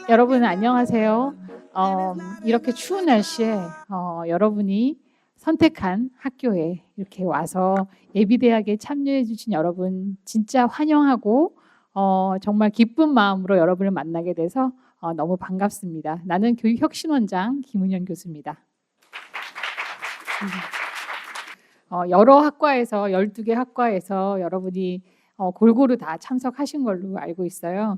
여러분 안녕하세요. 이렇게 추운 날씨에 여러분이 선택한 학교에 이렇게 와서 예비대학에 참여해 주신 여러분 진짜 환영하고 정말 기쁜 마음으로 여러분을 만나게 돼서 너무 반갑습니다. 나는 교육혁신원장 김은현 교수입니다. 여러 학과에서 12개 학과에서 여러분이 골고루 다 참석하신 걸로 알고 있어요.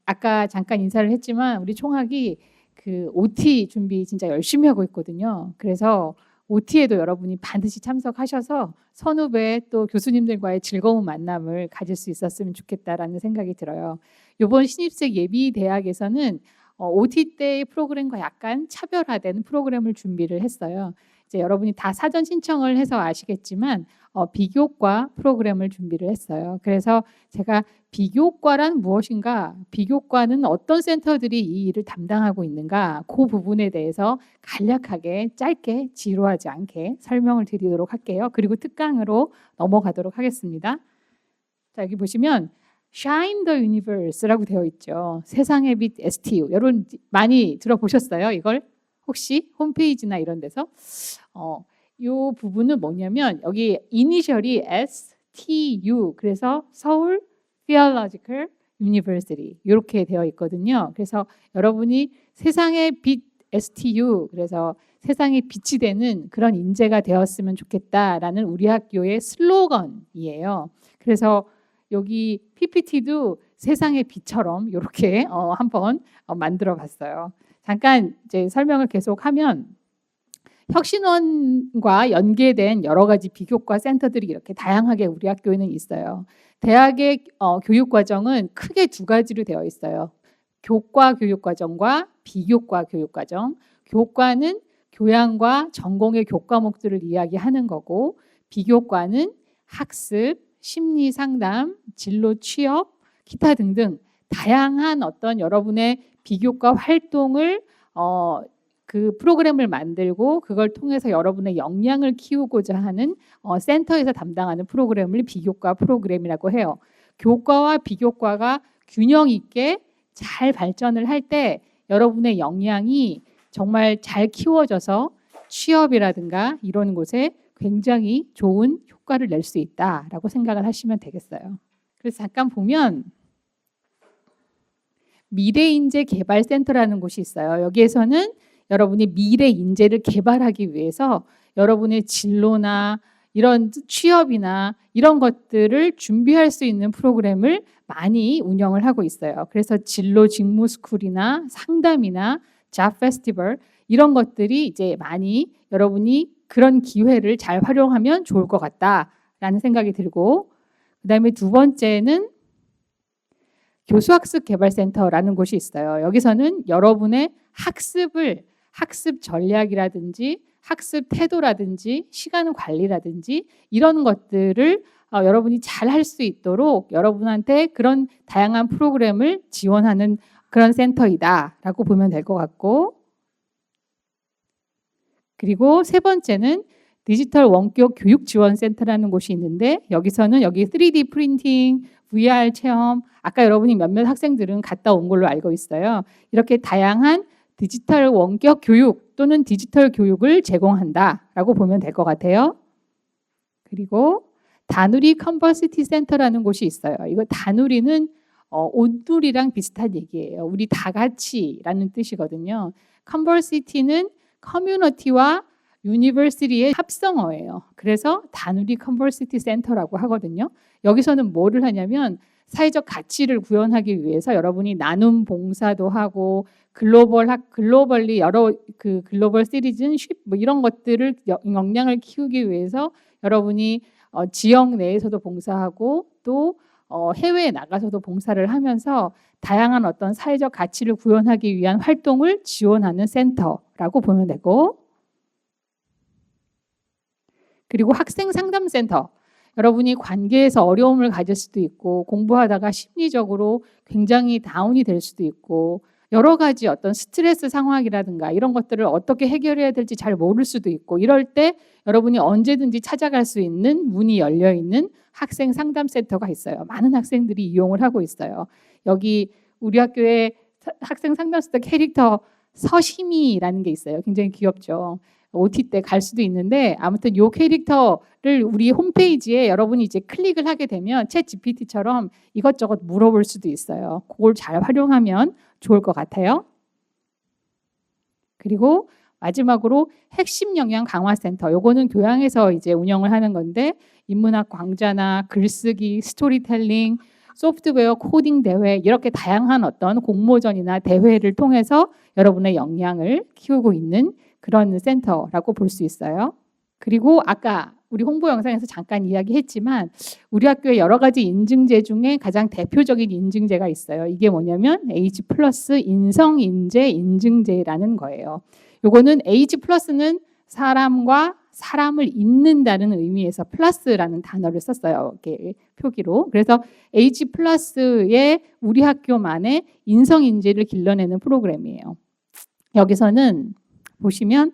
아까 잠깐 인사를 했지만 우리 총학이 그 OT 준비 진짜 열심히 하고 있거든요. 그래서 OT에도 여러분이 반드시 참석하셔서 선후배 또 교수님들과의 즐거운 만남을 가질 수 있었으면 좋겠다라는 생각이 들어요. 이번 신입생 예비 대학에서는 OT 때의 프로그램과 약간 차별화된 프로그램을 준비를 했어요. 이제 여러분이 다 사전 신청을 해서 아시겠지만 비교과 프로그램을 준비를 했어요. 그래서 제가 비교과란 무엇인가, 비교과는 어떤 센터들이 이 일을 담당하고 있는가, 그 부분에 대해서 간략하게 짧게 지루하지 않게 설명을 드리도록 할게요. 그리고 특강으로 넘어가도록 하겠습니다. 자, 여기 보시면 Shine the Universe라고 되어 있죠. 세상의 빛 STU. 여러분 많이 들어보셨어요? 이걸 혹시 홈페이지나 이런 데서? 이 부분은 뭐냐면 여기 이니셜이 STU, 그래서 서울 Theological University 이렇게 되어 있거든요. 그래서 여러분이 세상의 빛 STU, 그래서 세상에 빛이 되는 그런 인재가 되었으면 좋겠다라는 우리 학교의 슬로건이에요. 그래서 여기 PPT도 세상의 빛처럼 이렇게 한번 만들어 봤어요. 잠깐 이제 설명을 계속하면 혁신원과 연계된 여러 가지 비교과 센터들이 이렇게 다양하게 우리 학교에는 있어요. 대학의 교육과정은 크게 두 가지로 되어 있어요. 교과 교육과정과 비교과 교육과정. 교과는 교양과 전공의 교과목들을 이야기하는 거고, 비교과는 학습, 심리 상담, 진로 취업, 기타 등등 다양한 어떤 여러분의 비교과 활동을 그 프로그램을 만들고 그걸 통해서 여러분의 역량을 키우고자 하는 센터에서 담당하는 프로그램을 비교과 프로그램이라고 해요. 교과와 비교과가 균형 있게 잘 발전을 할 때 여러분의 역량이 정말 잘 키워져서 취업이라든가 이런 곳에 굉장히 좋은 효과를 낼 수 있다라고 생각을 하시면 되겠어요. 그래서 잠깐 보면 미래인재개발센터라는 곳이 있어요. 여기에서는 여러분이 미래 인재를 개발하기 위해서 여러분의 진로나 이런 취업이나 이런 것들을 준비할 수 있는 프로그램을 많이 운영을 하고 있어요. 그래서 진로 직무 스쿨이나 상담이나 잡 페스티벌 이런 것들이 이제 많이 여러분이 그런 기회를 잘 활용하면 좋을 것 같다라는 생각이 들고, 그다음에 두 번째는 교수학습개발센터라는 곳이 있어요. 여기서는 여러분의 학습 전략이라든지 학습 태도라든지 시간 관리라든지 이런 것들을 여러분이 잘 할 수 있도록 여러분한테 그런 다양한 프로그램을 지원하는 그런 센터이다라고 보면 될 것 같고, 그리고 세 번째는 디지털 원격 교육지원센터라는 곳이 있는데 여기서는 여기 3D 프린팅, VR 체험, 아까 여러분이 몇몇 학생들은 갔다 온 걸로 알고 있어요. 이렇게 다양한 디지털 원격 교육 또는 디지털 교육을 제공한다라고 보면 될 것 같아요. 그리고 다누리 컨버시티 센터라는 곳이 있어요. 이거 다누리는 온누리랑 비슷한 얘기예요. 우리 다 같이라는 뜻이거든요. 컨버시티는 커뮤니티와 유니버시티의 합성어예요. 그래서 다누리 컨버시티 센터라고 하거든요. 여기서는 뭐를 하냐면 사회적 가치를 구현하기 위해서 여러분이 나눔 봉사도 하고 글로벌리 여러 그 글로벌 시리즌십 뭐 이런 것들을 역량을 키우기 위해서 여러분이 지역 내에서도 봉사하고 또 해외에 나가서도 봉사를 하면서 다양한 어떤 사회적 가치를 구현하기 위한 활동을 지원하는 센터라고 보면 되고, 그리고 학생 상담센터. 여러분이 관계에서 어려움을 가질 수도 있고 공부하다가 심리적으로 굉장히 다운이 될 수도 있고 여러 가지 어떤 스트레스 상황이라든가 이런 것들을 어떻게 해결해야 될지 잘 모를 수도 있고 이럴 때 여러분이 언제든지 찾아갈 수 있는 문이 열려 있는 학생 상담센터가 있어요. 많은 학생들이 이용을 하고 있어요. 여기 우리 학교에 학생 상담센터 캐릭터 서심이라는 게 있어요. 굉장히 귀엽죠. OT 때 갈 수도 있는데 아무튼 요 캐릭터를 우리 홈페이지에 여러분이 이제 클릭을 하게 되면 챗 GPT처럼 이것저것 물어볼 수도 있어요. 그걸 잘 활용하면 좋을 것 같아요. 그리고 마지막으로 핵심 역량 강화센터. 요거는 교양에서 이제 운영을 하는 건데 인문학 강좌나 글쓰기, 스토리텔링, 소프트웨어 코딩 대회 이렇게 다양한 어떤 공모전이나 대회를 통해서 여러분의 역량을 키우고 있는 그런 센터라고 볼 수 있어요. 그리고 아까 우리 홍보 영상에서 잠깐 이야기했지만 우리 학교의 여러 가지 인증제 중에 가장 대표적인 인증제가 있어요. 이게 뭐냐면 H+ 인성인재 인증제라는 거예요. 요거는 H+는 사람과 사람을 잇는다는 의미에서 플러스라는 단어를 썼어요. 이렇게 표기로. 그래서 H+의 우리 학교만의 인성인재를 길러내는 프로그램이에요. 여기서는 보시면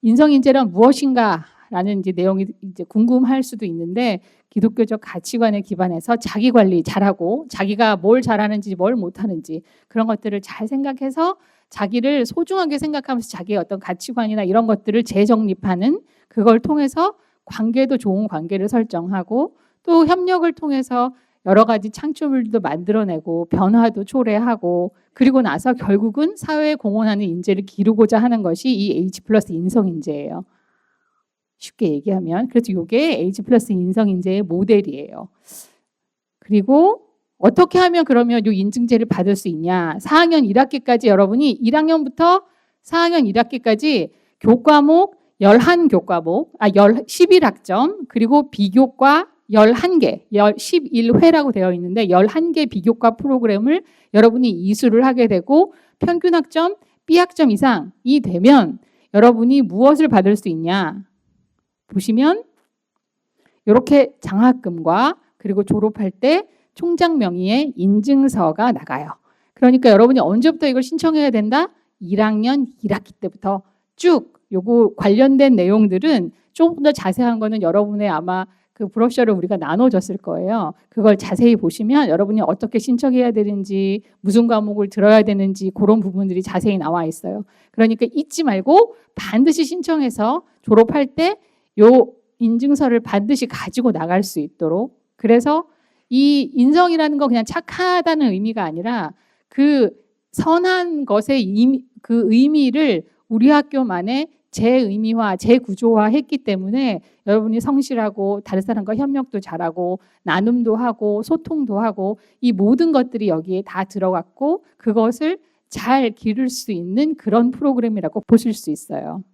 인성인재란 무엇인가라는 이제 내용이 이제 궁금할 수도 있는데 기독교적 가치관에 기반해서 자기 관리 잘하고 자기가 뭘 잘하는지 뭘 못하는지 그런 것들을 잘 생각해서 자기를 소중하게 생각하면서 자기의 어떤 가치관이나 이런 것들을 재정립하는 그걸 통해서 관계도 좋은 관계를 설정하고 또 협력을 통해서 여러 가지 창조물도 만들어내고 변화도 초래하고 그리고 나서 결국은 사회에 공헌하는 인재를 기르고자 하는 것이 이 H+ 인성인재예요. 쉽게 얘기하면 그래서 이게 H+ 인성인재의 모델이에요. 그리고 어떻게 하면 그러면 이 인증제를 받을 수 있냐? 4학년 1학기까지 여러분이 1학년부터 4학년 1학기까지 교과목 11교과목, 11학점 그리고 비교과 11개, 11회라고 되어 있는데 11개 비교과 프로그램을 여러분이 이수를 하게 되고 평균 학점 B학점 이상이 되면 여러분이 무엇을 받을 수 있냐? 보시면 이렇게 장학금과 그리고 졸업할 때 총장 명의의 인증서가 나가요. 그러니까 여러분이 언제부터 이걸 신청해야 된다? 1학년 1학기 때부터 쭉 요거 관련된 내용들은 조금 더 자세한 거는 여러분의 아마 그 브로셔를 우리가 나눠줬을 거예요. 그걸 자세히 보시면 여러분이 어떻게 신청해야 되는지 무슨 과목을 들어야 되는지 그런 부분들이 자세히 나와 있어요. 그러니까 잊지 말고 반드시 신청해서 졸업할 때 요 인증서를 반드시 가지고 나갈 수 있도록 그래서 이 인성이라는 거 그냥 착하다는 의미가 아니라 그 선한 것의 그 의미를 우리 학교만의 재의미화, 재구조화 했기 때문에 여러분이 성실하고 다른 사람과 협력도 잘하고 나눔도 하고 소통도 하고 이 모든 것들이 여기에 다 들어갔고 그것을 잘 기를 수 있는 그런 프로그램이라고 보실 수 있어요.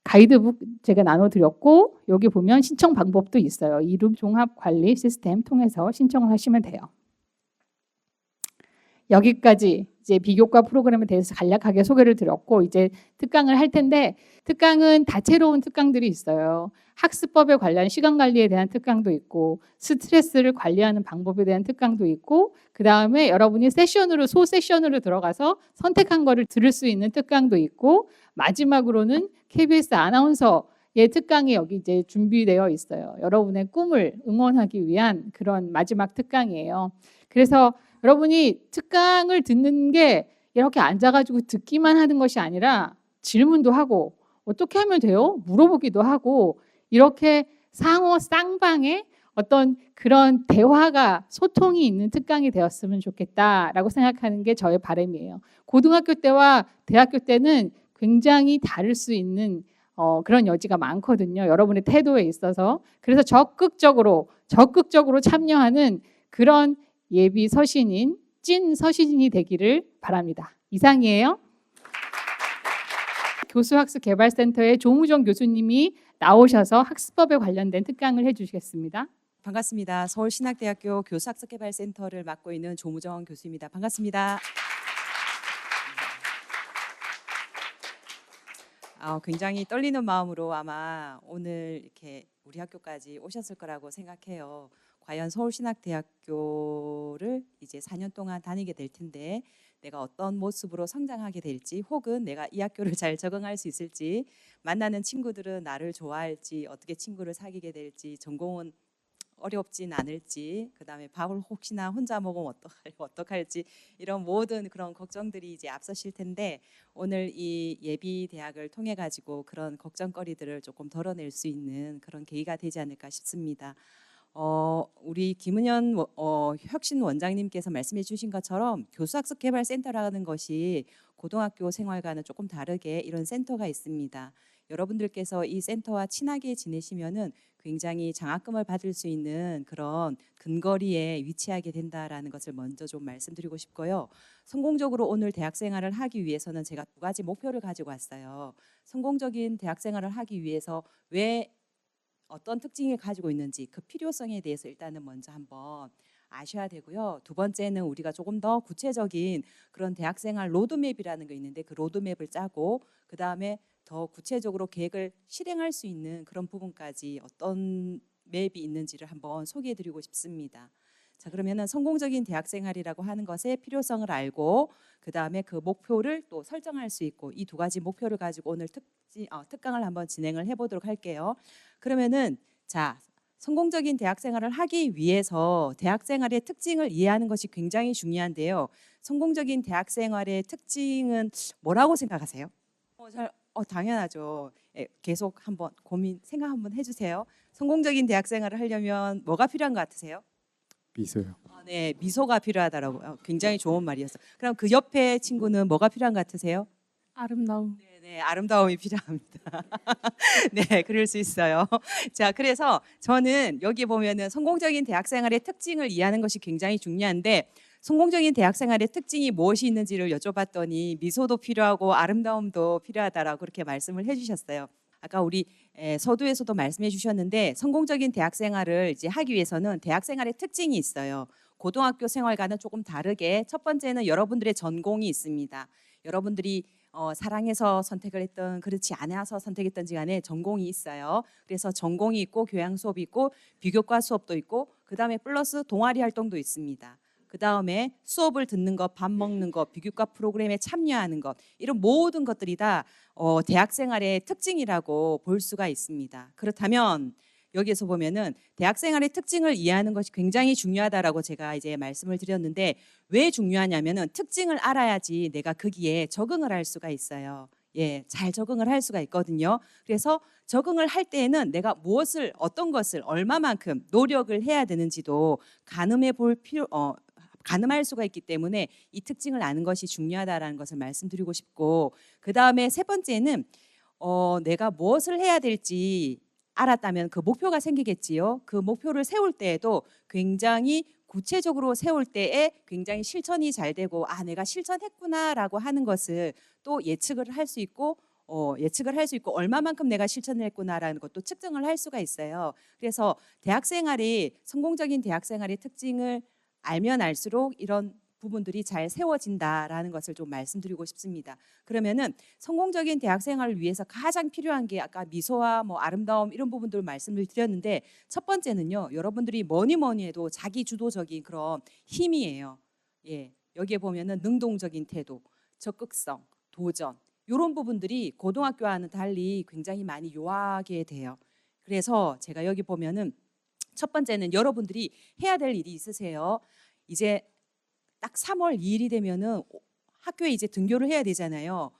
가이드북 제가 나눠드렸고 여기 보면 신청 방법도 있어요. 이름 종합 관리 시스템 통해서 신청을 하시면 돼요. 여기까지 이제 비교과 프로그램에 대해서 간략하게 소개를 드렸고 이제 특강을 할 텐데 특강은 다채로운 특강들이 있어요. 학습법에 관련 시간 관리에 대한 특강도 있고 스트레스를 관리하는 방법에 대한 특강도 있고 그 다음에 여러분이 소세션으로 들어가서 선택한 거를 들을 수 있는 특강도 있고 마지막으로는 KBS 아나운서의 특강이 여기 이제 준비되어 있어요. 여러분의 꿈을 응원하기 위한 그런 마지막 특강이에요. 그래서 여러분이 특강을 듣는 게 이렇게 앉아가지고 듣기만 하는 것이 아니라 질문도 하고 어떻게 하면 돼요? 물어보기도 하고 이렇게 상호 쌍방의 어떤 그런 대화가 소통이 있는 특강이 되었으면 좋겠다라고 생각하는 게 저의 바람이에요. 고등학교 때와 대학교 때는 굉장히 다를 수 있는 그런 여지가 많거든요. 여러분의 태도에 있어서. 그래서 적극적으로 참여하는 그런 예비 서신인, 찐 서신인이 되기를 바랍니다. 이상이에요. 교수학습개발센터의 조무정 교수님이 나오셔서 학습법에 관련된 특강을 해주시겠습니다. 반갑습니다. 서울신학대학교 교수학습개발센터를 맡고 있는 조무정 교수입니다. 반갑습니다. 굉장히 떨리는 마음으로 아마 오늘 이렇게 우리 학교까지 오셨을 거라고 생각해요. 과연 서울신학대학교를 이제 4년 동안 다니게 될 텐데 내가 어떤 모습으로 성장하게 될지 혹은 내가 이 학교를 잘 적응할 수 있을지 만나는 친구들은 나를 좋아할지 어떻게 친구를 사귀게 될지 전공은 어렵진 않을지, 그다음에 밥을 혹시나 혼자 먹으면 어떡할지 이런 모든 그런 걱정들이 이제 앞서실 텐데 오늘 이 예비 대학을 통해 가지고 그런 걱정거리들을 조금 덜어낼 수 있는 그런 계기가 되지 않을까 싶습니다. 우리 김은현 혁신 원장님께서 말씀해 주신 것처럼 교수학습개발센터라는 것이 고등학교 생활과는 조금 다르게 이런 센터가 있습니다. 여러분들께서 이 센터와 친하게 지내시면은 굉장히 장학금을 받을 수 있는 그런 근거리에 위치하게 된다라는 것을 먼저 좀 말씀드리고 싶고요. 성공적으로 오늘 대학 생활을 하기 위해서는 제가 두 가지 목표를 가지고 왔어요. 성공적인 대학 생활을 하기 위해서 왜 어떤 특징을 가지고 있는지 그 필요성에 대해서 일단은 먼저 한번 아셔야 되고요. 두 번째는 우리가 조금 더 구체적인 그런 대학생활 로드맵이라는 게 있는데 그 로드맵을 짜고 그 다음에 더 구체적으로 계획을 실행할 수 있는 그런 부분까지 어떤 맵이 있는지를 한번 소개해드리고 싶습니다. 자, 그러면은 성공적인 대학생활이라고 하는 것의 필요성을 알고 그 다음에 그 목표를 또 설정할 수 있고 이 두 가지 목표를 가지고 오늘 특강을 한번 진행을 해보도록 할게요. 그러면은 자, 성공적인 대학 생활을 하기 위해서 대학 생활의 특징을 이해하는 것이 굉장히 중요한데요. 성공적인 대학 생활의 특징은 뭐라고 생각하세요? 당연하죠. 예, 계속 한번 생각 한번 해주세요. 성공적인 대학 생활을 하려면 뭐가 필요한 것 같으세요? 미소요. 네, 미소가 필요하다라고. 굉장히 좋은 말이었어. 그럼 그 옆에 친구는 뭐가 필요한 것 같으세요? 아름다움. 네, 아름다움이 필요합니다. 네, 그럴 수 있어요. 자, 그래서 저는 여기 보면은 성공적인 대학 생활의 특징을 이해하는 것이 굉장히 중요한데 성공적인 대학 생활의 특징이 무엇이 있는지를 여쭤봤더니 미소도 필요하고 아름다움도 필요하다라고 그렇게 말씀을 해주셨어요. 아까 우리 서두에서도 말씀해 주셨는데 성공적인 대학 생활을 이제 하기 위해서는 대학 생활의 특징이 있어요. 고등학교 생활과는 조금 다르게 첫 번째는 여러분들의 전공이 있습니다. 여러분들이 사랑해서 선택을 했던 그렇지 않아서 선택했던지 간에 전공이 있어요. 그래서 전공이 있고 교양 수업이 있고 비교과 수업도 있고 그다음에 플러스 동아리 활동도 있습니다. 그다음에 수업을 듣는 것, 밥 먹는 것, 비교과 프로그램에 참여하는 것 이런 모든 것들이 다 대학 생활의 특징이라고 볼 수가 있습니다. 그렇다면 여기에서 보면은 대학 생활의 특징을 이해하는 것이 굉장히 중요하다라고 제가 이제 말씀을 드렸는데 왜 중요하냐면은 특징을 알아야지 내가 거기에 적응을 할 수가 있어요. 예, 잘 적응을 할 수가 있거든요. 그래서 적응을 할 때에는 내가 무엇을 어떤 것을 얼마만큼 노력을 해야 되는지도 가늠할 수가 있기 때문에 이 특징을 아는 것이 중요하다라는 것을 말씀드리고 싶고 그 다음에 세 번째는 내가 무엇을 해야 될지 알았다면 그 목표가 생기겠지요. 그 목표를 세울 때에도 굉장히 구체적으로 세울 때에 굉장히 실천이 잘 되고 내가 실천했구나라고 하는 것을 또 예측을 할 수 있고 얼마만큼 내가 실천을 했구나라는 것도 측정을 할 수가 있어요. 그래서 성공적인 대학 생활의 특징을 알면 알수록 이런 부분들이 잘 세워진다라는 것을 좀 말씀드리고 싶습니다. 그러면은 성공적인 대학 생활을 위해서 가장 필요한 게 아까 미소와 뭐 아름다움 이런 부분들을 말씀을 드렸는데 첫 번째는요. 여러분들이 뭐니 해도 자기 주도적인 그런 힘이에요. 예. 여기에 보면은 능동적인 태도, 적극성, 도전 이런 부분들이 고등학교와는 달리 굉장히 많이 요하게 돼요. 그래서 제가 여기 보면은 첫 번째는 여러분들이 해야 될 일이 있으세요. 이제 딱 3월 2일이 되면은 학교에 이제 등교를 해야 되잖아요.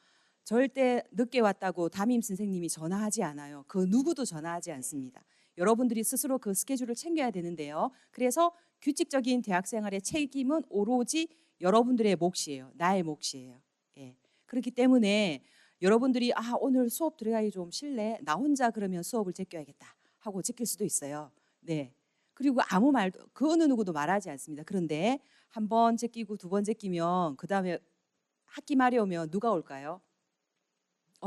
절대 늦게 왔다고 담임 선생님이 전화하지 않아요. 그 누구도 전화하지 않습니다. 여러분들이 스스로 그 스케줄을 챙겨야 되는데요. 그래서 규칙적인 대학 생활의 책임은 오로지 여러분들의 몫이에요. 나의 몫이에요. 예. 그렇기 때문에 여러분들이 오늘 수업 들어가기 좀 싫네. 나 혼자 그러면 수업을 제껴야겠다 하고 제낄 수도 있어요. 네. 그리고 아무 말도 그 어느 누구도 말하지 않습니다. 그런데 한 번 제끼고 두 번 제끼면 그 다음에 학기 말에 오면 누가 올까요?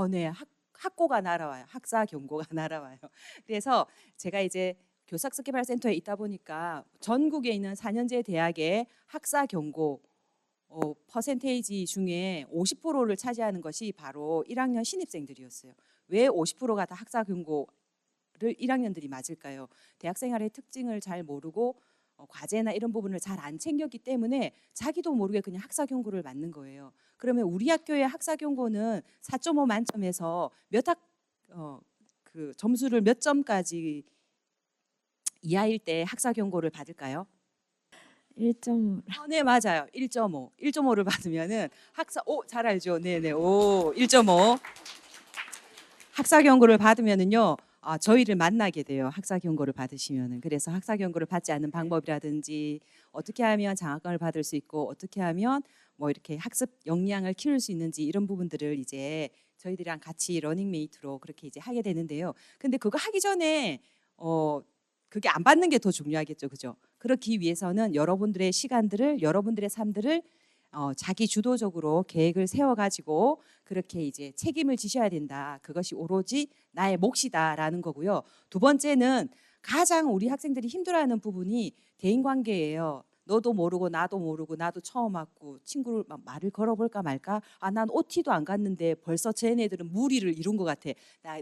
네, 학고가 날아와요. 학사 경고가 날아와요. 그래서 제가 이제 교사학습개발센터에 있다 보니까 전국에 있는 4년제 대학의 학사 경고 퍼센테이지 중에 50%를 차지하는 것이 바로 1학년 신입생들이었어요. 왜 50%가 다 학사 경고를 1학년들이 맞을까요? 대학 생활의 특징을 잘 모르고 과제나 이런 부분을 잘 안 챙겼기 때문에 자기도 모르게 그냥 학사 경고를 맞는 거예요. 그러면 우리 학교의 학사 경고는 4.5 만점에서 그 점수를 몇 점까지 이하일 때 학사 경고를 받을까요? 1점 네, 맞아요. 1.5. 1.5를 받으면은 학사 잘 알죠. 네, 네. 1.5. 학사 경고를 받으면은요. 저희를 만나게 돼요. 학사 경고를 받으시면은. 그래서 학사 경고를 받지 않는 방법이라든지 어떻게 하면 장학금을 받을 수 있고 어떻게 하면 뭐 이렇게 학습 역량을 키울 수 있는지 이런 부분들을 이제 저희들이랑 같이 러닝메이트로 그렇게 이제 하게 되는데요. 근데 그거 하기 전에 그게 안 받는 게 더 중요하겠죠. 그죠? 그렇기 위해서는 여러분들의 시간들을 여러분들의 삶들을 자기 주도적으로 계획을 세워 가지고 그렇게 이제 책임을 지셔야 된다. 그것이 오로지 나의 몫이다라는 거고요. 두 번째는 가장 우리 학생들이 힘들어하는 부분이 대인 관계예요. 너도 모르고 나도 처음 왔고 친구를 막 말을 걸어볼까 말까. 난 OT도 안 갔는데 벌써 쟤네들은 무리를 이룬 것 같아.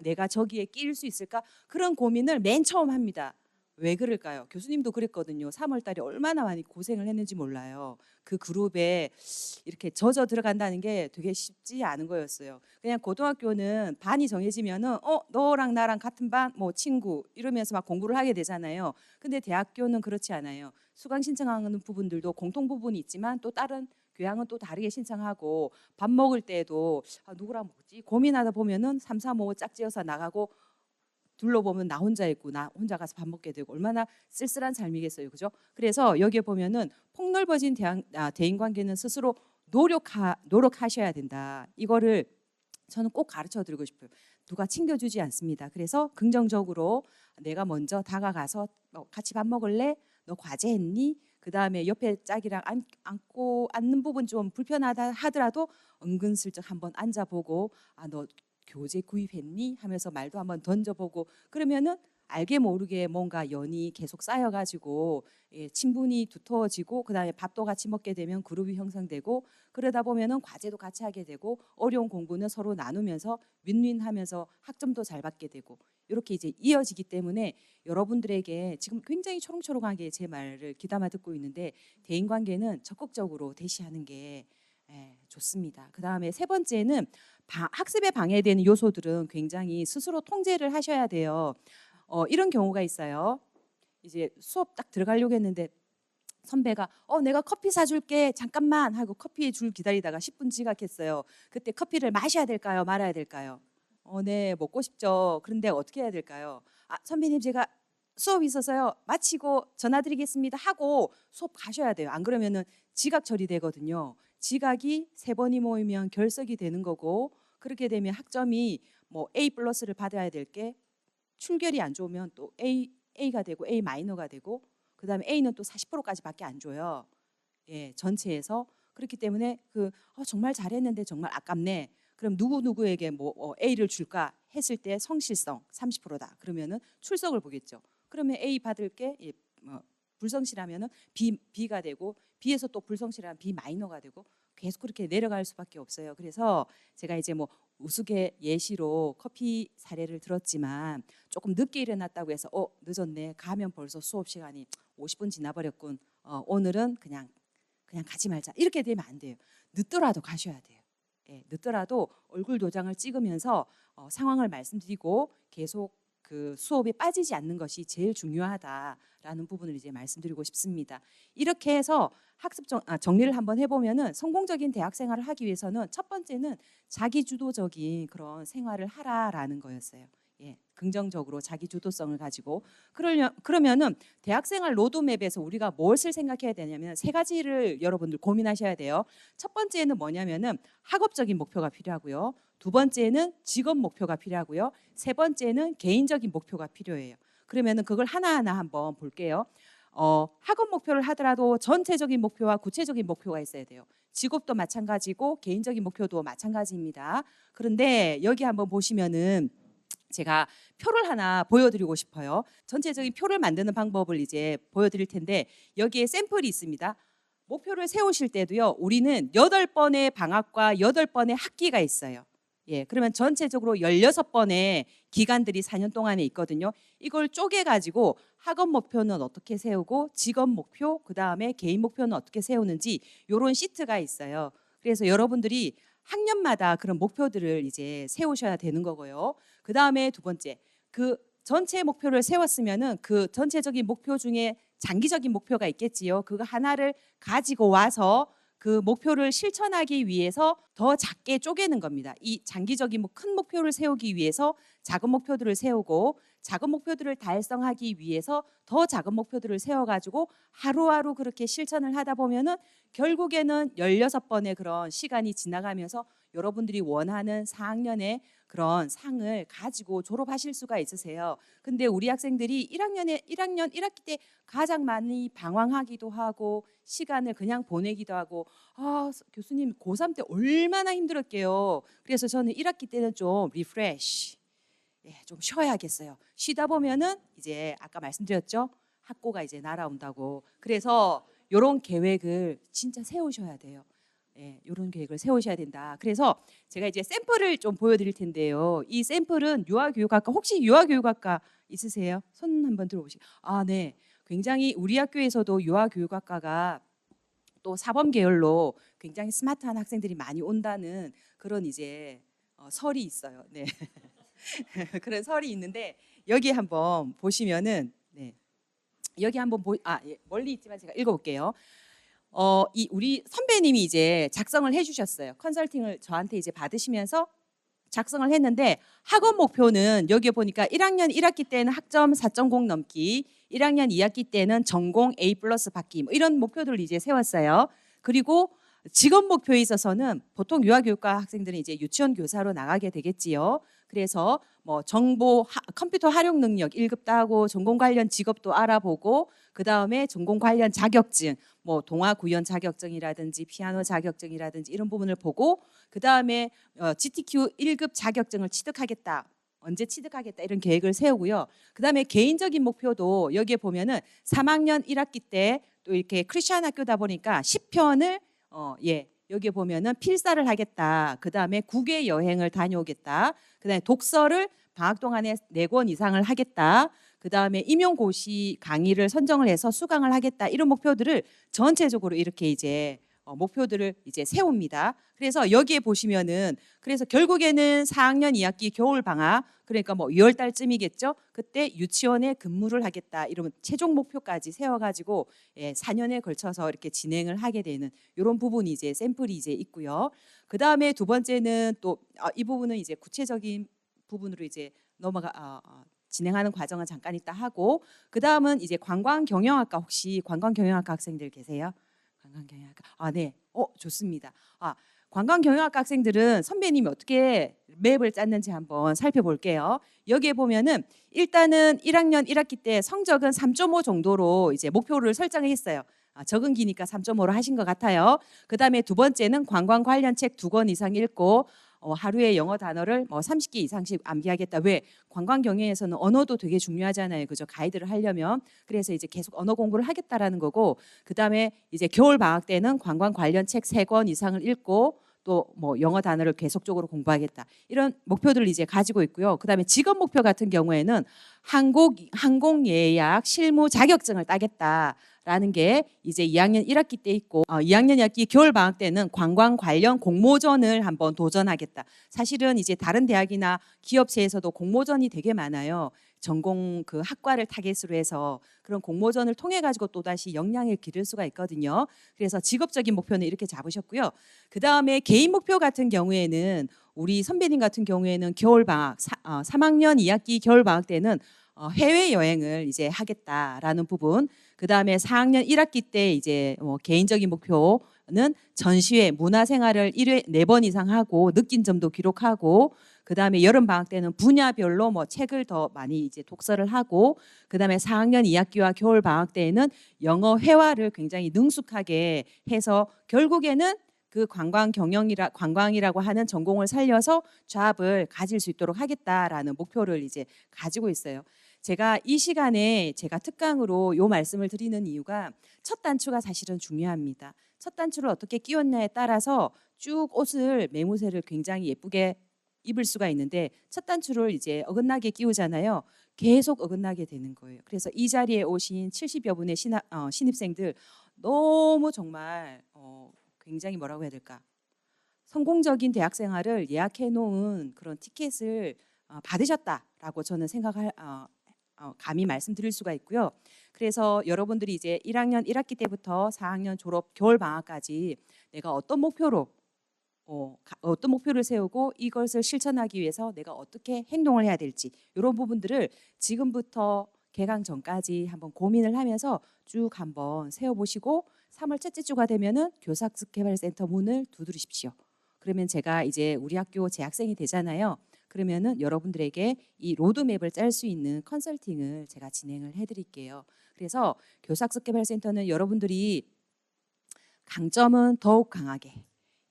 내가 저기에 끼일 수 있을까? 그런 고민을 맨 처음 합니다. 왜 그럴까요? 교수님도 그랬거든요. 3월 달에 얼마나 많이 고생을 했는지 몰라요. 그 그룹에 이렇게 젖어 들어간다는 게 되게 쉽지 않은 거였어요. 그냥 고등학교는 반이 정해지면은 너랑 나랑 같은 반 뭐 친구 이러면서 막 공부를 하게 되잖아요. 근데 대학교는 그렇지 않아요. 수강 신청하는 부분들도 공통 부분이 있지만 또 다른 교양은 또 다르게 신청하고 밥 먹을 때도 누구랑 먹지 고민하다 보면은 3, 4, 5 짝지어서 나가고 둘러보면 나 혼자 있고 나 혼자 가서 밥 먹게 되고 얼마나 쓸쓸한 삶이겠어요. 그죠? 그래서 여기에 보면은 폭넓어진 대인 관계는 스스로 노력하셔야 된다. 이거를 저는 꼭 가르쳐 드리고 싶어요. 누가 챙겨주지 않습니다. 그래서 긍정적으로 내가 먼저 다가가서 같이 밥 먹을래? 너 과제 했니? 그 다음에 옆에 짝이랑 앉고 앉는 부분 좀 불편하다 하더라도 은근슬쩍 한번 앉아보고 너 교재 구입했니? 하면서 말도 한번 던져보고 그러면은 알게 모르게 뭔가 연이 계속 쌓여가지고 친분이 두터워지고 그다음에 밥도 같이 먹게 되면 그룹이 형성되고 그러다 보면은 과제도 같이 하게 되고 어려운 공부는 서로 나누면서 윈윈하면서 학점도 잘 받게 되고 이렇게 이제 이어지기 때문에 여러분들에게 지금 굉장히 초롱초롱하게 제 말을 귀담아 듣고 있는데 대인관계는 적극적으로 대시하는 게 좋습니다. 그 다음에 세 번째는 학습에 방해되는 요소들은 굉장히 스스로 통제를 하셔야 돼요. 이런 경우가 있어요. 이제 수업 딱 들어가려고 했는데 선배가 내가 커피 사줄게 잠깐만 하고 커피 줄 기다리다가 10분 지각했어요. 그때 커피를 마셔야 될까요? 말아야 될까요? 네, 먹고 싶죠. 그런데 어떻게 해야 될까요? 선배님 제가 수업 있어서요. 마치고 전화드리겠습니다 하고 수업 가셔야 돼요. 안 그러면은 지각 처리되거든요. 지각이 3번이 모이면 결석이 되는 거고 그렇게 되면 학점이 뭐 A 플러스를 받아야 될 게 출결이 안 좋으면 또 A가 되고 A 마이너가 되고 그다음에 A는 또 40%까지밖에 안 줘요. 전체에서 그렇기 때문에 정말 잘했는데 정말 아깝네. 그럼 누구에게 뭐 A를 줄까 했을 때 성실성 30%다. 그러면은 출석을 보겠죠. 그러면 A 받을 게 불성실하면은 B가 되고 B에서 또 불성실하면 B 마이너가 되고 계속 그렇게 내려갈 수밖에 없어요. 그래서 제가 이제 뭐 우스개 예시로 커피 사례를 들었지만 조금 늦게 일어났다고 해서 늦었네. 가면 벌써 수업 시간이 50분 지나버렸군. 오늘은 그냥 가지 말자. 이렇게 되면 안 돼요. 늦더라도 가셔야 돼요. 늦더라도 얼굴 도장을 찍으면서 상황을 말씀드리고 계속 그 수업에 빠지지 않는 것이 제일 중요하다라는 부분을 이제 말씀드리고 싶습니다. 이렇게 해서 학습 정리를 한번 해보면은 성공적인 대학 생활을 하기 위해서는 첫 번째는 자기 주도적인 그런 생활을 하라라는 거였어요. 긍정적으로 자기 주도성을 가지고 그러면은 대학생활 로드맵에서 우리가 무엇을 생각해야 되냐면 3가지를 여러분들 고민하셔야 돼요. 첫 번째는 뭐냐면은 학업적인 목표가 필요하고요. 두 번째는 직업 목표가 필요하고요. 세 번째는 개인적인 목표가 필요해요. 그러면은 그걸 하나하나 한번 볼게요. 학업 목표를 하더라도 전체적인 목표와 구체적인 목표가 있어야 돼요. 직업도 마찬가지고 개인적인 목표도 마찬가지입니다. 그런데 여기 한번 보시면은 제가 표를 하나 보여드리고 싶어요. 전체적인 표를 만드는 방법을 이제 보여드릴 텐데 여기에 샘플이 있습니다. 목표를 세우실 때도요. 우리는 8번의 방학과 8번의 학기가 있어요. 그러면 전체적으로 16번의 기간들이 4년 동안에 있거든요. 이걸 쪼개가지고 학업 목표는 어떻게 세우고 직업 목표, 그 다음에 개인 목표는 어떻게 세우는지 이런 시트가 있어요. 그래서 여러분들이 학년마다 그런 목표들을 이제 세우셔야 되는 거고요. 그 다음에 두 번째, 그 전체 목표를 세웠으면은 그 전체적인 목표 중에 장기적인 목표가 있겠지요. 그거 하나를 가지고 와서 그 목표를 실천하기 위해서 더 작게 쪼개는 겁니다. 이 장기적인 큰 목표를 세우기 위해서 작은 목표들을 세우고 작은 목표들을 달성하기 위해서 더 작은 목표들을 세워가지고 하루하루 그렇게 실천을 하다 보면은 결국에는 16번의 그런 시간이 지나가면서 여러분들이 원하는 4학년의 그런 상을 가지고 졸업하실 수가 있으세요. 근데 우리 학생들이 1학년 1학기 때 가장 많이 방황하기도 하고 시간을 그냥 보내기도 하고 교수님 고3 때 얼마나 힘들었게요. 그래서 저는 1학기 때는 좀 리프레시 좀 쉬어야겠어요. 쉬다 보면은 이제 아까 말씀드렸죠. 학고가 이제 날아온다고. 그래서 이런 계획을 진짜 세우셔야 돼요. 이런 계획을 세우셔야 된다. 그래서 제가 이제 샘플을 좀 보여드릴 텐데요. 이 샘플은 유아교육학과 혹시 유아교육학과 있으세요? 손 한번 들어보시죠. 네. 굉장히 우리 학교에서도 유아교육학과가 또 사범 계열로 굉장히 스마트한 학생들이 많이 온다는 그런 이제 설이 있어요. 네. 그런 설이 있는데 여기 한번 보시면은 여기 한번 멀리 있지만 제가 읽어볼게요. 이 우리 선배님이 이제 작성을 해주셨어요. 컨설팅을 저한테 이제 받으시면서 작성을 했는데 학원 목표는 여기 보니까 1학년 1학기 때는 학점 4.0 넘기, 1학년 2학기 때는 전공 A+ 받기 뭐 이런 목표들을 이제 세웠어요. 그리고 직업 목표에 있어서는 보통 유아교육과 학생들은 이제 유치원 교사로 나가게 되겠지요. 그래서 뭐 컴퓨터 활용 능력 1급 따고 전공 관련 직업도 알아보고 그 다음에 전공 관련 자격증, 뭐 동화 구연 자격증이라든지 피아노 자격증이라든지 이런 부분을 보고 그 다음에 GTQ 1급 자격증을 취득하겠다. 언제 취득하겠다 이런 계획을 세우고요. 그 다음에 개인적인 목표도 여기에 보면은 3학년 1학기 때 또 이렇게 크리스천 학교다 보니까 10편을 여기에 보면은 필사를 하겠다. 그 다음에 국외 여행을 다녀오겠다. 그 다음에 독서를 방학 동안에 4권 이상을 하겠다. 그 다음에 임용고시 강의를 선정을 해서 수강을 하겠다. 이런 목표들을 전체적으로 이렇게 이제 목표들을 이제 세웁니다. 그래서 여기에 보시면은 그래서 결국에는 4학년 2학기 겨울 방학 그러니까 뭐 6월 달쯤이겠죠. 그때 유치원에 근무를 하겠다. 이러면 최종 목표까지 세워가지고 4년에 걸쳐서 이렇게 진행을 하게 되는 이런 부분이 이제 샘플이 이제 있고요. 그 다음에 두 번째는 또 이 부분은 이제 구체적인 부분으로 이제 진행하는 과정은 잠깐 있다 하고 그 다음은 이제 관광경영학과 혹시 관광경영학과 학생들 계세요? 관광경영학과 네, 좋습니다. 관광경영학과 학생들은 선배님이 어떻게 맵을 짰는지 한번 살펴볼게요. 여기에 보면은 일단은 1학년 1학기 때 성적은 3.5 정도로 이제 목표를 설정했어요. 적은 기니까 3.5로 하신 것 같아요. 그 다음에 두 번째는 관광 관련 책 2권 이상 읽고 하루에 영어 단어를 30개 이상씩 암기하겠다. 왜? 관광 경영에서는 언어도 되게 중요하잖아요. 그죠? 가이드를 하려면. 그래서 이제 계속 언어 공부를 하겠다라는 거고 그다음에 이제 겨울 방학 때는 관광 관련 책 3권 이상을 읽고 또 뭐 영어 단어를 계속적으로 공부하겠다. 이런 목표들을 이제 가지고 있고요. 그다음에 직업 목표 같은 경우에는 항공 예약 실무 자격증을 따겠다. 라는 게 이제 2학년 1학기 때 있고 2학년 2학기 겨울 방학 때는 관광 관련 공모전을 한번 도전하겠다. 사실은 이제 다른 대학이나 기업체에서도 공모전이 되게 많아요. 전공 그 학과를 타겟으로 해서 그런 공모전을 통해 가지고 또 다시 역량을 기를 수가 있거든요. 그래서 직업적인 목표는 이렇게 잡으셨고요. 그 다음에 개인 목표 같은 경우에는 우리 선배님 같은 경우에는 겨울 방학 3학년 2학기 겨울 방학 때는 해외 여행을 이제 하겠다라는 부분. 그 다음에 4학년 1학기 때 이제 개인적인 목표는 전시회 문화생활을 1회 4번 이상 하고 느낀 점도 기록하고 그 다음에 여름 방학 때는 분야별로 책을 더 많이 이제 독서를 하고 그 다음에 4학년 2학기와 겨울 방학 때에는 영어 회화를 굉장히 능숙하게 해서 결국에는 그 관광이라고 하는 전공을 살려서 잡을 가질 수 있도록 하겠다라는 목표를 이제 가지고 있어요. 제가 이 시간에 제가 특강으로 요 말씀을 드리는 이유가 첫 단추가 사실은 중요합니다. 첫 단추를 어떻게 끼웠냐에 따라서 쭉 옷을 매무새를 굉장히 예쁘게 입을 수가 있는데 첫 단추를 이제 어긋나게 끼우잖아요. 계속 어긋나게 되는 거예요. 그래서 이 자리에 오신 70여 분의 신입생들 너무 정말 굉장히 뭐라고 해야 될까? 성공적인 대학 생활을 예약해 놓은 그런 티켓을 받으셨다라고 저는 감히 말씀드릴 수가 있고요. 그래서 여러분들이 이제 1학년 1학기 때부터 4학년 졸업 겨울 방학까지 내가 어떤 목표를 세우고 이것을 실천하기 위해서 내가 어떻게 행동을 해야 될지 이런 부분들을 지금부터 개강 전까지 한번 고민을 하면서 쭉 한번 세워보시고 3월 첫째 주가 되면은 교사학습개발센터 문을 두드리십시오. 그러면 제가 이제 우리 학교 재학생이 되잖아요. 그러면은 여러분들에게 이 로드맵을 짤 수 있는 컨설팅을 제가 진행을 해드릴게요. 그래서 교사학습개발센터는 여러분들이 강점은 더욱 강하게,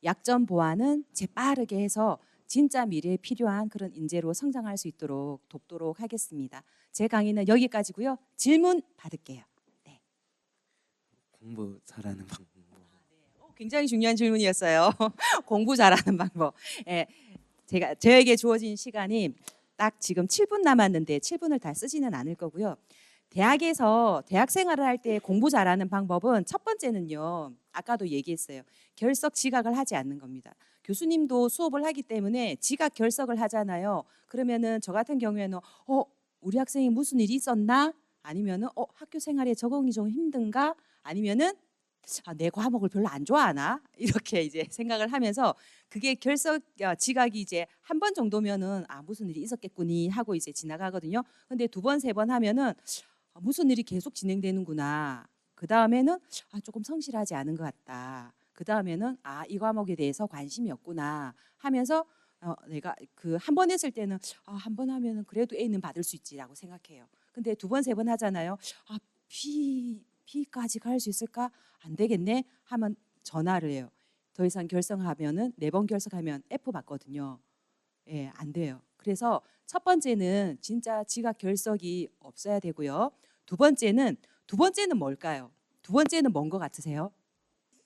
약점 보완은 재빠르게 해서 진짜 미래에 필요한 그런 인재로 성장할 수 있도록 돕도록 하겠습니다. 제 강의는 여기까지고요. 질문 받을게요. 네. 공부 잘하는 방법. 굉장히 중요한 질문이었어요. 공부 잘하는 방법. 예, 저에게 주어진 시간이 딱 지금 7분 남았는데 7분을 다 쓰지는 않을 거고요. 대학에서 대학 생활을 할 때 공부 잘하는 방법은 첫 번째는요. 아까도 얘기했어요. 결석 지각을 하지 않는 겁니다. 교수님도 수업을 하기 때문에 지각 결석을 하잖아요. 그러면은 저 같은 경우에는 우리 학생이 무슨 일이 있었나? 아니면은 학교 생활에 적응이 좀 힘든가? 아니면은 내 과목을 별로 안 좋아하나? 이렇게 이제 생각을 하면서 그게 결석 지각이 이제 한 번 정도면은 무슨 일이 있었겠구니 하고 이제 지나가거든요. 근데 두 번, 세 번 하면은 무슨 일이 계속 진행되는구나. 그 다음에는 조금 성실하지 않은 것 같다. 그 다음에는 이 과목에 대해서 관심이 없구나 하면서 내가 그 한 번 했을 때는 한 번 하면은 그래도 A는 받을 수 있지라고 생각해요. 근데 두 번, 세 번 하잖아요. B까지 갈 수 있을까? 안 되겠네 하면 전화를 해요. 더 이상 결석하면은 4번 결석하면 F 받거든요. 예, 안 돼요. 그래서 첫 번째는 진짜 지각 결석이 없어야 되고요. 두 번째는 뭘까요? 두 번째는 뭔 것 같으세요?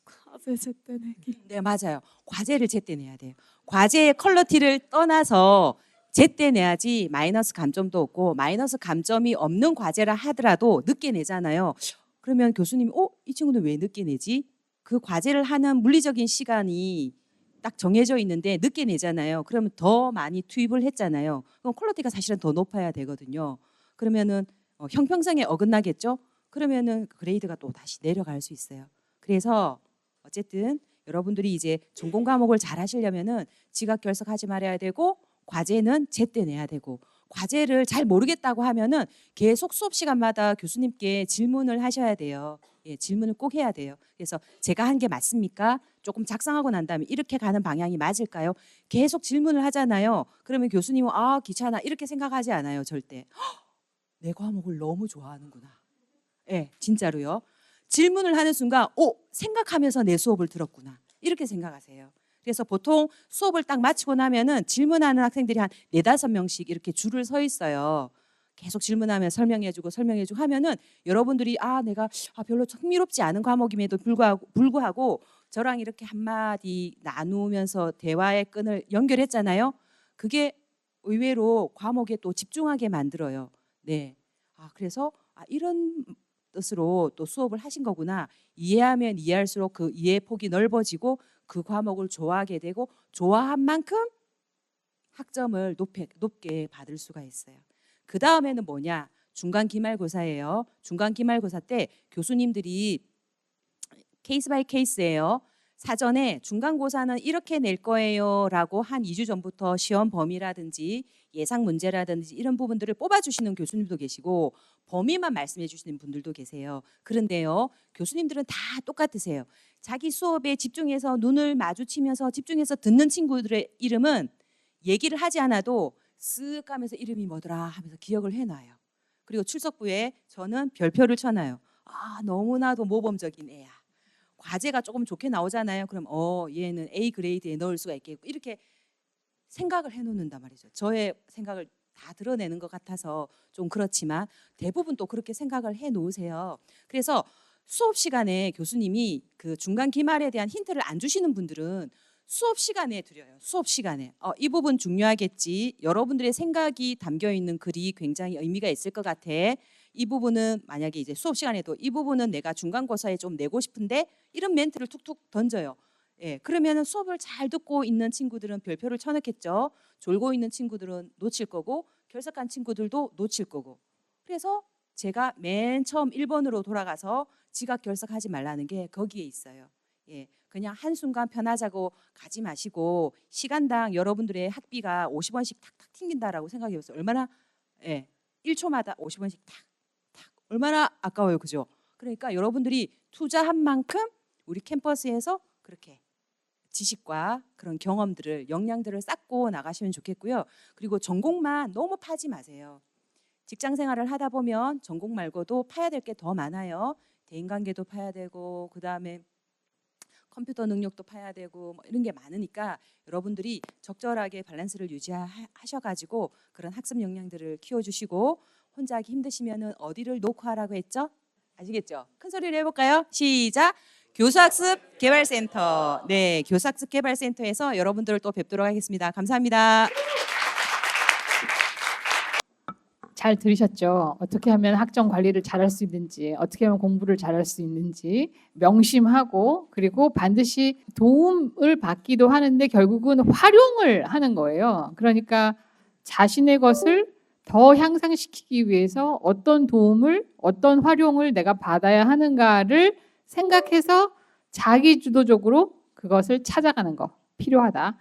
과제 제때 내기. 네, 맞아요. 과제를 제때 내야 돼요. 과제의 퀄리티를 떠나서 제때 내야지 마이너스 감점도 없고 마이너스 감점이 없는 과제라 하더라도 늦게 내잖아요. 그러면 교수님이 이 친구는 왜 늦게 내지? 그 과제를 하는 물리적인 시간이 딱 정해져 있는데 늦게 내잖아요. 그러면 더 많이 투입을 했잖아요. 그럼 퀄리티가 사실은 더 높아야 되거든요. 그러면은 형평성에 어긋나겠죠? 그러면은 그레이드가 또 다시 내려갈 수 있어요. 그래서 어쨌든 여러분들이 이제 전공 과목을 잘 하시려면은 지각 결석하지 말아야 되고 과제는 제때 내야 되고 과제를 잘 모르겠다고 하면은 계속 수업 시간마다 교수님께 질문을 하셔야 돼요. 예, 질문을 꼭 해야 돼요. 그래서 제가 한 게 맞습니까? 조금 작성하고 난 다음에 이렇게 가는 방향이 맞을까요? 계속 질문을 하잖아요. 그러면 교수님은 귀찮아 이렇게 생각하지 않아요. 절대. 내 과목을 너무 좋아하는구나. 예, 진짜로요. 질문을 하는 순간 생각하면서 내 수업을 들었구나. 이렇게 생각하세요. 그래서 보통 수업을 딱 마치고 나면은 질문하는 학생들이 한 4-5명씩 이렇게 줄을 서 있어요. 계속 질문하면 설명해주고 하면은 여러분들이 내가 별로 흥미롭지 않은 과목임에도 불구하고 저랑 이렇게 한마디 나누면서 대화의 끈을 연결했잖아요. 그게 의외로 과목에 또 집중하게 만들어요. 네. 그래서 이런 뜻으로 또 수업을 하신 거구나. 이해하면 이해할수록 그 이해 폭이 넓어지고 그 과목을 좋아하게 되고 좋아한 만큼 학점을 높게 받을 수가 있어요. 그 다음에는 뭐냐? 중간 기말고사예요. 중간 기말고사 때 교수님들이 케이스 바이 케이스예요. 사전에 중간고사는 이렇게 낼 거예요 라고 한 2주 전부터 시험 범위라든지 예상 문제라든지 이런 부분들을 뽑아주시는 교수님도 계시고 범위만 말씀해 주시는 분들도 계세요. 그런데요, 교수님들은 다 똑같으세요. 자기 수업에 집중해서 눈을 마주치면서 집중해서 듣는 친구들의 이름은 얘기를 하지 않아도 쓱 가면서 이름이 뭐더라 하면서 기억을 해놔요. 그리고 출석부에 저는 별표를 쳐놔요. 너무나도 모범적인 애야. 과제가 조금 좋게 나오잖아요. 그럼 얘는 A 그레이드에 넣을 수가 있겠고 이렇게 생각을 해놓는단 말이죠. 저의 생각을 다 드러내는 것 같아서 좀 그렇지만 대부분 또 그렇게 생각을 해놓으세요. 그래서 수업 시간에 교수님이 그 중간 기말에 대한 힌트를 안 주시는 분들은 수업 시간에 드려요. 수업 시간에 이 부분 중요하겠지. 여러분들의 생각이 담겨 있는 글이 굉장히 의미가 있을 것 같아. 이 부분은 만약에 이제 수업 시간에도 이 부분은 내가 중간고사에 좀 내고 싶은데 이런 멘트를 툭툭 던져요. 예, 그러면은 수업을 잘 듣고 있는 친구들은 별표를 쳐넣겠죠. 졸고 있는 친구들은 놓칠 거고 결석한 친구들도 놓칠 거고. 그래서 제가 맨 처음 1번으로 돌아가서 지각 결석하지 말라는 게 거기에 있어요. 예, 그냥 한순간 편하자고 가지 마시고 시간당 여러분들의 학비가 50원씩 탁탁 튕긴다라고 생각해 보세요. 얼마나 1초마다 50원씩 탁탁 얼마나 아까워요. 그죠? 그러니까 여러분들이 투자한 만큼 우리 캠퍼스에서 그렇게 지식과 그런 경험들을 역량들을 쌓고 나가시면 좋겠고요. 그리고 전공만 너무 파지 마세요. 직장 생활을 하다 보면 전공 말고도 파야 될 게 더 많아요. 대인관계도 파야 되고 그다음에 컴퓨터 능력도 파야 되고 뭐 이런 게 많으니까 여러분들이 적절하게 밸런스를 유지하셔가지고 그런 학습 역량들을 키워주시고 혼자 하기 힘드시면은 어디를 놓고 하라고 했죠? 아시겠죠? 큰 소리로 해볼까요? 시작! 교수학습 개발센터. 네, 교수학습 개발센터에서 여러분들을 또 뵙도록 하겠습니다. 감사합니다. 잘 들으셨죠? 어떻게 하면 학점 관리를 잘할 수 있는지, 어떻게 하면 공부를 잘할 수 있는지 명심하고 그리고 반드시 도움을 받기도 하는데 결국은 활용을 하는 거예요. 그러니까 자신의 것을 더 향상시키기 위해서 어떤 도움을, 어떤 활용을 내가 받아야 하는가를 생각해서 자기 주도적으로 그것을 찾아가는 거 필요하다.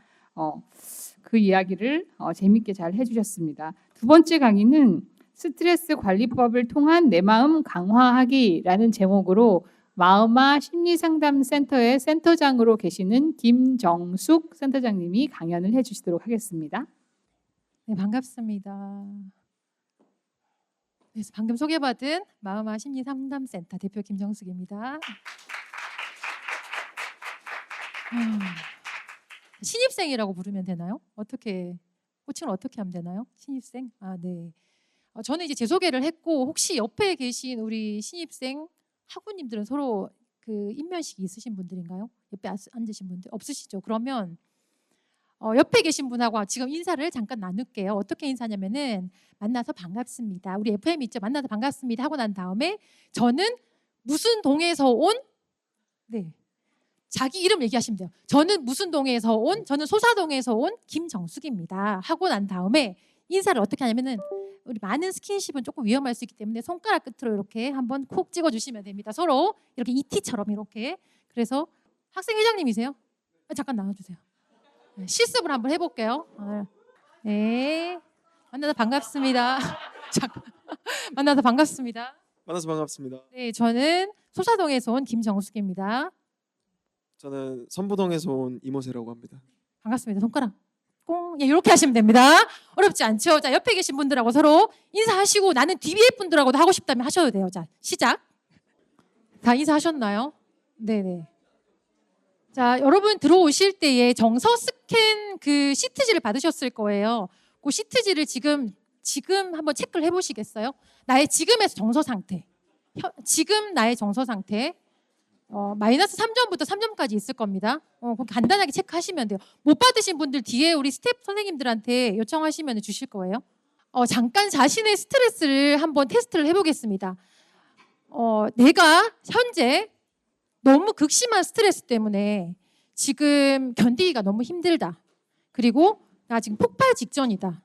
그 이야기를 재밌게 잘 해주셨습니다. 두 번째 강의는 스트레스 관리법을 통한 내 마음 강화하기라는 제목으로 마음아 심리상담센터의 센터장으로 계시는 김정숙 센터장님이 강연을 해주시도록 하겠습니다. 네, 반갑습니다. 그래서 방금 소개받은 마음아 심리상담센터 대표 김정숙입니다. 신입생이라고 부르면 되나요? 어떻게 호칭을 어떻게 하면 되나요? 신입생? 아, 네. 저는 이제 제 소개를 했고 혹시 옆에 계신 우리 신입생 학우님들은 서로 그 인면식이 있으신 분들인가요? 옆에 앉으신 분들 없으시죠? 그러면 옆에 계신 분하고 지금 인사를 잠깐 나눌게요. 어떻게 인사냐면은 만나서 반갑습니다. 우리 FM 있죠? 만나서 반갑습니다 하고 난 다음에 저는 무슨 동에서 온 네. 자기 이름 얘기하시면 돼요. 저는 무슨 동에서 온 저는 소사동에서 온 김정숙입니다 하고 난 다음에 인사를 어떻게 하냐면은 우리 많은 스킨십은 조금 위험할 수 있기 때문에 손가락 끝으로 이렇게 한번 콕 찍어주시면 됩니다. 서로 이렇게 ET처럼 이렇게. 그래서 학생 회장님이세요? 잠깐 나와주세요. 네, 실습을 한번 해볼게요. 네, 만나서 반갑습니다. 잠깐 만나서 반갑습니다. 만나서 반갑습니다. 네, 저는 소사동에서 온 김정숙입니다. 저는 선부동에서 온 이모세라고 합니다. 반갑습니다. 손가락 꽁 이렇게 하시면 됩니다. 어렵지 않죠? 자, 옆에 계신 분들하고 서로 인사하시고 나는 뒤에 분들하고도 하고 싶다면 하셔도 돼요. 자, 시작. 다 인사하셨나요? 네네. 자, 여러분 들어오실 때에 정서 스캔 그 시트지를 받으셨을 거예요. 그 시트지를 지금 한번 체크를 해보시겠어요? 나의 지금의 정서 상태. 지금 나의 정서 상태. 마이너스 3점부터 3점까지 있을 겁니다. 그럼 간단하게 체크하시면 돼요. 못 받으신 분들 뒤에 우리 스텝 선생님들한테 요청하시면 주실 거예요. 잠깐 자신의 스트레스를 한번 테스트를 해보겠습니다. 내가 현재 너무 극심한 스트레스 때문에 지금 견디기가 너무 힘들다. 그리고 나 지금 폭발 직전이다.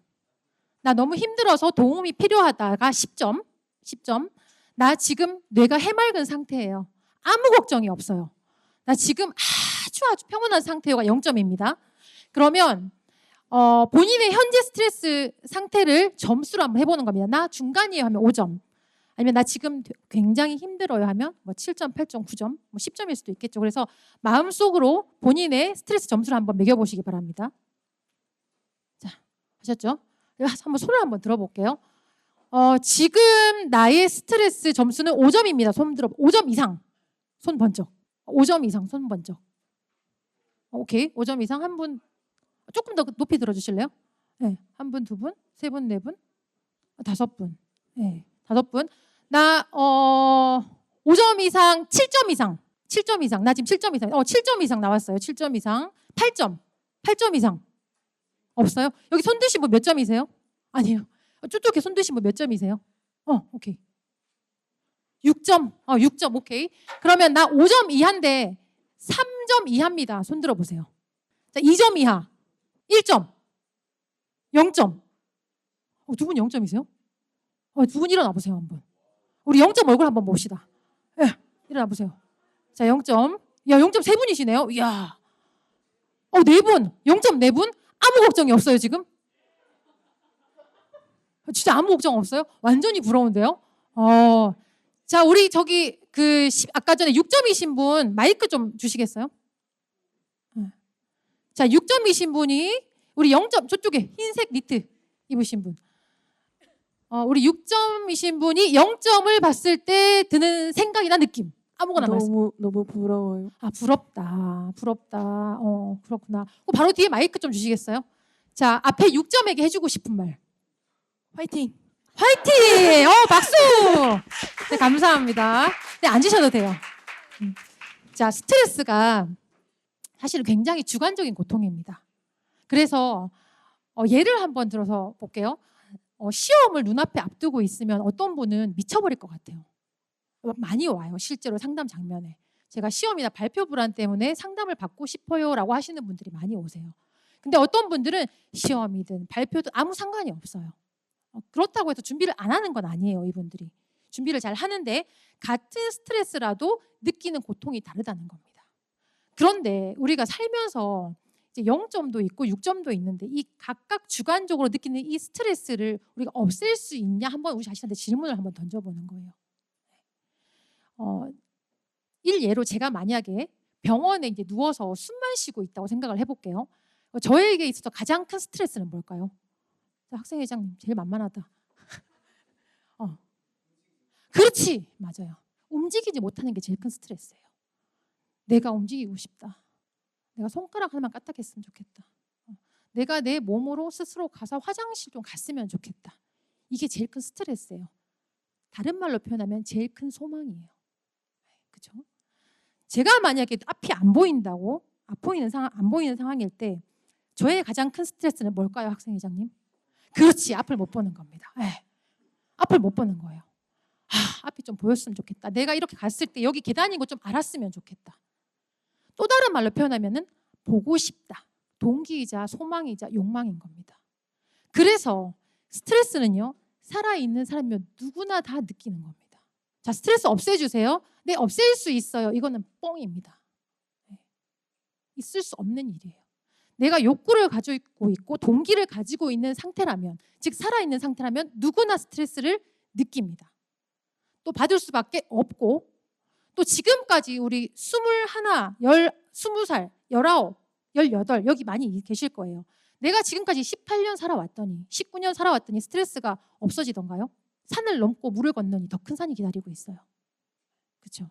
나 너무 힘들어서 도움이 필요하다가 10점. 나 지금 뇌가 해맑은 상태예요. 아무 걱정이 없어요. 나 지금 아주 평온한 상태가 0점입니다. 그러면 본인의 현재 스트레스 상태를 점수로 한번 해보는 겁니다. 나 중간이에요 하면 5점. 아니면 나 지금 굉장히 힘들어요 하면 뭐 7점, 8점, 9점, 뭐 10점일 수도 있겠죠. 그래서 마음속으로 본인의 스트레스 점수를 한번 매겨보시기 바랍니다. 자, 하셨죠? 한번 손을 한번 들어볼게요. 지금 나의 스트레스 점수는 5점입니다. 5점 이상. 손 번쩍. 5점 이상 손 번쩍. 오케이. 5점 이상 한 분 조금 더 높이 들어주실래요? 네. 한 분, 두 분, 세 분, 네 분, 5분. 네. 5분. 나 5점 이상, 7점 이상. 7점 이상. 나 지금 7점 이상. 7점 이상 나왔어요. 7점 이상. 8점 이상. 없어요? 여기 손 드신 분 몇 점이세요? 아니에요. 저쪽에 손 드신 분 몇 점이세요? 오케이. 6점. 6점. 오케이. 그러면 나 5점 이하인데 3점 이하입니다. 손 들어 보세요. 자, 2점 이하. 1점. 0점. 두 분 0점이세요? 두 분 일어나 보세요 한번. 우리 0점 얼굴 한번 봅시다. 예, 일어나 보세요. 자 0점. 야 0점 3분이시네요. 이야. 4분. 0점 4분. 아무 걱정이 없어요 지금? 진짜 아무 걱정 없어요? 완전히 부러운데요? 자 우리 저기 아까 전에 6점이신 분 마이크 좀 주시겠어요? 자 6점이신 분이 우리 0점 저쪽에 흰색 니트 입으신 분. 우리 6점이신 분이 0점을 봤을 때 드는 생각이나 느낌 아무거나 말씀. 너무 부러워요. 부럽다. 그렇구나. 바로 뒤에 마이크 좀 주시겠어요? 자 앞에 6점에게 해주고 싶은 말. 화이팅! 화이팅! 박수! 네, 감사합니다. 네, 앉으셔도 돼요. 자, 스트레스가 사실은 굉장히 주관적인 고통입니다. 그래서 예를 한번 들어서 볼게요. 시험을 눈앞에 앞두고 있으면 어떤 분은 미쳐버릴 것 같아요. 많이 와요. 실제로 상담 장면에. 제가 시험이나 발표 불안 때문에 상담을 받고 싶어요라고 하시는 분들이 많이 오세요. 근데 어떤 분들은 시험이든 발표든 아무 상관이 없어요. 그렇다고 해서 준비를 안 하는 건 아니에요. 이분들이 준비를 잘 하는데 같은 스트레스라도 느끼는 고통이 다르다는 겁니다. 그런데 우리가 살면서 이제 0점도 있고 6점도 있는데 이 각각 주관적으로 느끼는 이 스트레스를 우리가 없앨 수 있냐 한번 우리 자신한테 질문을 한번 던져보는 거예요. 일예로 제가 만약에 병원에 이제 누워서 숨만 쉬고 있다고 생각을 해볼게요. 저에게 있어서 가장 큰 스트레스는 뭘까요? 학생회장님 제일 만만하다. 그렇지, 맞아요. 움직이지 못하는 게 제일 큰 스트레스예요. 내가 움직이고 싶다. 내가 손가락 하나만 까딱했으면 좋겠다. 내가 내 몸으로 스스로 가서 화장실 좀 갔으면 좋겠다. 이게 제일 큰 스트레스예요. 다른 말로 표현하면 제일 큰 소망이에요. 그렇죠? 제가 만약에 앞이 안 보이는 상황일 때 저의 가장 큰 스트레스는 뭘까요, 학생회장님? 그렇지, 앞을 못 보는 겁니다. 앞을 못 보는 거예요. 앞이 좀 보였으면 좋겠다. 내가 이렇게 갔을 때 여기 계단인 거 좀 알았으면 좋겠다. 또 다른 말로 표현하면은 보고 싶다. 동기이자 소망이자 욕망인 겁니다. 그래서 스트레스는요, 살아있는 사람이면 누구나 다 느끼는 겁니다. 자, 스트레스 없애주세요. 네, 없앨 수 있어요. 이거는 뻥입니다. 있을 수 없는 일이에요. 내가 욕구를 가지고 있고 동기를 가지고 있는 상태라면, 즉 살아있는 상태라면 누구나 스트레스를 느낍니다. 또 받을 수밖에 없고, 또 지금까지 우리 21, 20살, 19, 18 여기 많이 계실 거예요. 내가 지금까지 18년 살아왔더니 19년 살아왔더니 스트레스가 없어지던가요? 산을 넘고 물을 건너니 더 큰 산이 기다리고 있어요. 그렇죠?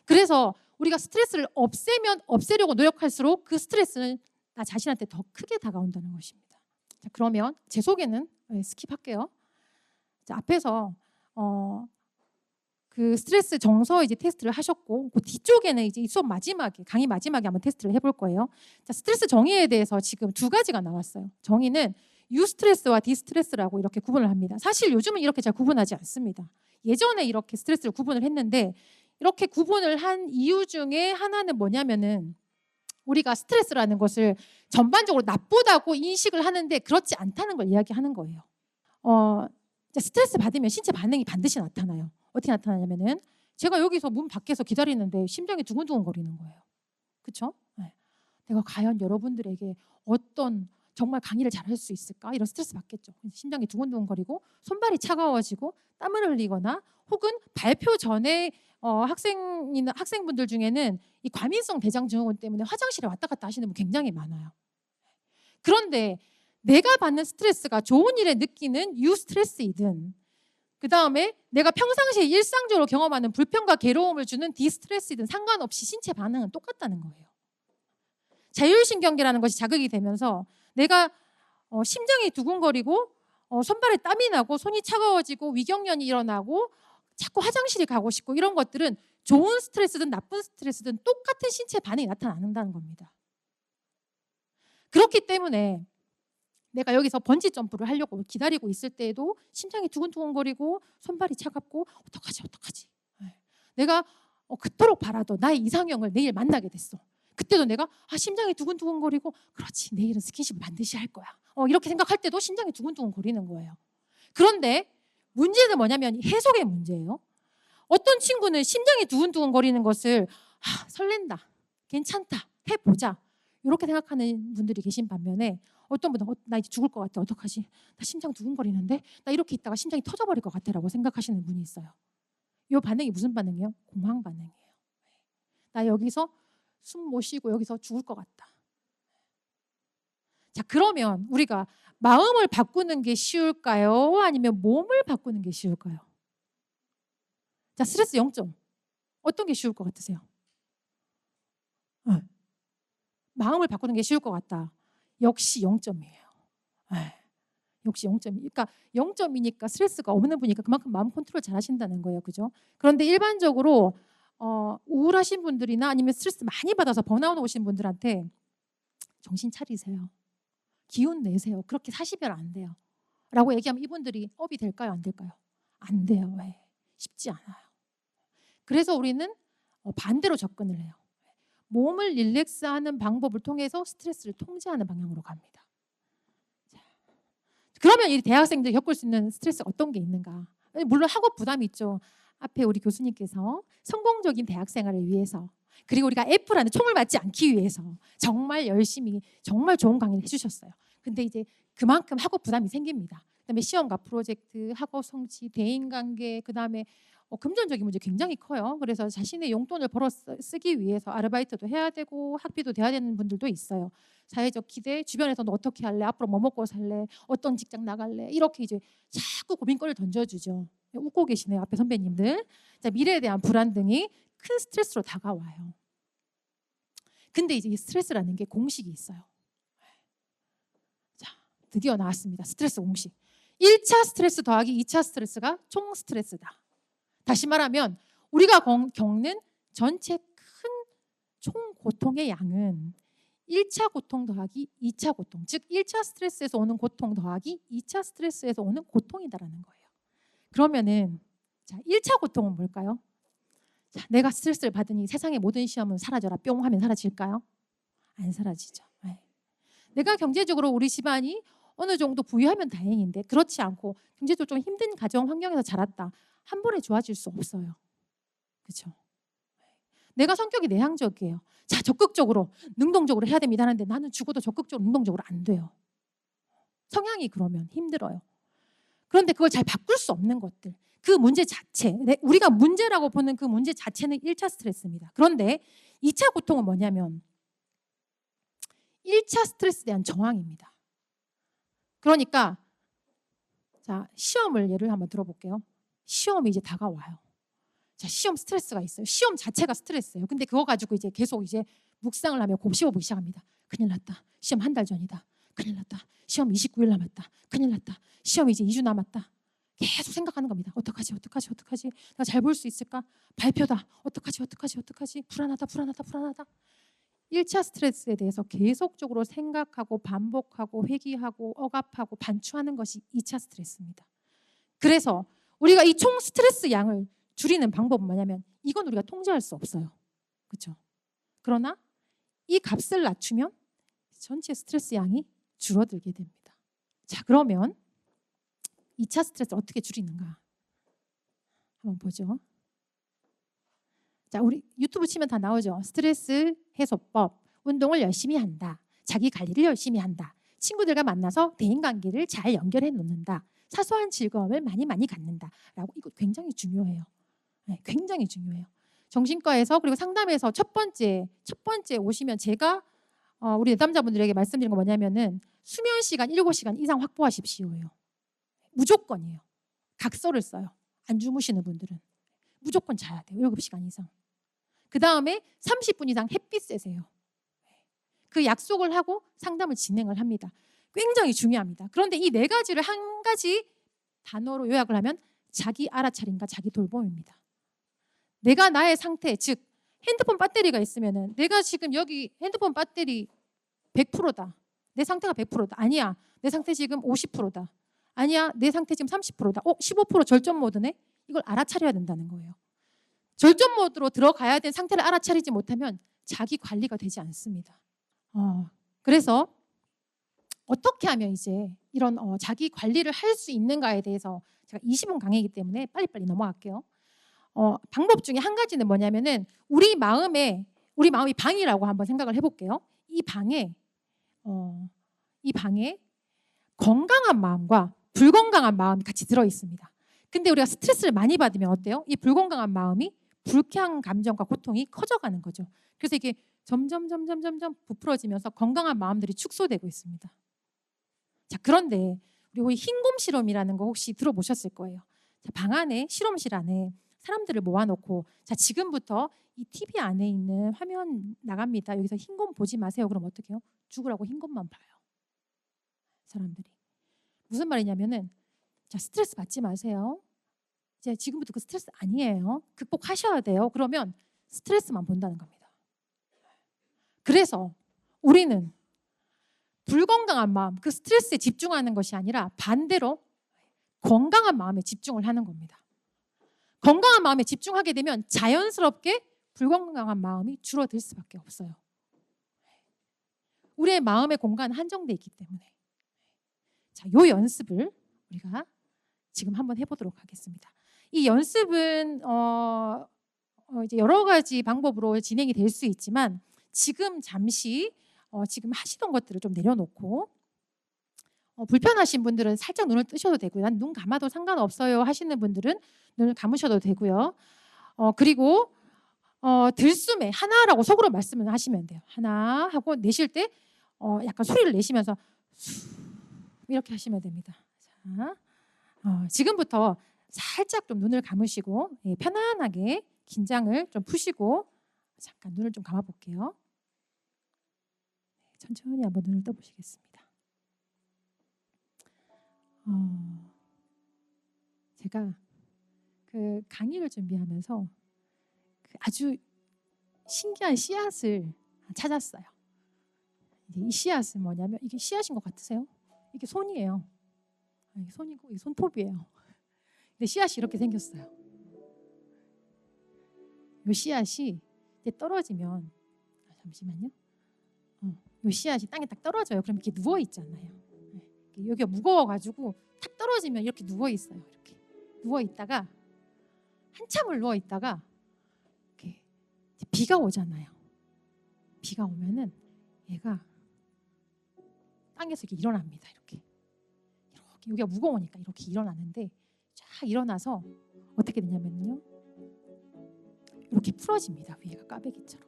그래서 우리가 스트레스를 없애려고 노력할수록 그 스트레스는 나 자신한테 더 크게 다가온다는 것입니다. 자, 그러면 제 소개는 스킵할게요. 자, 앞에서 그 스트레스 정서 이제 테스트를 하셨고, 그 뒤쪽에는 이제 이 수업 마지막에, 강의 마지막에 한번 테스트를 해볼 거예요. 자, 스트레스 정의에 대해서 지금 2가지가 나왔어요. 정의는 유스트레스와 디스트레스라고 이렇게 구분을 합니다. 사실 요즘은 이렇게 잘 구분하지 않습니다. 예전에 이렇게 스트레스를 구분을 했는데, 이렇게 구분을 한 이유 중에 하나는 뭐냐면은 우리가 스트레스라는 것을 전반적으로 나쁘다고 인식을 하는데 그렇지 않다는 걸 이야기하는 거예요. 스트레스 받으면 신체 반응이 반드시 나타나요. 어떻게 나타나냐면은 제가 여기서 문 밖에서 기다리는데 심장이 두근두근 거리는 거예요. 그렇죠? 네. 내가 과연 여러분들에게 어떤 정말 강의를 잘할 수 있을까? 이런 스트레스 받겠죠. 심장이 두근두근 거리고 손발이 차가워지고 땀을 흘리거나 혹은 발표 전에 학생분들 중에는 이 과민성 대장 증후군 때문에 화장실에 왔다 갔다 하시는 분 굉장히 많아요. 그런데 내가 받는 스트레스가 좋은 일에 느끼는 유스트레스이든 그 다음에 내가 평상시에 일상적으로 경험하는 불편과 괴로움을 주는 디스트레스이든 상관없이 신체 반응은 똑같다는 거예요. 자율신경계라는 것이 자극이 되면서 내가 심장이 두근거리고 손발에 땀이 나고 손이 차가워지고 위경련이 일어나고 자꾸 화장실에 가고 싶고 이런 것들은 좋은 스트레스든 나쁜 스트레스든 똑같은 신체 반응이 나타난다는 겁니다. 그렇기 때문에 내가 여기서 번지 점프를 하려고 기다리고 있을 때에도 심장이 두근두근거리고 손발이 차갑고 어떡하지? 내가 그토록 바라던 나의 이상형을 내일 만나게 됐어. 그때도 내가 심장이 두근두근거리고 그렇지 내일은 스킨십을 반드시 할 거야. 이렇게 생각할 때도 심장이 두근두근거리는 거예요. 그런데 문제는 뭐냐면 해석의 문제예요. 어떤 친구는 심장이 두근두근 거리는 것을 설렌다, 괜찮다, 해보자 이렇게 생각하는 분들이 계신 반면에 어떤 분은 나 이제 죽을 것 같아, 어떡하지? 나 심장 두근거리는데? 나 이렇게 있다가 심장이 터져버릴 것 같아 라고 생각하시는 분이 있어요. 이 반응이 무슨 반응이에요? 공황 반응이에요. 나 여기서 숨 못 쉬고 여기서 죽을 것 같다. 자, 그러면 우리가 마음을 바꾸는 게 쉬울까요? 아니면 몸을 바꾸는 게 쉬울까요? 자, 스트레스 0점. 어떤 게 쉬울 것 같으세요? 마음을 바꾸는 게 쉬울 것 같다. 역시 0점이에요. 역시 0점. 그러니까 0점이니까 스트레스가 없는 분이니까 그만큼 마음 컨트롤 잘 하신다는 거예요. 그죠? 그런데 일반적으로 우울하신 분들이나 아니면 스트레스 많이 받아서 번아웃 오신 분들한테 정신 차리세요. 기운 내세요. 그렇게 사시면 안 돼요. 라고 얘기하면 이분들이 업이 될까요? 안 될까요? 안 돼요. 왜? 쉽지 않아요. 그래서 우리는 반대로 접근을 해요. 몸을 릴렉스하는 방법을 통해서 스트레스를 통제하는 방향으로 갑니다. 자, 그러면 이 대학생들이 겪을 수 있는 스트레스 어떤 게 있는가? 물론 학업 부담이 있죠. 앞에 우리 교수님께서 성공적인 대학 생활을 위해서 그리고 우리가 F라는 총을 맞지 않기 위해서 정말 열심히 정말 좋은 강의를 해주셨어요. 근데 이제 그만큼 학업 부담이 생깁니다. 그다음에 시험과 프로젝트, 학업 성취, 대인관계, 그다음에 금전적인 문제 굉장히 커요. 그래서 자신의 용돈을 벌어 쓰기 위해서 아르바이트도 해야 되고 학비도 돼야 되는 분들도 있어요. 사회적 기대, 주변에서는 어떻게 할래? 앞으로 뭐 먹고 살래? 어떤 직장 나갈래? 이렇게 이제 자꾸 고민거리를 던져주죠. 웃고 계시네요, 앞에 선배님들. 자, 미래에 대한 불안 등이 큰 스트레스로 다가와요. 근데 이제 이 스트레스라는 게 공식이 있어요. 자, 드디어 나왔습니다. 스트레스 공식. 1차 스트레스 더하기 2차 스트레스가 총 스트레스다. 다시 말하면 우리가 겪는 전체 큰 총 고통의 양은 1차 고통 더하기 2차 고통, 즉 1차 스트레스에서 오는 고통 더하기 2차 스트레스에서 오는 고통이다라는 거예요. 그러면은 자, 1차 고통은 뭘까요? 자, 내가 스트레스를 받으니 세상의 모든 시험은 사라져라 뿅 하면 사라질까요? 안 사라지죠. 네. 내가 경제적으로 우리 집안이 어느 정도 부유하면 다행인데 그렇지 않고 경제적으로 좀 힘든 가정 환경에서 자랐다. 한 번에 좋아질 수 없어요. 그렇죠? 내가 성격이 내향적이에요. 자, 적극적으로 능동적으로 해야 됩니다 하는데 나는 죽어도 적극적으로 능동적으로 안 돼요. 성향이 그러면 힘들어요. 그런데 그걸 잘 바꿀 수 없는 것들, 그 문제 자체, 우리가 문제라고 보는 그 문제 자체는 1차 스트레스입니다. 그런데 2차 고통은 뭐냐면 1차 스트레스에 대한 저항입니다. 그러니까 자, 시험을 예를 한번 들어볼게요. 시험이 이제 다가와요. 자, 시험 스트레스가 있어요. 시험 자체가 스트레스예요. 근데 그거 가지고 이제 계속 이제 묵상을 하며 곱씹어보기 시작합니다. 큰일 났다. 시험 한 달 전이다. 큰일 났다. 시험 29일 남았다. 큰일 났다. 시험 이제 2주 남았다. 계속 생각하는 겁니다. 어떡하지? 내가 잘 볼 수 있을까? 발표다. 어떡하지? 불안하다. 1차 스트레스에 대해서 계속적으로 생각하고 반복하고 회귀하고 억압하고 반추하는 것이 2차 스트레스입니다. 그래서 우리가 이 총 스트레스 양을 줄이는 방법은 뭐냐면 이건 우리가 통제할 수 없어요. 그렇죠? 그러나 이 값을 낮추면 전체 스트레스 양이 줄어들게 됩니다. 자, 그러면 2차 스트레스를 어떻게 줄이는가 한번 보죠. 자, 우리 유튜브 치면 다 나오죠. 스트레스 해소법, 운동을 열심히 한다, 자기 관리를 열심히 한다, 친구들과 만나서 대인관계를 잘 연결해 놓는다, 사소한 즐거움을 많이 갖는다 라고. 이거 굉장히 중요해요. 네, 굉장히 중요해요. 정신과에서 그리고 상담에서 첫 번째 오시면 제가 우리 내담자분들에게 말씀드린 건 뭐냐면은 수면 시간 7시간 이상 확보하십시오예요. 무조건이에요. 각서를 써요. 안 주무시는 분들은 무조건 자야 돼요. 7시간 이상. 그 다음에 30분 이상 햇빛 쐬세요. 그 약속을 하고 상담을 진행을 합니다. 굉장히 중요합니다. 그런데 이 4가지를 한 가지 단어로 요약을 하면 자기 알아차림과 자기 돌봄입니다. 내가 나의 상태, 즉 핸드폰 배터리가 있으면은 내가 지금 여기 핸드폰 배터리 100%다. 내 상태가 100%다. 아니야. 내 상태 지금 50%다. 아니야. 내 상태 지금 30%다. 15% 절전 모드네. 이걸 알아차려야 된다는 거예요. 절전 모드로 들어가야 된 상태를 알아차리지 못하면 자기 관리가 되지 않습니다. 그래서 어떻게 하면 이제 이런 자기 관리를 할 수 있는가에 대해서 제가 20분 강의이기 때문에 빨리빨리 넘어갈게요. 방법 중에 한 가지는 뭐냐면은 우리 마음이 방이라고 한번 생각을 해볼게요. 이 방에 건강한 마음과 불건강한 마음이 같이 들어 있습니다. 근데 우리가 스트레스를 많이 받으면 어때요? 이 불건강한 마음이 불쾌한 감정과 고통이 커져가는 거죠. 그래서 이게 점점 부풀어지면서 건강한 마음들이 축소되고 있습니다. 자, 그런데 우리 흰곰 실험이라는 거 혹시 들어보셨을 거예요. 자, 방 안에 실험실 안에 사람들을 모아놓고 자, 지금부터 이 TV 안에 있는 화면 나갑니다. 여기서 흰곰 보지 마세요. 그럼 어떻게 해요? 죽으라고 흰곰만 봐요. 사람들이. 무슨 말이냐면은 자, 스트레스 받지 마세요. 이제 지금부터 그 스트레스 아니에요. 극복하셔야 돼요. 그러면 스트레스만 본다는 겁니다. 그래서 우리는 불건강한 마음, 그 스트레스에 집중하는 것이 아니라 반대로 건강한 마음에 집중을 하는 겁니다. 건강한 마음에 집중하게 되면 자연스럽게 불건강한 마음이 줄어들 수밖에 없어요. 우리의 마음의 공간은 한정돼 있기 때문에. 자, 요 연습을 우리가 지금 한번 해보도록 하겠습니다. 이 연습은 이제 여러 가지 방법으로 진행이 될 수 있지만 지금 잠시 지금 하시던 것들을 좀 내려놓고 불편하신 분들은 살짝 눈을 뜨셔도 되고요. 난 눈 감아도 상관없어요 하시는 분들은 눈을 감으셔도 되고요. 그리고 들숨에 하나라고 속으로 말씀을 하시면 돼요. 하나 하고 내쉴 때 약간 소리를 내시면서 이렇게 하시면 됩니다. 자, 지금부터 살짝 좀 눈을 감으시고 편안하게 긴장을 좀 푸시고 잠깐 눈을 좀 감아 볼게요. 천천히 한번 눈을 떠보시겠습니다. 제가 그 강의를 준비하면서 아주 신기한 씨앗을 찾았어요. 이 씨앗은 뭐냐면 이게 씨앗인 것 같으세요? 이게 손이에요. 이게 손이고 이게 손톱이에요. 근데 씨앗이 이렇게 생겼어요. 이 씨앗이 이제 떨어지면 잠시만요. 이 씨앗이 땅에 딱 떨어져요. 그럼 이렇게 누워 있잖아요. 여기가 무거워가지고 탁 떨어지면 이렇게 누워 있어요. 이렇게 누워 있다가 한참을 누워 있다가 이렇게 비가 오잖아요. 비가 오면은 얘가 땅에서 이렇게 일어납니다. 이렇게 여기가 무거우니까 이렇게 일어나는데 쫙 일어나서 어떻게 되냐면요. 이렇게 풀어집니다. 위에가 까베기처럼.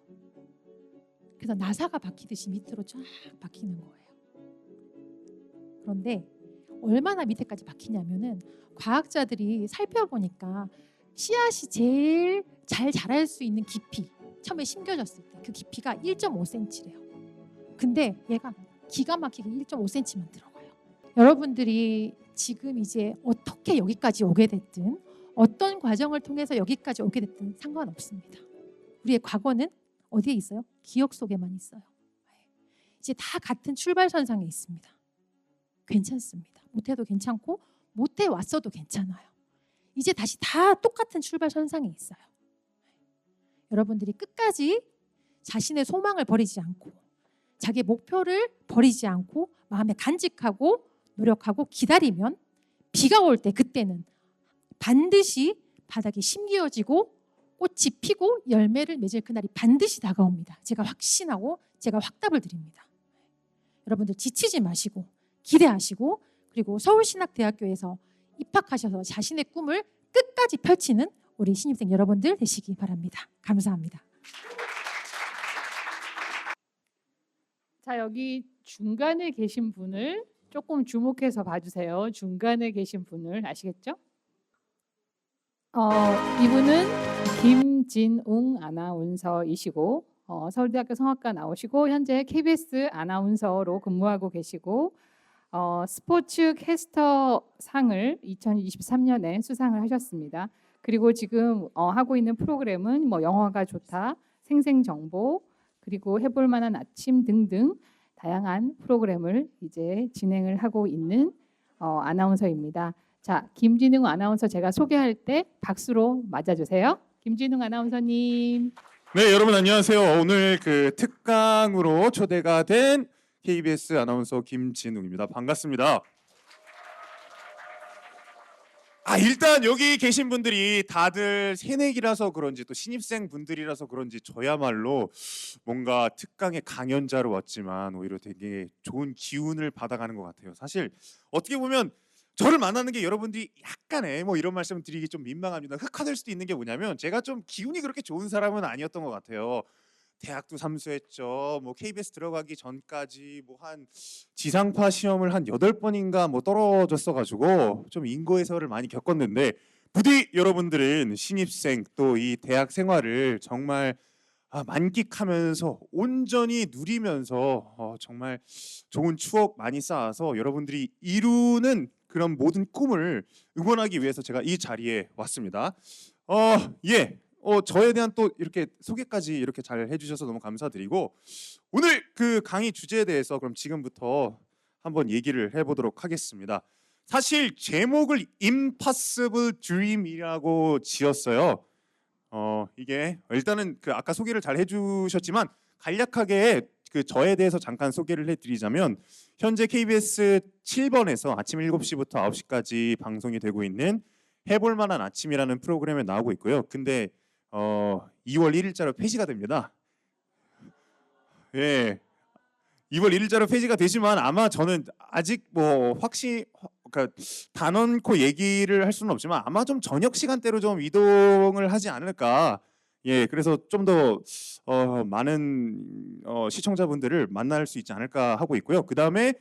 그래서 나사가 박히듯이 밑으로 쫙 박히는 거예요. 그런데 얼마나 밑에까지 박히냐면은 과학자들이 살펴보니까 씨앗이 제일 잘 자랄 수 있는 깊이 처음에 심겨졌을 때 그 깊이가 1.5cm래요. 근데 얘가 기가 막히게 1.5cm만 들어가요. 여러분들이 지금 이제 어떻게 여기까지 오게 됐든 어떤 과정을 통해서 여기까지 오게 됐든 상관없습니다. 우리의 과거는 어디에 있어요? 기억 속에만 있어요. 이제 다 같은 출발선상에 있습니다. 괜찮습니다. 못해도 괜찮고 못해 왔어도 괜찮아요. 이제 다시 다 똑같은 출발선상에 있어요. 여러분들이 끝까지 자신의 소망을 버리지 않고 자기의 목표를 버리지 않고 마음에 간직하고 노력하고 기다리면 비가 올 때 그때는 반드시 바닥이 심기어지고 꽃이 피고 열매를 맺을 그날이 반드시 다가옵니다. 제가 확신하고 제가 확답을 드립니다. 여러분들 지치지 마시고 기대하시고 그리고 서울신학대학교에서 입학하셔서 자신의 꿈을 끝까지 펼치는 우리 신입생 여러분들 되시기 바랍니다. 감사합니다. 자, 여기 중간에 계신 분을 조금 주목해서 봐주세요. 중간에 계신 분을 아시겠죠? 이분은 김진웅 아나운서이시고 서울대학교 성악과 나오시고 현재 KBS 아나운서로 근무하고 계시고 스포츠 캐스터 상을 2023년에 수상을 하셨습니다. 그리고 지금 하고 있는 프로그램은 뭐 영화가 좋다, 생생정보, 그리고 해볼 만한 아침 등등 다양한 프로그램을 이제 진행을 하고 있는 아나운서입니다. 자, 김진웅 아나운서 제가 소개할 때 박수로 맞아주세요. 김진웅 아나운서님. 네, 여러분 안녕하세요. 오늘 그 특강으로 초대가 된 KBS 아나운서 김진웅입니다. 반갑습니다. 일단 여기 계신 분들이 다들 새내기라서 그런지 또 신입생 분들이라서 그런지 저야말로 뭔가 특강의 강연자로 왔지만 오히려 되게 좋은 기운을 받아가는 것 같아요. 사실 어떻게 보면 저를 만나는 게 여러분들이 약간의 뭐 이런 말씀 드리기 좀 민망합니다. 흑화될 수도 있는 게 뭐냐면 제가 좀 기운이 그렇게 좋은 사람은 아니었던 것 같아요. 대학도 삼수했죠. 뭐 KBS 들어가기 전까지 뭐 한 지상파 시험을 한 8번인가 뭐 떨어졌어 가지고 좀 인고해서를 많이 겪었는데 부디 여러분들은 신입생 또 이 대학 생활을 정말 만끽하면서 온전히 누리면서 정말 좋은 추억 많이 쌓아서 여러분들이 이루는 그런 모든 꿈을 응원하기 위해서 제가 이 자리에 왔습니다. 예. 저에 대한 또 이렇게 소개까지 이렇게 잘 해주셔서 너무 감사드리고 오늘 그 강의 주제에 대해서 그럼 지금부터 한번 얘기를 해보도록 하겠습니다. 사실 제목을 Impossible Dream이라고 지었어요. 이게 일단은 그 아까 소개를 잘 해주셨지만 간략하게 그 저에 대해서 잠깐 소개를 해드리자면 현재 KBS 7번에서 아침 7시부터 9시까지 방송이 되고 있는 해볼 만한 아침이라는 프로그램에 나오고 있고요. 근데 2월 1일자로 폐지가 됩니다. 예. 2월 1일자로 폐지가 되지만 아마 저는 아직 뭐 그러니까 단언코 얘기를 할 수는 없지만 아마 좀 저녁 시간대로 좀 이동을 하지 않을까. 예, 그래서 좀 더 많은 시청자분들을 만날 수 있지 않을까 하고 있고요. 그 다음에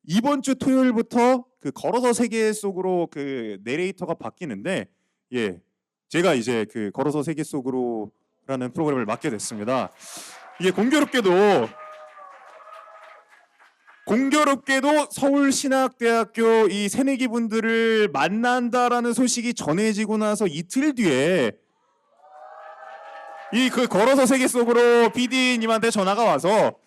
이번 주 토요일부터 그 걸어서 세계 속으로 그 내레이터가 바뀌는데 예, 제가 이제 그 걸어서 세계 속으로라는 프로그램을 맡게 됐습니다. 이게 공교롭게도 서울신학대학교 이 새내기 분들을 만난다라는 소식이 전해지고 나서 이틀 뒤에 이 그 걸어서 세계 속으로 PD님한테 전화가 와서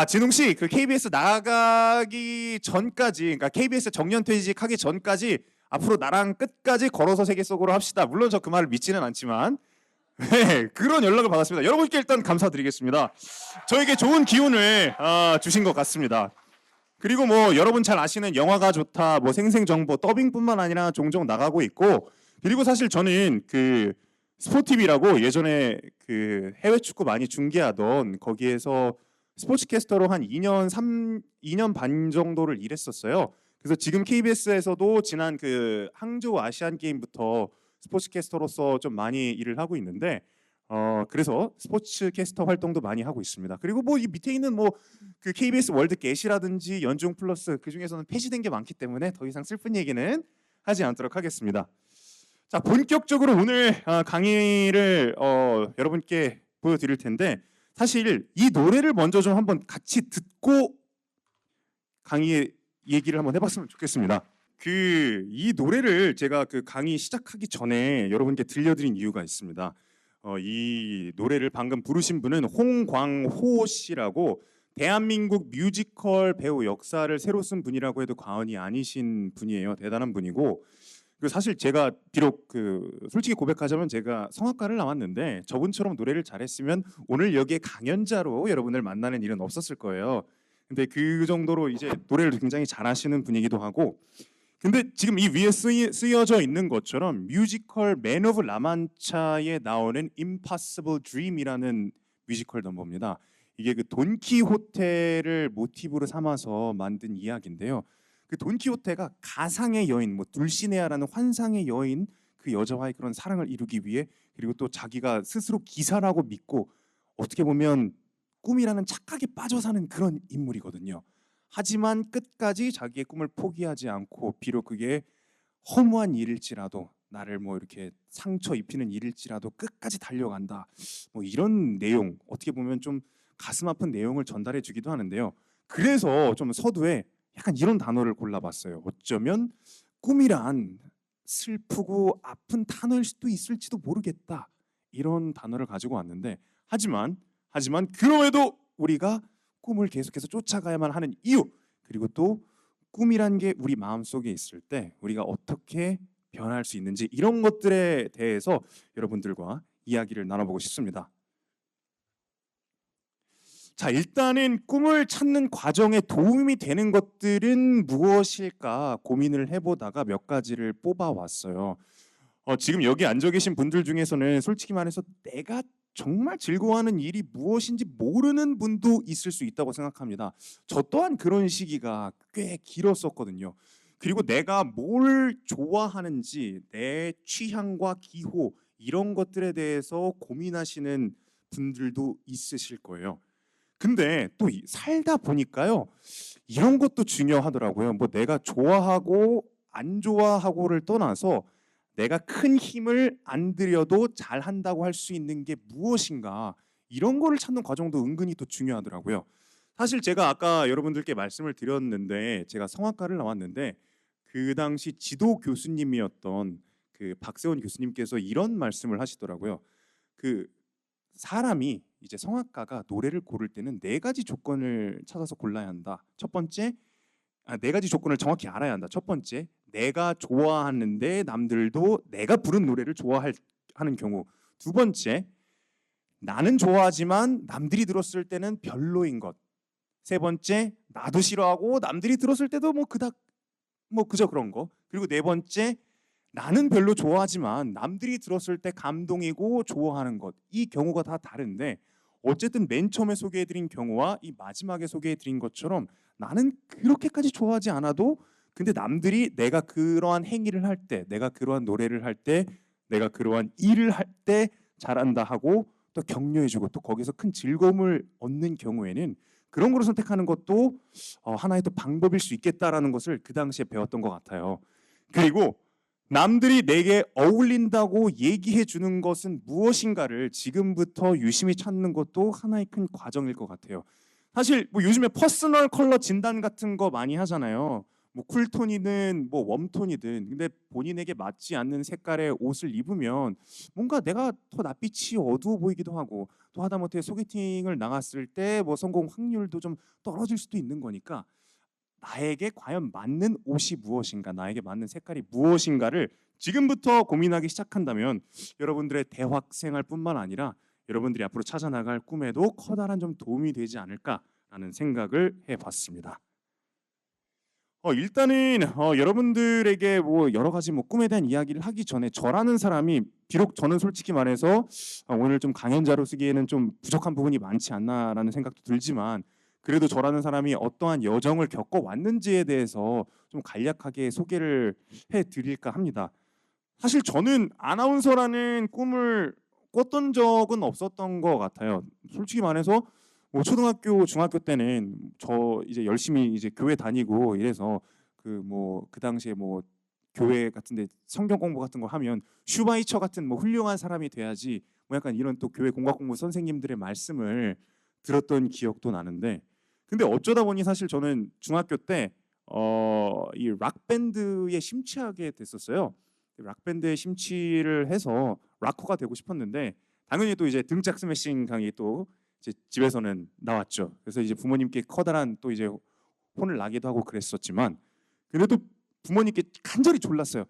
진웅 씨, 그 KBS 나가기 전까지, 그러니까 KBS 정년퇴직하기 전까지 앞으로 나랑 끝까지 걸어서 세계 속으로 합시다. 물론 저 그 말을 믿지는 않지만 네, 그런 연락을 받았습니다. 여러분께 일단 감사드리겠습니다. 저에게 좋은 기운을 주신 것 같습니다. 그리고 뭐 여러분 잘 아시는 영화가 좋다, 뭐 생생정보 더빙뿐만 아니라 종종 나가고 있고 그리고 사실 저는 그 스포티비라고 예전에 그 해외 축구 많이 중계하던 거기에서 스포츠캐스터로 한 2년 반 정도를 일했었어요. 그래서 지금 KBS에서도 지난 그 항저우 아시안 게임부터 스포츠캐스터로서 좀 많이 일을 하고 있는데 그래서 스포츠캐스터 활동도 많이 하고 있습니다. 그리고 뭐 이 밑에 있는 뭐 그 KBS 월드 게시라든지 연중 플러스 그 중에서는 폐지된 게 많기 때문에 더 이상 슬픈 얘기는 하지 않도록 하겠습니다. 자, 본격적으로 오늘 강의를 여러분께 보여드릴 텐데 사실 이 노래를 먼저 좀 한번 같이 듣고 강의 얘기를 한번 해봤으면 좋겠습니다. 이 노래를 제가 그 강의 시작하기 전에 여러분께 들려드린 이유가 있습니다. 이 노래를 방금 부르신 분은 홍광호 씨라고 대한민국 뮤지컬 배우 역사를 새로 쓴 분이라고 해도 과언이 아니신 분이에요. 대단한 분이고 사실 제가 비록 솔직히 고백하자면 제가 성악과를 나왔는데 저분처럼 노래를 잘했으면 오늘 여기에 강연자로 여러분을 만나는 일은 없었을 거예요. 근데 그 정도로 이제 노래를 굉장히 잘하시는 분이기도 하고 근데 지금 이 위에 쓰여져 있는 것처럼 뮤지컬 맨 오브 라만차에 나오는 Impossible Dream이라는 뮤지컬 넘버입니다. 이게 그 돈키호테를 모티브로 삼아서 만든 이야기인데요. 그 돈키호테가 가상의 여인, 뭐 둘시네아라는 환상의 여인 그 여자와의 그런 사랑을 이루기 위해 그리고 또 자기가 스스로 기사라고 믿고 어떻게 보면 꿈이라는 착각에 빠져 사는 그런 인물이거든요. 하지만 끝까지 자기의 꿈을 포기하지 않고 비록 그게 허무한 일일지라도 나를 뭐 이렇게 상처 입히는 일일지라도 끝까지 달려간다. 뭐 이런 내용 어떻게 보면 좀 가슴 아픈 내용을 전달해 주기도 하는데요. 그래서 좀 서두에 약간 이런 단어를 골라봤어요. 어쩌면 꿈이란 슬프고 아픈 단어일 수도 있을지도 모르겠다. 이런 단어를 가지고 왔는데 하지만 그럼에도 우리가 꿈을 계속해서 쫓아가야만 하는 이유 그리고 또 꿈이란 게 우리 마음속에 있을 때 우리가 어떻게 변할 수 있는지 이런 것들에 대해서 여러분들과 이야기를 나눠보고 싶습니다. 자, 일단은 꿈을 찾는 과정에 도움이 되는 것들은 무엇일까 고민을 해보다가 몇 가지를 뽑아왔어요. 지금 여기 앉아 계신 분들 중에서는 솔직히 말해서 내가 정말 즐거워하는 일이 무엇인지 모르는 분도 있을 수 있다고 생각합니다. 저 또한 그런 시기가 꽤 길었었거든요. 그리고 내가 뭘 좋아하는지 내 취향과 기호 이런 것들에 대해서 고민하시는 분들도 있으실 거예요. 근데 또 살다 보니까요, 이런 것도 중요하더라고요. 뭐 내가 좋아하고 안 좋아하고를 떠나서 내가 큰 힘을 안 들여도 잘한다고 할 수 있는 게 무엇인가, 이런 거를 찾는 과정도 은근히 또 중요하더라고요. 사실 제가 아까 여러분들께 말씀을 드렸는데, 제가 성악과를 나왔는데 그 당시 지도 교수님이었던 그 박세원 교수님께서 이런 말씀을 하시더라고요. 그 사람이 이제 성악가가 노래를 고를 때는 네 가지 조건을 찾아서 골라야 한다. 첫 번째, 네 가지 조건을 정확히 알아야 한다. 첫 번째, 내가 좋아하는데 남들도 내가 부른 노래를 좋아하는 경우. 두 번째, 나는 좋아하지만 남들이 들었을 때는 별로인 것. 세 번째, 나도 싫어하고 남들이 들었을 때도 뭐 그닥 뭐 그저 그런 거. 그리고 네 번째, 나는 별로 좋아하지만 남들이 들었을 때 감동이고 좋아하는 것. 이 경우가 다 다른데, 어쨌든 맨 처음에 소개해드린 경우와 이 마지막에 소개해드린 것처럼 나는 그렇게까지 좋아하지 않아도 근데 남들이 내가 그러한 행위를 할 때, 내가 그러한 노래를 할 때, 내가 그러한 일을 할 때 잘한다 하고 또 격려해주고 또 거기서 큰 즐거움을 얻는 경우에는 그런 거를 선택하는 것도 하나의 또 방법일 수 있겠다라는 것을 그 당시에 배웠던 것 같아요. 그리고 남들이 내게 어울린다고 얘기해 주는 것은 무엇인가를 지금부터 유심히 찾는 것도 하나의 큰 과정일 것 같아요. 사실 뭐 요즘에 퍼스널 컬러 진단 같은 거 많이 하잖아요. 뭐 쿨톤이든 뭐 웜톤이든, 근데 본인에게 맞지 않는 색깔의 옷을 입으면 뭔가 내가 더 낯빛이 어두워 보이기도 하고, 또 하다못해 소개팅을 나갔을 때 뭐 성공 확률도 좀 떨어질 수도 있는 거니까, 나에게 과연 맞는 옷이 무엇인가, 나에게 맞는 색깔이 무엇인가를 지금부터 고민하기 시작한다면 여러분들의 대학 생활뿐만 아니라 여러분들이 앞으로 찾아나갈 꿈에도 커다란 좀 도움이 되지 않을까라는 생각을 해봤습니다. 일단은 여러분들에게 뭐 여러 가지 뭐 꿈에 대한 이야기를 하기 전에, 저라는 사람이 비록 저는 솔직히 말해서 오늘 좀 강연자로 쓰기에는 좀 부족한 부분이 많지 않나라는 생각도 들지만, 그래도 저라는 사람이 어떠한 여정을 겪어왔는지에 대해서 좀 간략하게 소개를 해드릴까 합니다. 사실 저는 아나운서라는 꿈을 꿨던 적은 없었던 것 같아요. 솔직히 말해서 뭐 초등학교, 중학교 때는 저 이제 열심히 이제 교회 다니고 이래서 그 당시에 뭐 교회 같은데 성경 공부 같은 거 하면 슈바이처 같은 뭐 훌륭한 사람이 돼야지, 뭐 약간 이런 또 교회 공각 공부 선생님들의 말씀을 들었던 기억도 나는데, 근데 어쩌다 보니 사실 저는 중학교 때 이 락 밴드에 심취하게 됐었어요. 락 밴드에 심취를 해서 락커가 되고 싶었는데, 당연히 또 이제 등짝 스매싱 강이 또 이제 집에서는 나왔죠. 그래서 이제 부모님께 커다란 또 이제 혼을 나기도 하고 그랬었지만, 그래도 부모님께 간절히 졸랐어요.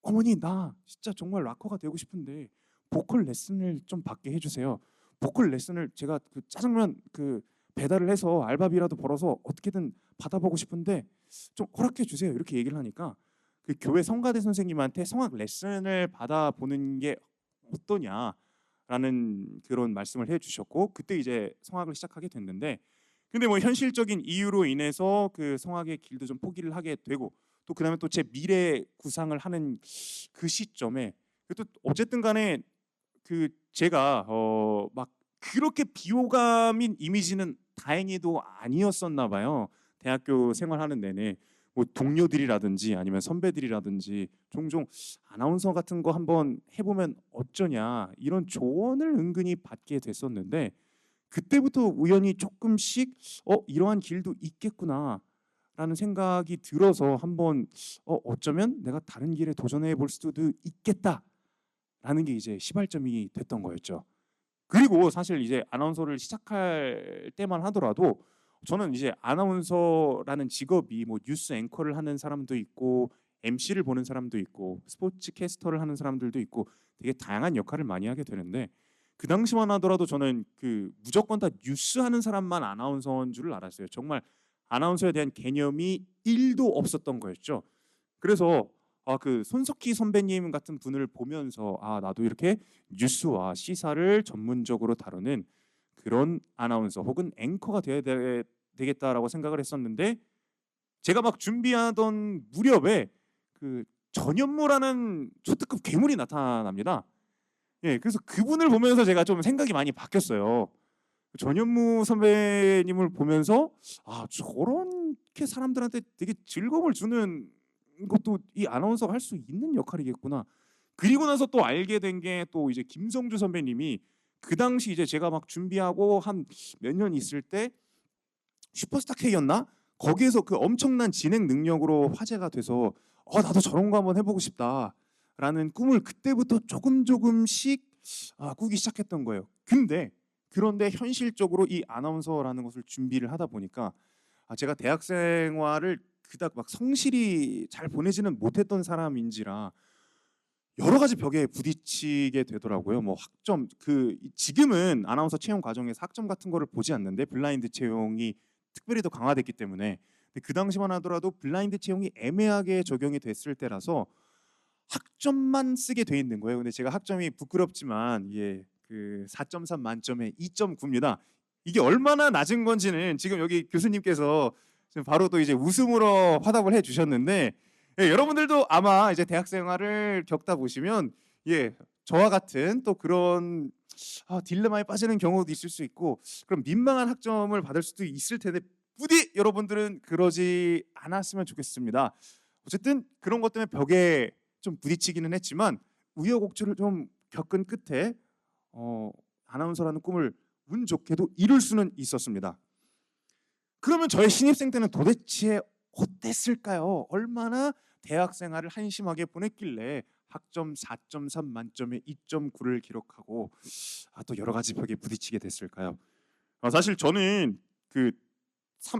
어머니, 나 진짜 정말 락커가 되고 싶은데 보컬 레슨을 좀 받게 해주세요. 보컬 레슨을 제가 그 짜장면 그 배달을 해서 알바비라도 벌어서 어떻게든 받아보고 싶은데 좀 허락해 주세요. 이렇게 얘기를 하니까 그 교회 성가대 선생님한테 성악 레슨을 받아보는 게 어떠냐라는 그런 말씀을 해주셨고, 그때 이제 성악을 시작하게 됐는데, 근데 뭐 현실적인 이유로 인해서 그 성악의 길도 좀 포기를 하게 되고, 또 그다음에 또 제 미래 구상을 하는 그 시점에 또 어쨌든 간에 그 제가 막 그렇게 비호감인 이미지는 다행히도 아니었었나 봐요. 대학교 생활하는 내내 뭐 동료들이라든지 아니면 선배들이라든지 종종 아나운서 같은 거 한번 해보면 어쩌냐 이런 조언을 은근히 받게 됐었는데, 그때부터 우연히 조금씩 이러한 길도 있겠구나 라는 생각이 들어서 한번 어쩌면 내가 다른 길에 도전해 볼 수도 있겠다라는 게 이제 시발점이 됐던 거였죠. 그리고 사실 이제 아나운서를 시작할 때만 하더라도 저는 이제 아나운서라는 직업이 뭐 뉴스 앵커를 하는 사람도 있고 MC를 보는 사람도 있고 스포츠 캐스터를 하는 사람들도 있고 되게 다양한 역할을 많이 하게 되는데, 그 당시만 하더라도 저는 그 무조건 다 뉴스 하는 사람만 아나운서인 줄 알았어요. 정말 아나운서에 대한 개념이 1도 없었던 거였죠. 그래서 그 손석희 선배님 같은 분을 보면서 나도 이렇게 뉴스와 시사를 전문적으로 다루는 그런 아나운서 혹은 앵커가 되겠다라고 생각을 했었는데, 제가 막 준비하던 무렵에 그 전현무라는 초특급 괴물이 나타납니다. 예, 그래서 그분을 보면서 제가 좀 생각이 많이 바뀌었어요. 전현무 선배님을 보면서 저렇게 사람들한테 되게 즐거움을 주는 것도 이 아나운서가 할 수 있는 역할이겠구나. 그리고 나서 또 알게 된 게 또 이제 김성주 선배님이 그 당시 이제 제가 막 준비하고 한 몇 년 있을 때 슈퍼스타 K였나? 거기에서 그 엄청난 진행 능력으로 화제가 돼서 나도 저런 거 한번 해보고 싶다라는 꿈을 그때부터 조금씩 꾸기 시작했던 거예요. 그런데 현실적으로 이 아나운서라는 것을 준비를 하다 보니까 제가 대학 생활을 그닥 막 성실히 잘 보내지는 못했던 사람인지라 여러 가지 벽에 부딪히게 되더라고요. 뭐 학점, 지금은 아나운서 채용 과정에서 학점 같은 거를 보지 않는데 블라인드 채용이 특별히 더 강화됐기 때문에, 근데 그 당시만 하더라도 블라인드 채용이 애매하게 적용이 됐을 때라서 학점만 쓰게 돼 있는 거예요. 근데 제가 학점이 부끄럽지만 그 4.3 만점에 2.9입니다. 이게 얼마나 낮은 건지는 지금 여기 교수님께서 지금 바로 또 이제 웃음으로 화답을 해주셨는데, 여러분들도 아마 이제 대학 생활을 겪다 보시면 저와 같은 또 그런 딜레마에 빠지는 경우도 있을 수 있고, 그럼 민망한 학점을 받을 수도 있을 텐데 부디 여러분들은 그러지 않았으면 좋겠습니다. 어쨌든 그런 것 때문에 벽에 좀 부딪히기는 했지만 우여곡절을 좀 겪은 끝에 아나운서라는 꿈을 운 좋게도 이룰 수는 있었습니다. 그러면 저의 신입생 때는 도대체 어땠을까요? 얼마나 대학 생활을 한심하게 보냈길래 학점 4.3 만점에 2.9를 기록하고 또 여러 가지 벽에 부딪히게 됐을까요? 사실 저는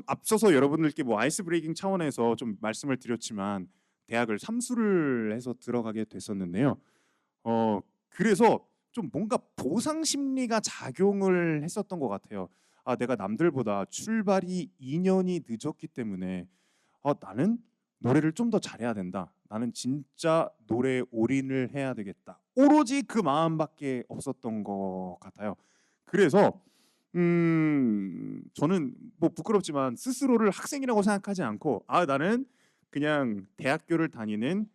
앞서서 여러분들께 뭐 아이스 브레이킹 차원에서 좀 말씀을 드렸지만 대학을 삼수를 해서 들어가게 됐었는데요. 그래서 좀 뭔가 보상 심리가 작용을 했었던 것 같아요. 내가 남들보다 출발이 2년이 늦었기 때문에 나는 노래를 좀 더 잘해야 된다. 나는 진짜 노래에 올인을 해야 되겠다. 오로지 그 마음밖에 없었던 것 같아요. 그래서 저는 뭐 부끄럽지만 스스로를 학생이라고 생각하지 않고 나는 그냥 대학교를 다니는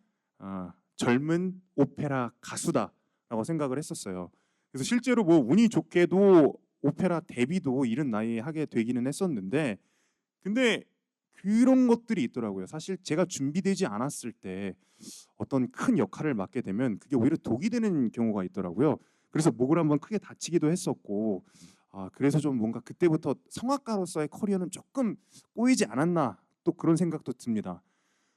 젊은 오페라 가수다라고 생각을 했었어요. 그래서 실제로 뭐 운이 좋게도 오페라 데뷔도 이른 나이에 하게 되기는 했었는데, 근데 그런 것들이 있더라고요. 사실 제가 준비되지 않았을 때 어떤 큰 역할을 맡게 되면 그게 오히려 독이 되는 경우가 있더라고요. 그래서 목을 한번 크게 다치기도 했었고, 그래서 좀 뭔가 그때부터 성악가로서의 커리어는 조금 꼬이지 않았나, 또 그런 생각도 듭니다.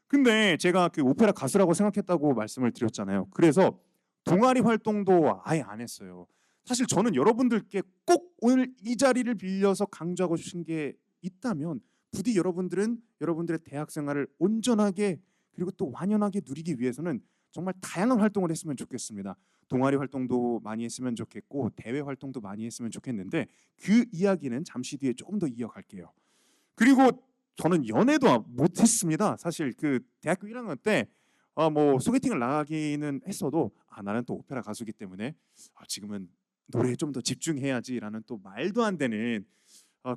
근데 제가 그 오페라 가수라고 생각했다고 말씀을 드렸잖아요. 그래서 동아리 활동도 아예 안 했어요. 사실 저는 여러분들께 꼭 오늘 이 자리를 빌려서 강조하고 싶은 게 있다면 부디 여러분들은 여러분들의 대학 생활을 온전하게 그리고 또 완연하게 누리기 위해서는 정말 다양한 활동을 했으면 좋겠습니다. 동아리 활동도 많이 했으면 좋겠고 대외 활동도 많이 했으면 좋겠는데 그 이야기는 잠시 뒤에 조금 더 이어갈게요. 그리고 저는 연애도 못했습니다. 사실 그 대학교 1학년 때 뭐 소개팅을 나가기는 했어도 나는 또 오페라 가수기 때문에 지금은 노래에 좀 더 집중해야지라는 또 말도 안 되는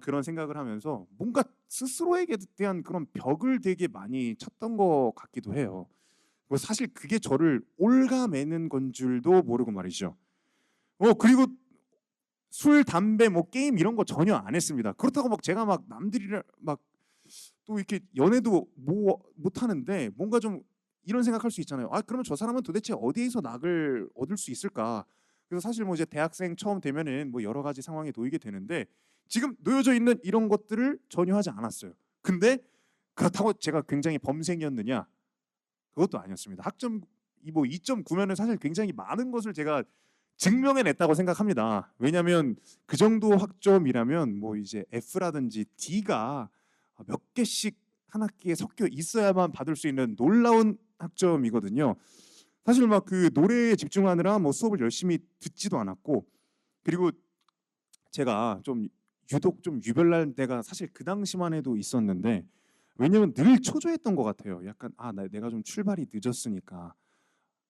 그런 생각을 하면서 뭔가 스스로에게 대한 그런 벽을 되게 많이 쳤던 것 같기도 해요. 사실 그게 저를 올가매는 건 줄도 모르고 말이죠. 그리고 술, 담배, 뭐 게임 이런 거 전혀 안 했습니다. 그렇다고 막 제가 막 남들이랑 막 또 이렇게 연애도 못 하는데 뭔가 좀 이런 생각할 수 있잖아요. 그러면 저 사람은 도대체 어디에서 낙을 얻을 수 있을까? 그래서 사실 뭐 이제 대학생 처음 되면은 뭐 여러 가지 상황에 놓이게 되는데 지금 놓여져 있는 이런 것들을 전혀 하지 않았어요. 근데 그렇다고 제가 굉장히 범생이었느냐? 그것도 아니었습니다. 학점 뭐 2.9면은 사실 굉장히 많은 것을 제가 증명해냈다고 생각합니다. 왜냐하면 그 정도 학점이라면 뭐 이제 F라든지 D가 몇 개씩 한 학기에 섞여 있어야만 받을 수 있는 놀라운 학점이거든요. 사실 막 그 노래에 집중하느라 뭐 수업을 열심히 듣지도 않았고 그리고 제가 좀 유독 좀 유별날 때가 사실 그 당시만 해도 있었는데 왜냐면 늘 초조했던 것 같아요. 약간 내가 좀 출발이 늦었으니까.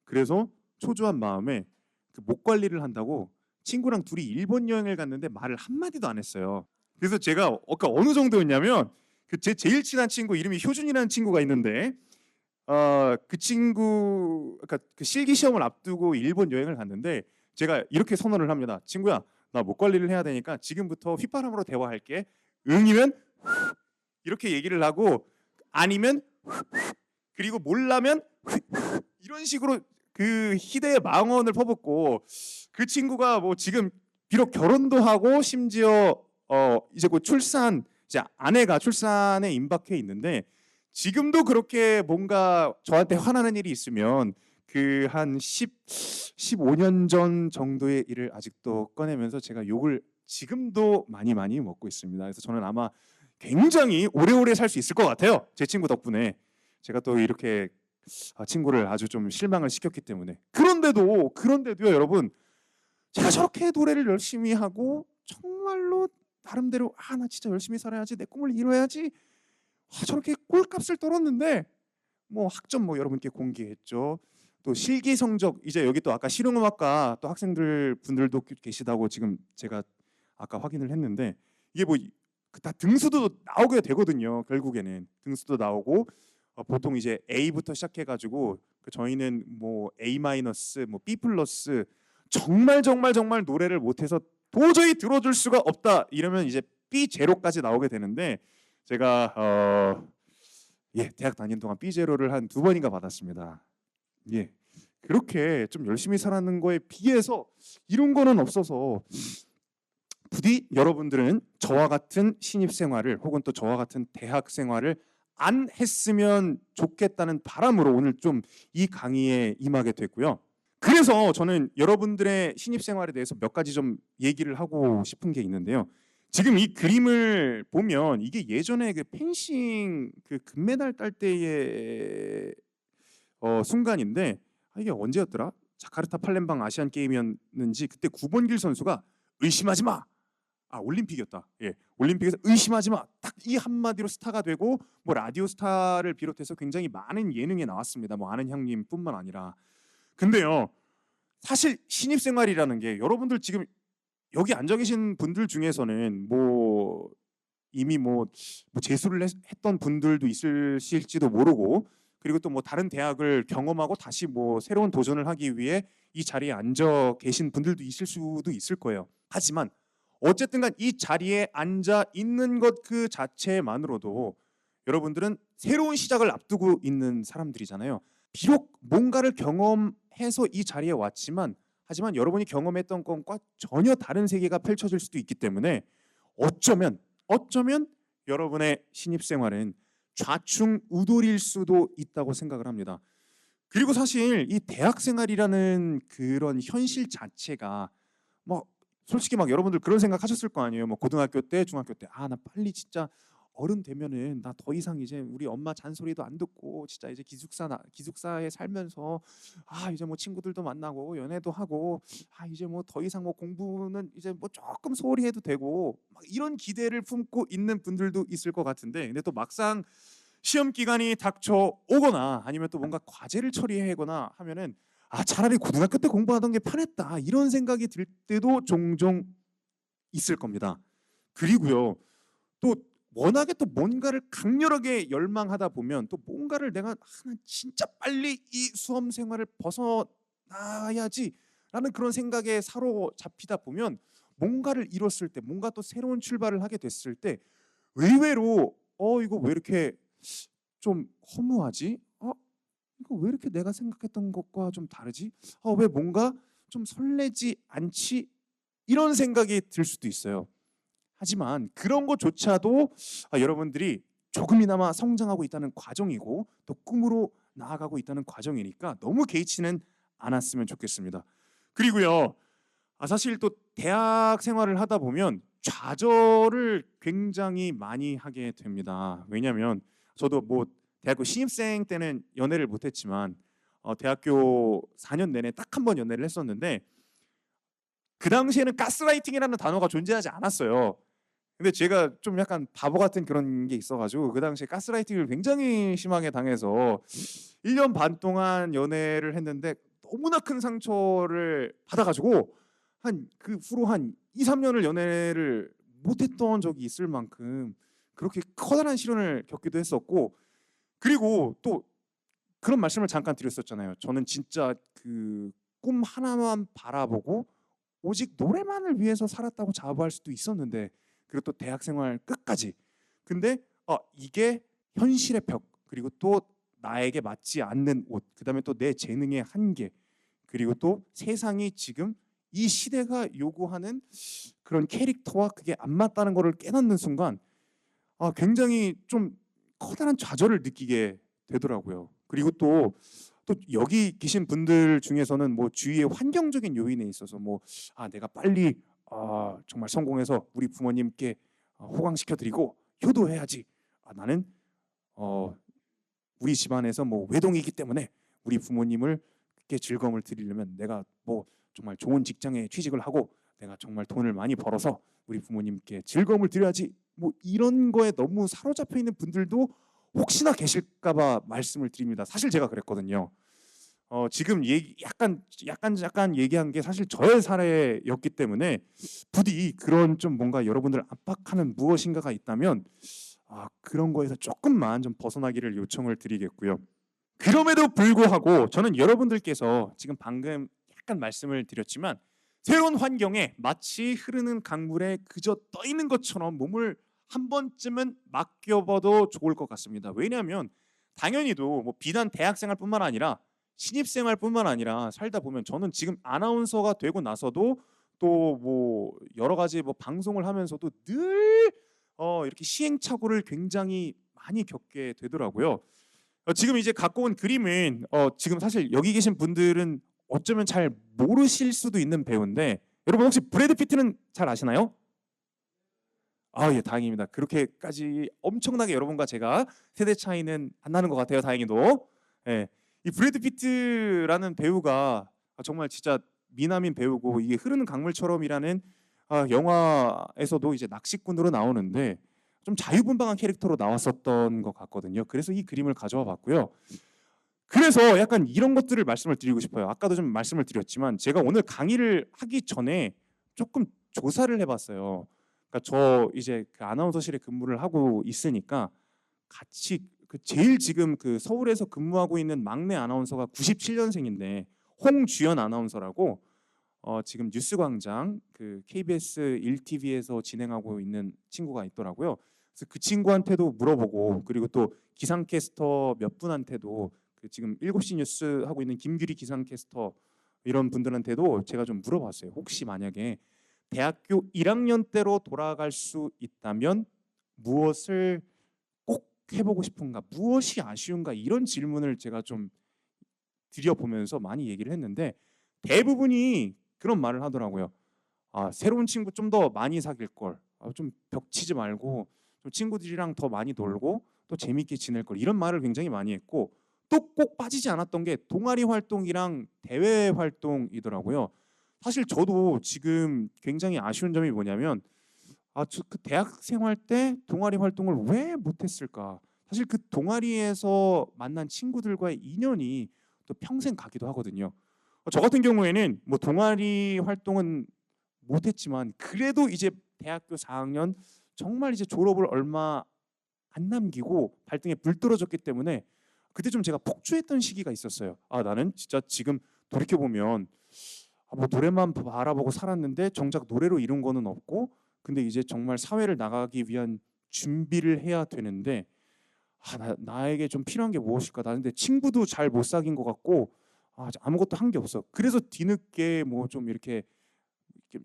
그래서 초조한 마음에 그 목 관리를 한다고 친구랑 둘이 일본 여행을 갔는데 말을 한 마디도 안 했어요. 그래서 제가 어느 정도였냐면 그 제 제일 친한 친구 이름이 효준이라는 친구가 있는데 그 친구 그러니까 그 실기 시험을 앞두고 일본 여행을 갔는데 제가 이렇게 선언을 합니다. 친구야, 나 목 관리를 해야 되니까 지금부터 휘파람으로 대화할게. 응이면 이렇게 얘기를 하고 아니면 그리고 몰라면 이런 식으로 그 희대의 망언을 퍼붓고 그 친구가 뭐 지금 비록 결혼도 하고 심지어 이제 곧 출산 이제 아내가 출산에 임박해 있는데 지금도 그렇게 뭔가 저한테 화나는 일이 있으면 그 한 15년 전 정도의 일을 아직도 꺼내면서 제가 욕을 지금도 많이 먹고 있습니다. 그래서 저는 아마 굉장히 오래오래 살 수 있을 것 같아요. 제 친구 덕분에 제가 또 이렇게 친구를 아주 좀 실망을 시켰기 때문에 그런데도요 여러분 제가 저렇게 노래를 열심히 하고 정말로 나름대로 나 진짜 열심히 살아야지 내 꿈을 이뤄야지 저렇게 꼴값을 떨었는데 뭐 학점 뭐 여러분께 공개했죠. 또 실기 성적 이제 여기 또 아까 실용음악과 또 학생들 분들도 계시다고 지금 제가 아까 확인을 했는데 이게 뭐 다 등수도 나오게 되거든요. 결국에는 등수도 나오고 보통 이제 A부터 시작해가지고 저희는 뭐 A 마이너스, 뭐 B 플러스 정말 노래를 못해서 도저히 들어줄 수가 없다 이러면 이제 B 제로까지 나오게 되는데 제가 대학 다니는 동안 B 제로를 한 2번인가 받았습니다. 예, 그렇게 좀 열심히 살아는 거에 비해서 이런 거는 없어서 부디 여러분들은 저와 같은 신입 생활을 혹은 또 저와 같은 대학 생활을 안 했으면 좋겠다는 바람으로 오늘 좀 이 강의에 임하게 됐고요. 그래서 저는 여러분들의 신입 생활에 대해서 몇 가지 좀 얘기를 하고 싶은 게 있는데요. 지금 이 그림을 보면 이게 예전에 그 펜싱 그 금메달 딸 때의 순간인데 이게 언제였더라? 자카르타 팔렘방 아시안 게임이었는지 그때 구본길 선수가 의심하지 마. 올림픽이었다. 예, 올림픽에서 의심하지 마. 딱 이 한마디로 스타가 되고 뭐 라디오 스타를 비롯해서 굉장히 많은 예능에 나왔습니다. 뭐 아는 형님뿐만 아니라. 근데요, 사실 신입 생활이라는 게 여러분들 지금 여기 앉아 계신 분들 중에서는 뭐 이미 뭐 재수를 했던 분들도 있으실지도 모르고 그리고 또 뭐 다른 대학을 경험하고 다시 뭐 새로운 도전을 하기 위해 이 자리에 앉아 계신 분들도 있을 수도 있을 거예요. 하지만 어쨌든간 이 자리에 앉아 있는 것 그 자체만으로도 여러분들은 새로운 시작을 앞두고 있는 사람들이잖아요. 비록 뭔가를 경험해서 이 자리에 왔지만 하지만 여러분이 경험했던 것과 전혀 다른 세계가 펼쳐질 수도 있기 때문에 어쩌면 여러분의 신입 생활은 좌충우돌일 수도 있다고 생각을 합니다. 그리고 사실 이 대학 생활이라는 그런 현실 자체가 뭐 솔직히 막 여러분들 그런 생각하셨을 거 아니에요. 뭐 고등학교 때, 중학교 때 나 빨리 진짜 어른 되면은 나 더 이상 이제 우리 엄마 잔소리도 안 듣고 진짜 이제 기숙사에 살면서 이제 뭐 친구들도 만나고 연애도 하고 이제 뭐 더 이상 뭐 공부는 이제 뭐 조금 소홀히 해도 되고 막 이런 기대를 품고 있는 분들도 있을 것 같은데 근데 또 막상 시험 기간이 닥쳐 오거나 아니면 또 뭔가 과제를 처리하거나 하면은 차라리 고등학교 때 공부하던 게 편했다 이런 생각이 들 때도 종종 있을 겁니다. 그리고요 또 워낙에 또 뭔가를 강렬하게 열망하다 보면 또 뭔가를 내가 진짜 빨리 이 수험 생활을 벗어나야지라는 그런 생각에 사로잡히다 보면 뭔가를 이뤘을 때 뭔가 또 새로운 출발을 하게 됐을 때 의외로 이거 왜 이렇게 좀 허무하지? 이거 왜 이렇게 내가 생각했던 것과 좀 다르지? 왜 뭔가 좀 설레지 않지? 이런 생각이 들 수도 있어요. 하지만 그런 것조차도 여러분들이 조금이나마 성장하고 있다는 과정이고 또 꿈으로 나아가고 있다는 과정이니까 너무 개의치는 않았으면 좋겠습니다. 그리고요, 사실 또 대학 생활을 하다 보면 좌절을 굉장히 많이 하게 됩니다. 왜냐하면 저도 뭐 대학교 신입생 때는 연애를 못했지만 대학교 4년 내내 딱 한 번 연애를 했었는데 그 당시에는 가스라이팅이라는 단어가 존재하지 않았어요. 근데 제가 좀 약간 바보 같은 그런 게 있어가지고 그 당시에 가스라이팅을 굉장히 심하게 당해서 1년 반 동안 연애를 했는데 너무나 큰 상처를 받아가지고 한 그 후로 한 2, 3년을 연애를 못했던 적이 있을 만큼 그렇게 커다란 시련을 겪기도 했었고, 그리고 또 그런 말씀을 잠깐 드렸었잖아요. 저는 진짜 그 꿈 하나만 바라보고 오직 노래만을 위해서 살았다고 자부할 수도 있었는데, 그리고 또 대학 생활 끝까지. 근데 이게 현실의 벽, 그리고 또 나에게 맞지 않는 옷, 그다음에 또 내 재능의 한계, 그리고 또 세상이 지금 이 시대가 요구하는 그런 캐릭터와 그게 안 맞다는 것을 깨닫는 순간 굉장히 좀 커다란 좌절을 느끼게 되더라고요. 그리고 또 여기 계신 분들 중에서는 뭐 주위의 환경적인 요인에 있어서 내가 빨리 정말 성공해서 우리 부모님께 호강시켜 드리고 효도해야지. 나는 우리 집안에서 뭐 외동이기 때문에 우리 부모님을 께 즐거움을 드리려면 내가 뭐 정말 좋은 직장에 취직을 하고 내가 정말 돈을 많이 벌어서 우리 부모님께 즐거움을 드려야지. 뭐 이런 거에 너무 사로잡혀 있는 분들도 혹시나 계실까봐 말씀을 드립니다. 사실 제가 그랬거든요. 지금 약간 얘기한 게 사실 저의 사례였기 때문에 부디 그런 좀 뭔가 여러분들 압박하는 무엇인가가 있다면 그런 거에서 조금만 좀 벗어나기를 요청을 드리겠고요. 그럼에도 불구하고 저는 여러분들께서 지금 방금 약간 말씀을 드렸지만 새로운 환경에 마치 흐르는 강물에 그저 떠 있는 것처럼 몸을 한 번쯤은 맡겨봐도 좋을 것 같습니다. 왜냐하면 당연히도 뭐 비단 대학생활뿐만 아니라 신입생활뿐만 아니라 살다 보면 저는 지금 아나운서가 되고 나서도 또 뭐 여러 가지 뭐 방송을 하면서도 늘 이렇게 시행착오를 굉장히 많이 겪게 되더라고요. 지금 이제 갖고 온 그림은 지금 사실 여기 계신 분들은 어쩌면 잘 모르실 수도 있는 배우인데, 여러분 혹시 브래드 피트는 잘 아시나요? 예, 다행입니다. 그렇게까지 엄청나게 여러분과 제가 세대 차이는 안 나는 것 같아요. 다행히도. 예, 이 브래드 피트라는 배우가 정말 진짜 미남인 배우고, 이게 흐르는 강물처럼이라는 영화에서도 이제 낚시꾼으로 나오는데 좀 자유분방한 캐릭터로 나왔었던 것 같거든요. 그래서 이 그림을 가져와 봤고요. 그래서 약간 이런 것들을 말씀을 드리고 싶어요. 아까도 좀 말씀을 드렸지만 제가 오늘 강의를 하기 전에 조금 조사를 해봤어요. 그러니까 저 이제 그 아나운서실에 근무를 하고 있으니까 같이 제일 지금 그 서울에서 근무하고 있는 막내 아나운서가 97년생인데 홍주연 아나운서라고 지금 뉴스광장 그 KBS 1TV에서 진행하고 있는 친구가 있더라고요. 그래서 그 친구한테도 물어보고, 그리고 또 기상캐스터 몇 분한테도 그 지금 7시 뉴스 하고 있는 김규리 기상캐스터 이런 분들한테도 제가 좀 물어봤어요. 혹시 만약에 대학교 1학년 때로 돌아갈 수 있다면 무엇을 꼭 해보고 싶은가, 무엇이 아쉬운가, 이런 질문을 제가 좀 드려보면서 많이 얘기를 했는데 대부분이 그런 말을 하더라고요. 새로운 친구 좀 더 많이 사귈 걸, 좀 벽치지 말고 좀 친구들이랑 더 많이 놀고 또 재밌게 지낼 걸, 이런 말을 굉장히 많이 했고, 또 꼭 빠지지 않았던 게 동아리 활동이랑 대외 활동이더라고요. 사실 저도 지금 굉장히 아쉬운 점이 뭐냐면 저 그 대학 생활 때 동아리 활동을 왜 못했을까. 사실 그 동아리에서 만난 친구들과의 인연이 또 평생 가기도 하거든요. 저 같은 경우에는 뭐 동아리 활동은 못했지만 그래도 이제 대학교 4학년 정말 이제 졸업을 얼마 안 남기고 발등에 불 떨어졌기 때문에 그때 좀 제가 폭주했던 시기가 있었어요. 나는 진짜 지금 돌이켜 보면 뭐 노래만 바라보고 살았는데 정작 노래로 이룬 거는 없고, 근데 이제 정말 사회를 나가기 위한 준비를 해야 되는데 나에게 좀 필요한 게 무엇일까? 나는 근데 친구도 잘 못 사귄 것 같고 아무것도 한 게 없어. 그래서 뒤늦게 뭐 좀 이렇게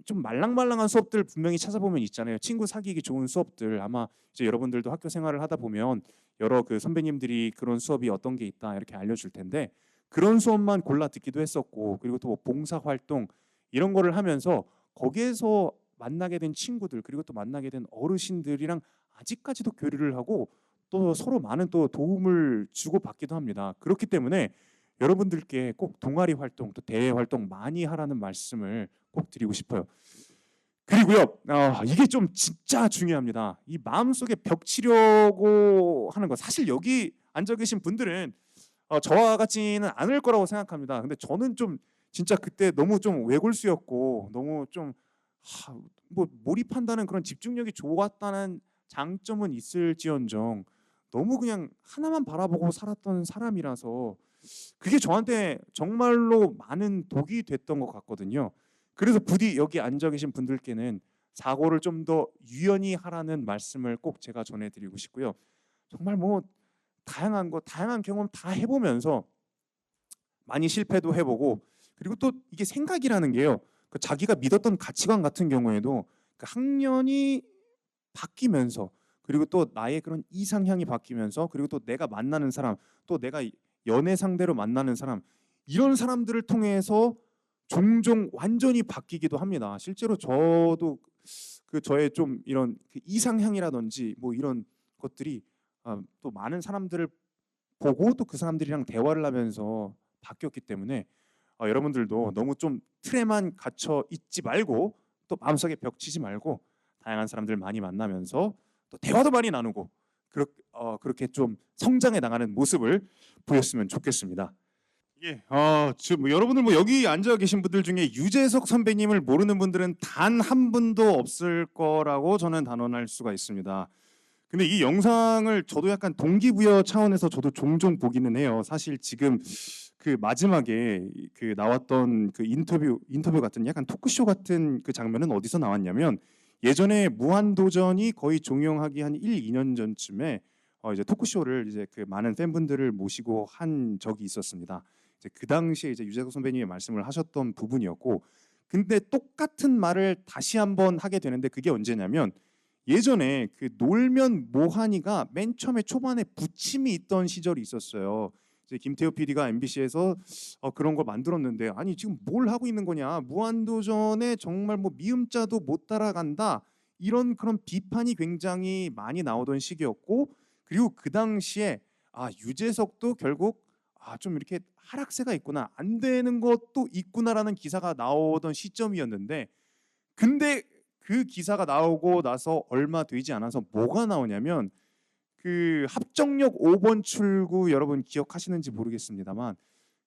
좀 말랑말랑한 수업들 분명히 찾아보면 있잖아요. 친구 사귀기 좋은 수업들. 아마 이제 여러분들도 학교 생활을 하다 보면 여러 그 선배님들이 그런 수업이 어떤 게 있다 이렇게 알려줄 텐데, 그런 수업만 골라 듣기도 했었고, 그리고 또 봉사 활동 이런 거를 하면서 거기에서 만나게 된 친구들, 그리고 또 만나게 된 어르신들이랑 아직까지도 교류를 하고 또 서로 많은 또 도움을 주고 받기도 합니다. 그렇기 때문에 여러분들께 꼭 동아리 활동 또 대외 활동 많이 하라는 말씀을 꼭 드리고 싶어요. 그리고요, 이게 좀 진짜 중요합니다. 이 마음속에 벽 치려고 하는 거, 사실 여기 앉아 계신 분들은 저와 같지는 않을 거라고 생각합니다. 근데 저는 좀 진짜 그때 너무 좀 외골수였고 너무 좀 뭐 몰입한다는 그런 집중력이 좋았다는 장점은 있을지언정 너무 그냥 하나만 바라보고 살았던 사람이라서 그게 저한테 정말로 많은 독이 됐던 것 같거든요. 그래서 부디 여기 앉아 계신 분들께는 사고를 좀 더 유연히 하라는 말씀을 꼭 제가 전해드리고 싶고요. 정말 뭐 다양한 경험 다 해보면서 많이 실패도 해보고, 그리고 또 이게 생각이라는 게요. 그 자기가 믿었던 가치관 같은 경우에도 그 학년이 바뀌면서, 그리고 또 나의 그런 이상향이 바뀌면서, 그리고 또 내가 만나는 사람, 또 내가 연애 상대로 만나는 사람, 이런 사람들을 통해서 종종 완전히 바뀌기도 합니다. 실제로 저도 그 저의 좀 이런 그 이상향이라든지 뭐 이런 것들이 또 많은 사람들을 보고 또 그 사람들이랑 대화를 하면서 바뀌었기 때문에 여러분들도 너무 좀 틀에만 갇혀 있지 말고 또 마음속에 벽 치지 말고 다양한 사람들 많이 만나면서 또 대화도 많이 나누고 그렇게 좀 성장해 나가는 모습을 보였으면 좋겠습니다. 예, 지금 뭐 여러분들 뭐 여기 앉아 계신 분들 중에 유재석 선배님을 모르는 분들은 단 한 분도 없을 거라고 저는 단언할 수가 있습니다. 근데 이 영상을 저도 약간 동기부여 차원에서 저도 종종 보기는 해요. 사실 지금 그 마지막에 그 나왔던 그 인터뷰 같은 약간 토크쇼 같은 그 장면은 어디서 나왔냐면, 예전에 무한도전이 거의 종영하기 한 1, 2년 전쯤에 이제 토크쇼를 이제 그 많은 팬분들을 모시고 한 적이 있었습니다. 이제 그 당시에 이제 유재석 선배님이 말씀을 하셨던 부분이었고, 근데 똑같은 말을 다시 한번 하게 되는데 그게 언제냐면, 예전에 그 놀면 뭐하니가 맨 처음에 초반에 부침이 있던 시절이 있었어요. 이제 김태호 PD가 MBC에서 그런 걸 만들었는데, 아니 지금 뭘 하고 있는 거냐, 무한도전에 정말 뭐 미음자도 못 따라간다, 이런 그런 비판이 굉장히 많이 나오던 시기였고, 그리고 그 당시에 유재석도 결국 좀 이렇게 하락세가 있구나, 안 되는 것도 있구나라는 기사가 나오던 시점이었는데, 근데 그 기사가 나오고 나서 얼마 되지 않아서 뭐가 나오냐면, 그 합정역 5번 출구, 여러분 기억하시는지 모르겠습니다만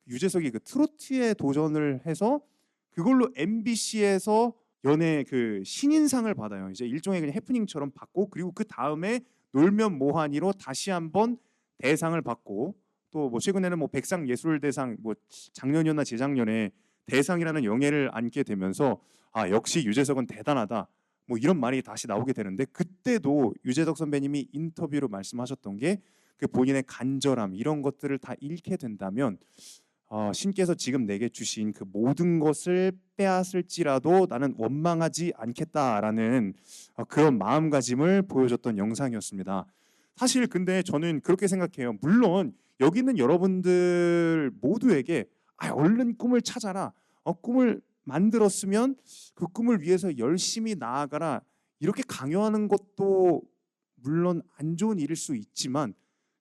유재석이 그 트로트에 도전을 해서 그걸로 MBC에서 연예 그 신인상을 받아요. 이제 일종의 그냥 해프닝처럼 받고, 그리고 그 다음에 놀면 뭐하니로 다시 한번 대상을 받고, 또 뭐 최근에는 뭐 백상예술대상, 뭐 작년이었나 재작년에 대상이라는 영예를 안게 되면서 역시 유재석은 대단하다, 뭐 이런 말이 다시 나오게 되는데, 그때도 유재석 선배님이 인터뷰로 말씀하셨던 게 그 본인의 간절함, 이런 것들을 다 잃게 된다면 신께서 지금 내게 주신 그 모든 것을 빼앗을지라도 나는 원망하지 않겠다라는 그런 마음가짐을 보여줬던 영상이었습니다. 사실 근데 저는 그렇게 생각해요. 물론 여기 있는 여러분들 모두에게 얼른 꿈을 찾아라, 꿈을 만들었으면 그 꿈을 위해서 열심히 나아가라, 이렇게 강요하는 것도 물론 안 좋은 일일 수 있지만,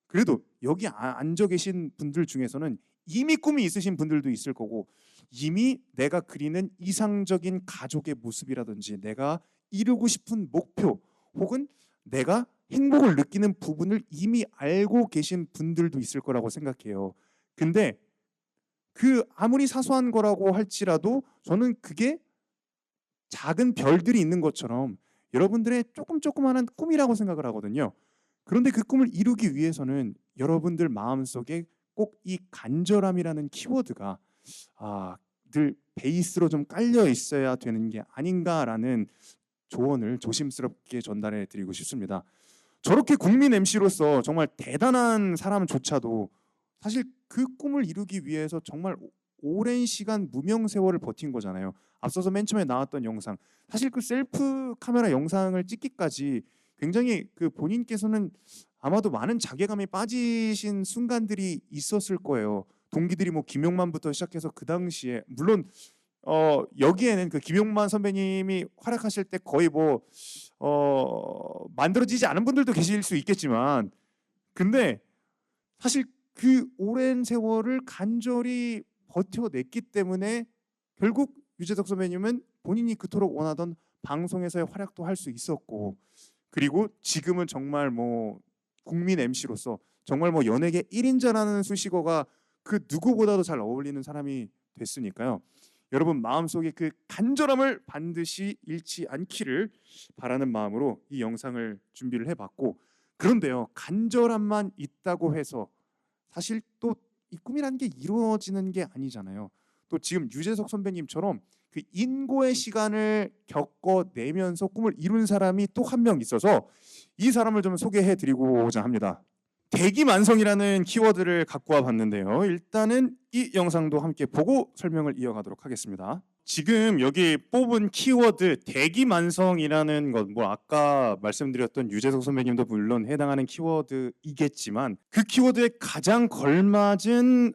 그래도 여기 앉아 계신 분들 중에서는 이미 꿈이 있으신 분들도 있을 거고, 이미 내가 그리는 이상적인 가족의 모습이라든지 내가 이루고 싶은 목표, 혹은 내가 행복을 느끼는 부분을 이미 알고 계신 분들도 있을 거라고 생각해요. 근데 그 아무리 사소한 거라고 할지라도 저는 그게 작은 별들이 있는 것처럼 여러분들의 조그마한 꿈이라고 생각을 하거든요. 그런데 그 꿈을 이루기 위해서는 여러분들 마음속에 꼭 이 간절함이라는 키워드가 늘 베이스로 좀 깔려 있어야 되는 게 아닌가라는 조언을 조심스럽게 전달해 드리고 싶습니다. 저렇게 국민 MC로서 정말 대단한 사람조차도 사실 그 꿈을 이루기 위해서 정말 오랜 시간 무명 세월을 버틴 거잖아요. 앞서서 맨 처음에 나왔던 영상, 사실 그 셀프 카메라 영상을 찍기까지 굉장히 그 본인께서는 아마도 많은 자괴감에 빠지신 순간들이 있었을 거예요. 동기들이 뭐 김용만부터 시작해서 그 당시에, 물론 여기에는 그 김용만 선배님이 활약하실 때 거의 뭐 만들어지지 않은 분들도 계실 수 있겠지만, 근데 사실 그 오랜 세월을 간절히 버텨냈기 때문에 결국 유재석 선배님은 본인이 그토록 원하던 방송에서의 활약도 할 수 있었고, 그리고 지금은 정말 뭐 국민 MC로서 정말 뭐 연예계 1인자라는 수식어가 그 누구보다도 잘 어울리는 사람이 됐으니까요. 여러분 마음속에 그 간절함을 반드시 잃지 않기를 바라는 마음으로 이 영상을 준비를 해봤고, 그런데요, 간절함만 있다고 해서 사실 또 이 꿈이라는 게 이루어지는 게 아니잖아요. 또 지금 유재석 선배님처럼 그 인고의 시간을 겪어내면서 꿈을 이룬 사람이 또 한 명 있어서 이 사람을 좀 소개해드리고자 합니다. 대기만성이라는 키워드를 갖고 와봤는데요. 일단은 이 영상도 함께 보고 설명을 이어가도록 하겠습니다. 지금 여기 뽑은 키워드 대기만성이라는 것, 뭐 아까 말씀드렸던 유재석 선배님도 물론 해당하는 키워드이겠지만 그 키워드에 가장 걸맞은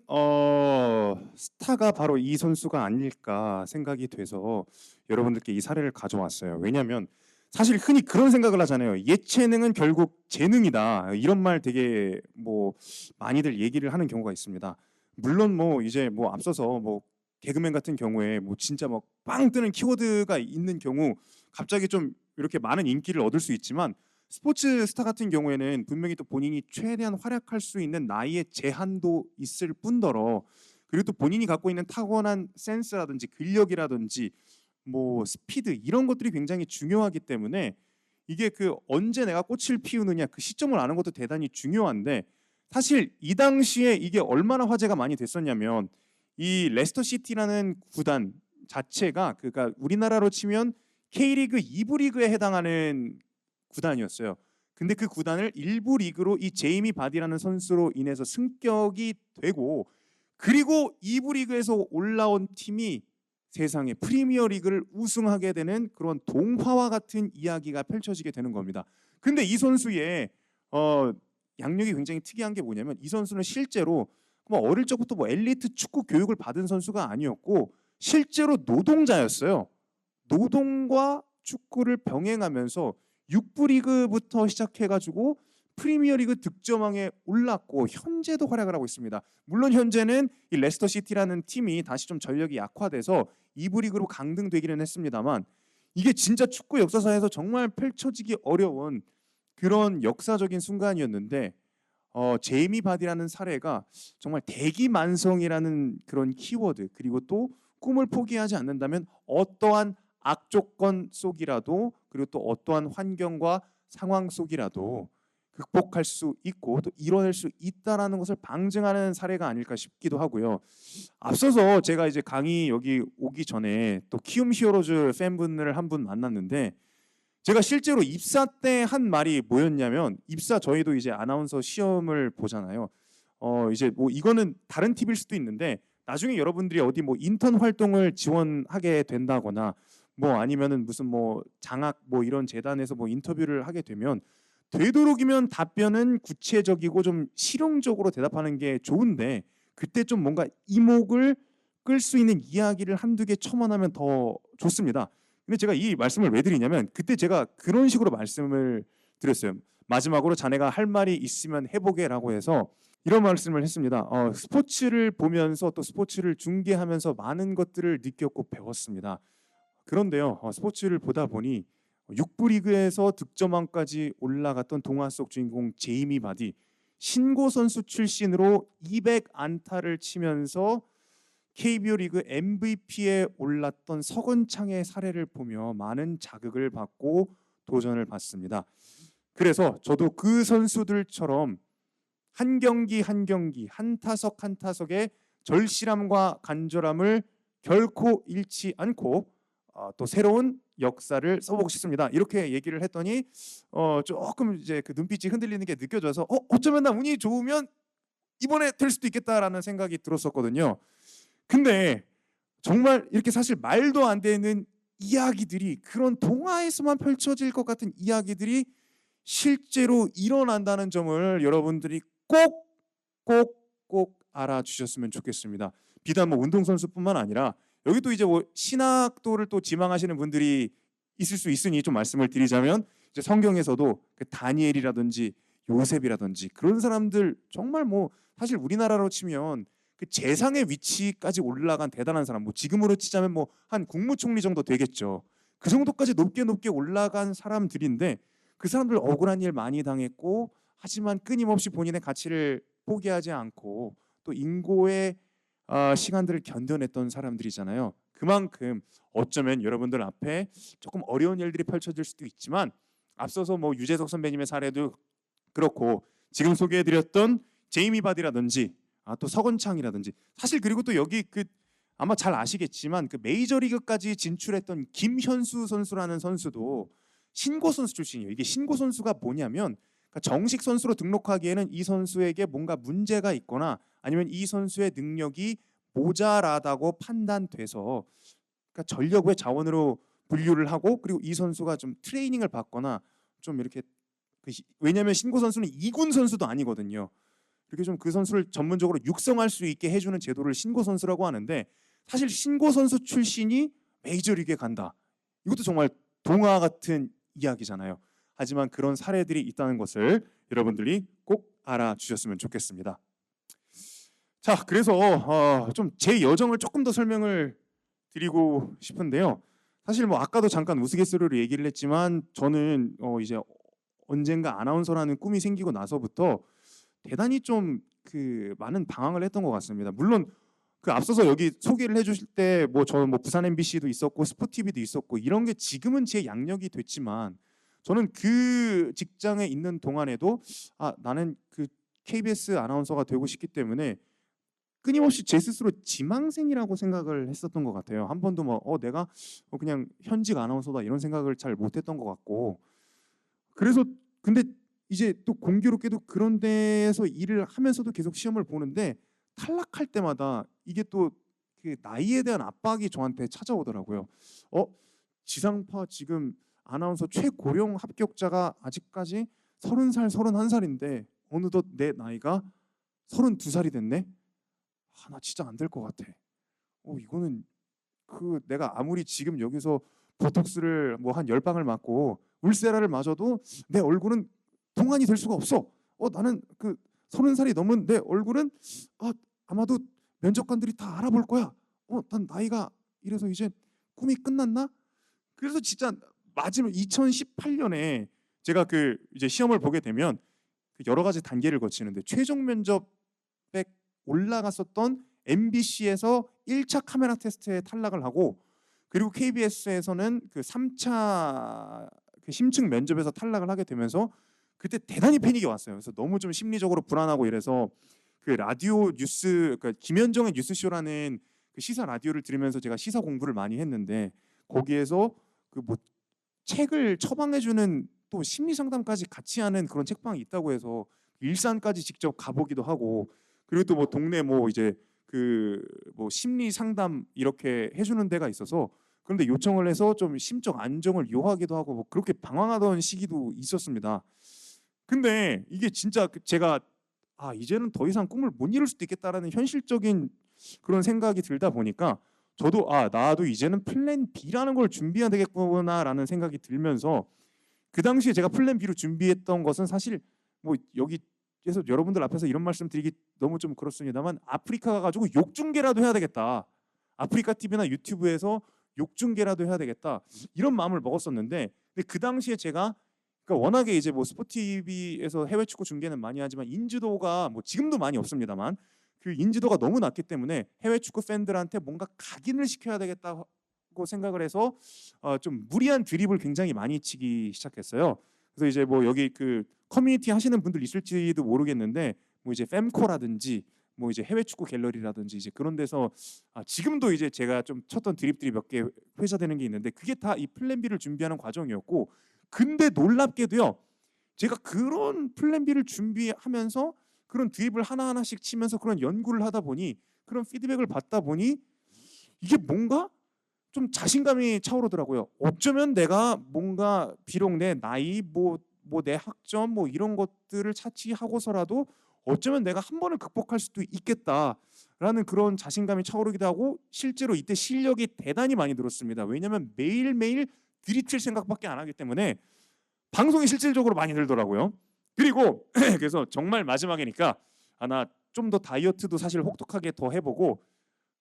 스타가 바로 이 선수가 아닐까 생각이 돼서 여러분들께 이 사례를 가져왔어요. 왜냐하면 사실 흔히 그런 생각을 하잖아요. 예체능은 결국 재능이다. 이런 말 되게 뭐 많이들 얘기를 하는 경우가 있습니다. 물론 뭐 이제 뭐 앞서서 뭐 개그맨 같은 경우에 뭐 진짜 막 빵 뜨는 키워드가 있는 경우 갑자기 좀 이렇게 많은 인기를 얻을 수 있지만, 스포츠 스타 같은 경우에는 분명히 또 본인이 최대한 활약할 수 있는 나이의 제한도 있을 뿐더러, 그리고 또 본인이 갖고 있는 타고난 센스라든지 근력이라든지 뭐 스피드 이런 것들이 굉장히 중요하기 때문에 이게 그 언제 내가 꽃을 피우느냐 그 시점을 아는 것도 대단히 중요한데, 사실 이 당시에 이게 얼마나 화제가 많이 됐었냐면 이 레스터 시티라는 구단 자체가 그러니까 우리나라로 치면 K리그 2부 리그에 해당하는 구단이었어요. 근데 그 구단을 1부 리그로 이 제이미 바디라는 선수로 인해서 승격이 되고, 그리고 2부 리그에서 올라온 팀이 세상에 프리미어 리그를 우승하게 되는 그런 동화와 같은 이야기가 펼쳐지게 되는 겁니다. 근데 이 선수의 양력이 굉장히 특이한 게 뭐냐면, 이 선수는 실제로 뭐 어릴 적부터 뭐 엘리트 축구 교육을 받은 선수가 아니었고 실제로 노동자였어요. 노동과 축구를 병행하면서 6부 리그부터 시작해가지고 프리미어리그 득점왕에 올랐고 현재도 활약을 하고 있습니다. 물론 현재는 이 레스터 시티라는 팀이 다시 좀 전력이 약화돼서 2부 리그로 강등되기는 했습니다만, 이게 진짜 축구 역사상에서 정말 펼쳐지기 어려운 그런 역사적인 순간이었는데, 제이미 바디라는 사례가 정말 대기만성이라는 그런 키워드, 그리고 또 꿈을 포기하지 않는다면 어떠한 악조건 속이라도, 그리고 또 어떠한 환경과 상황 속이라도 극복할 수 있고 또 이뤄낼 수 있다라는 것을 방증하는 사례가 아닐까 싶기도 하고요. 앞서서 제가 이제 강의 여기 오기 전에 또 키움 히어로즈 팬분을 한 분 만났는데, 제가 실제로 입사 때 한 말이 뭐였냐면, 입사 저희도 이제 아나운서 시험을 보잖아요. 이제 뭐 이거는 다른 팁일 수도 있는데, 나중에 여러분들이 어디 뭐 인턴 활동을 지원하게 된다거나 뭐 아니면은 무슨 뭐 장학 뭐 이런 재단에서 뭐 인터뷰를 하게 되면 되도록이면 답변은 구체적이고 좀 실용적으로 대답하는 게 좋은데, 그때 좀 뭔가 이목을 끌 수 있는 이야기를 한두 개 첨언하면 더 좋습니다. 근데 제가 이 말씀을 왜 드리냐면, 그때 제가 그런 식으로 말씀을 드렸어요. 마지막으로 자네가 할 말이 있으면 해보게라고 해서 이런 말씀을 했습니다. 스포츠를 보면서 또 스포츠를 중계하면서 많은 것들을 느꼈고 배웠습니다. 그런데요, 스포츠를 보다 보니 6부 리그에서 득점왕까지 올라갔던 동화 속 주인공 제이미 바디, 신고 선수 출신으로 200안타를 치면서 KBO 리그 MVP에 올랐던 서건창의 사례를 보며 많은 자극을 받고 도전을 받습니다. 그래서 저도 그 선수들처럼 한 경기 한 경기, 한 타석 한 타석의 절실함과 간절함을 결코 잃지 않고 또 새로운 역사를 써보고 싶습니다. 이렇게 얘기를 했더니 조금 이제 그 눈빛이 흔들리는 게 느껴져서 어쩌면 나 운이 좋으면 이번에 될 수도 있겠다라는 생각이 들었었거든요. 근데 정말 이렇게 사실 말도 안 되는 이야기들이, 그런 동화에서만 펼쳐질 것 같은 이야기들이 실제로 일어난다는 점을 여러분들이 꼭 알아주셨으면 좋겠습니다. 비단 뭐 운동선수뿐만 아니라 여기 또 이제 뭐 신학도를 또 지망하시는 분들이 있을 수 있으니 좀 말씀을 드리자면, 이제 성경에서도 그 다니엘이라든지 요셉이라든지 그런 사람들 정말 뭐 사실 우리나라로 치면 그 재상의 위치까지 올라간 대단한 사람, 뭐 지금으로 치자면 뭐 한 국무총리 정도 되겠죠. 그 정도까지 높게 높게 올라간 사람들인데 그 사람들 억울한 일 많이 당했고 하지만 끊임없이 본인의 가치를 포기하지 않고 또 인고의 시간들을 견뎌냈던 사람들이잖아요. 그만큼 어쩌면 여러분들 앞에 조금 어려운 일들이 펼쳐질 수도 있지만 앞서서 뭐 유재석 선배님의 사례도 그렇고 지금 소개해드렸던 제이미 바디라든지 또 서건창이라든지 사실 그리고 또 여기 그 아마 잘 아시겠지만 그 메이저리그까지 진출했던 김현수 선수라는 선수도 신고 선수 출신이에요. 이게 신고 선수가 뭐냐면 그러니까 정식 선수로 등록하기에는 이 선수에게 뭔가 문제가 있거나 아니면 이 선수의 능력이 모자라다고 판단돼서 그러니까 전력의 자원으로 분류를 하고 그리고 이 선수가 좀 트레이닝을 받거나 좀 이렇게 왜냐하면 신고 선수는 2군 선수도 아니거든요. 이렇게 좀 그 선수를 전문적으로 육성할 수 있게 해주는 제도를 신고 선수라고 하는데 사실 신고 선수 출신이 메이저리그에 간다. 이것도 정말 동화 같은 이야기잖아요. 하지만 그런 사례들이 있다는 것을 여러분들이 꼭 알아주셨으면 좋겠습니다. 자, 그래서 좀 제 여정을 조금 더 설명을 드리고 싶은데요. 사실 뭐 아까도 잠깐 우스갯소리로 얘기를 했지만 저는 이제 언젠가 아나운서라는 꿈이 생기고 나서부터 대단히 좀 그 많은 방황을 했던 것 같습니다. 물론 그 앞서서 여기 소개를 해주실 때 뭐 저는 뭐 부산 MBC도 있었고 스포티비도 있었고 이런 게 지금은 제 양력이 됐지만 저는 그 직장에 있는 동안에도 나는 그 KBS 아나운서가 되고 싶기 때문에 끊임없이 제 스스로 지망생이라고 생각을 했었던 것 같아요. 한 번도 뭐 내가 그냥 현직 아나운서다 이런 생각을 잘 못했던 것 같고 그래서 근데 이제 또 공교롭게도 그런 데에서 일을 하면서도 계속 시험을 보는데 탈락할 때마다 이게 또 그 나이에 대한 압박이 저한테 찾아오더라고요. 지상파 지금 아나운서 최고령 합격자가 아직까지 30살, 31살인데 어느덧 내 나이가 32살이 됐네. 나 진짜 안 될 것 같아. 이거는 그 내가 아무리 지금 여기서 보톡스를 뭐 한 10방을 맞고 울세라를 맞아도 내 얼굴은 동안이 될 수가 없어. 나는 그 30살이 넘은 내 얼굴은 아마도 면접관들이 다 알아볼 거야. 난 나이가 이래서 이제 꿈이 끝났나? 그래서 진짜 마지막 2018년에 제가 그 이제 시험을 보게 되면 그 여러 가지 단계를 거치는데 최종 면접에 올라갔었던 MBC에서 1차 카메라 테스트에 탈락을 하고 그리고 KBS에서는 그 3차 그 심층 면접에서 탈락을 하게 되면서 그때 대단히 패닉이 왔어요. 그래서 너무 좀 심리적으로 불안하고 이래서 그 라디오 뉴스 그러니까 김현정의 뉴스쇼라는 그 시사 라디오를 들으면서 제가 시사 공부를 많이 했는데 거기에서 그 뭐 책을 처방해주는 또 심리 상담까지 같이 하는 그런 책방이 있다고 해서 일산까지 직접 가보기도 하고 그리고 또 뭐 동네 뭐 이제 그 뭐 심리 상담 이렇게 해주는 데가 있어서 그런데 요청을 해서 좀 심적 안정을 요하기도 하고 뭐 그렇게 방황하던 시기도 있었습니다. 근데 이게 진짜 제가 이제는 더 이상 꿈을 못 이룰 수도 있겠다라는 현실적인 그런 생각이 들다 보니까 저도 나도 이제는 플랜 B라는 걸 준비해야 되겠구나라는 생각이 들면서 그 당시에 제가 플랜 B로 준비했던 것은 사실 뭐 여기에서 여러분들 앞에서 이런 말씀 드리기 너무 좀 그렇습니다만 아프리카 가가지고 욕중계라도 해야 되겠다. 아프리카 TV나 유튜브에서 욕중계라도 해야 되겠다. 이런 마음을 먹었었는데 근데 그 당시에 제가 그러니까 워낙에 이제 뭐 스포티비에서 해외 축구 중계는 많이 하지만 인지도가 뭐 지금도 많이 없습니다만 그 인지도가 너무 낮기 때문에 해외 축구 팬들한테 뭔가 각인을 시켜야 되겠다고 생각을 해서 좀 무리한 드립을 굉장히 많이 치기 시작했어요. 그래서 이제 뭐 여기 그 커뮤니티 하시는 분들 있을지도 모르겠는데 뭐 이제 fem코라든지 뭐 이제 해외 축구 갤러리라든지 이제 그런 데서 지금도 이제 제가 좀 쳤던 드립들이 몇 개 회자되는 게 있는데 그게 다 이 플랜 B를 준비하는 과정이었고 근데 놀랍게도요. 제가 그런 플랜 B를 준비하면서 그런 드립을 하나하나씩 치면서 그런 연구를 하다 보니 그런 피드백을 받다 보니 이게 뭔가 좀 자신감이 차오르더라고요. 어쩌면 내가 뭔가 비록 내 나이 뭐 내 학점 뭐 이런 것들을 차치하고서라도 어쩌면 내가 한 번을 극복할 수도 있겠다라는 그런 자신감이 차오르기도 하고 실제로 이때 실력이 대단히 많이 늘었습니다. 왜냐하면 매일매일 들이칠 생각밖에 안 하기 때문에 방송이 실질적으로 많이 늘더라고요. 그리고 그래서 정말 마지막이니까 나 좀 더 다이어트도 사실 혹독하게 더 해보고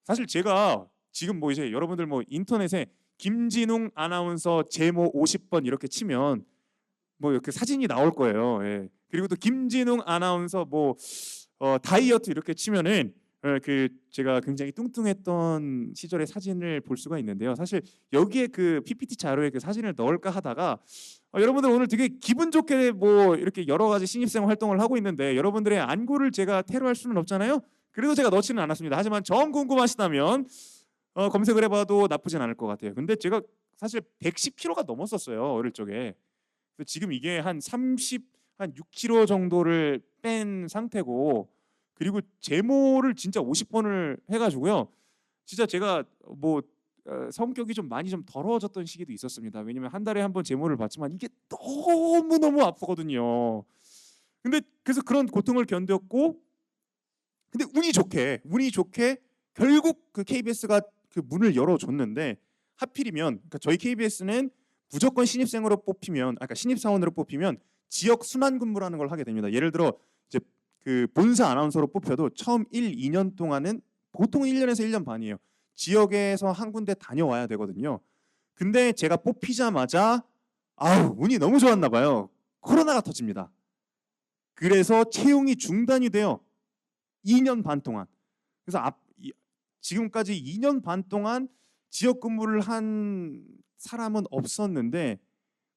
사실 제가 지금 뭐 이제 여러분들 뭐 인터넷에 김진웅 아나운서 제모 50번 이렇게 치면 뭐 이렇게 사진이 나올 거예요. 예. 그리고 또 김진웅 아나운서 뭐 다이어트 이렇게 치면은 그 제가 굉장히 뚱뚱했던 시절의 사진을 볼 수가 있는데요. 사실 여기에 그 PPT 자료에 그 사진을 넣을까 하다가 여러분들 오늘 되게 기분 좋게 뭐 이렇게 여러 가지 신입생 활동을 하고 있는데 여러분들의 안구를 제가 테러할 수는 없잖아요. 그래서 제가 넣지는 않았습니다. 하지만 정 궁금하시다면 검색을 해봐도 나쁘진 않을 것 같아요. 근데 제가 사실 110kg가 넘었었어요 어릴 적에. 그래서 지금 이게 한 6kg 정도를 뺀 상태고 그리고 제모를 진짜 50번을 해가지고요. 진짜 제가 뭐 성격이 좀 많이 좀 더러워졌던 시기도 있었습니다. 왜냐면 한 달에 한 번 제모를 받지만 이게 너무 너무 아프거든요. 근데 그래서 그런 고통을 견뎠고, 근데 운이 좋게 결국 그 KBS가 그 문을 열어줬는데 하필이면 그러니까 저희 KBS는 무조건 신입생으로 뽑히면, 그러니까 신입 사원으로 뽑히면 지역 순환 근무라는 걸 하게 됩니다. 예를 들어 이제 그 본사 아나운서로 뽑혀도 처음 1, 2년 동안은 보통 1년에서 1년 반이에요. 지역에서 한 군데 다녀와야 되거든요. 근데 제가 뽑히자마자 운이 너무 좋았나 봐요. 코로나가 터집니다. 그래서 채용이 중단이 돼요. 2년 반 동안. 그래서 지금까지 2년 반 동안 지역 근무를 한 사람은 없었는데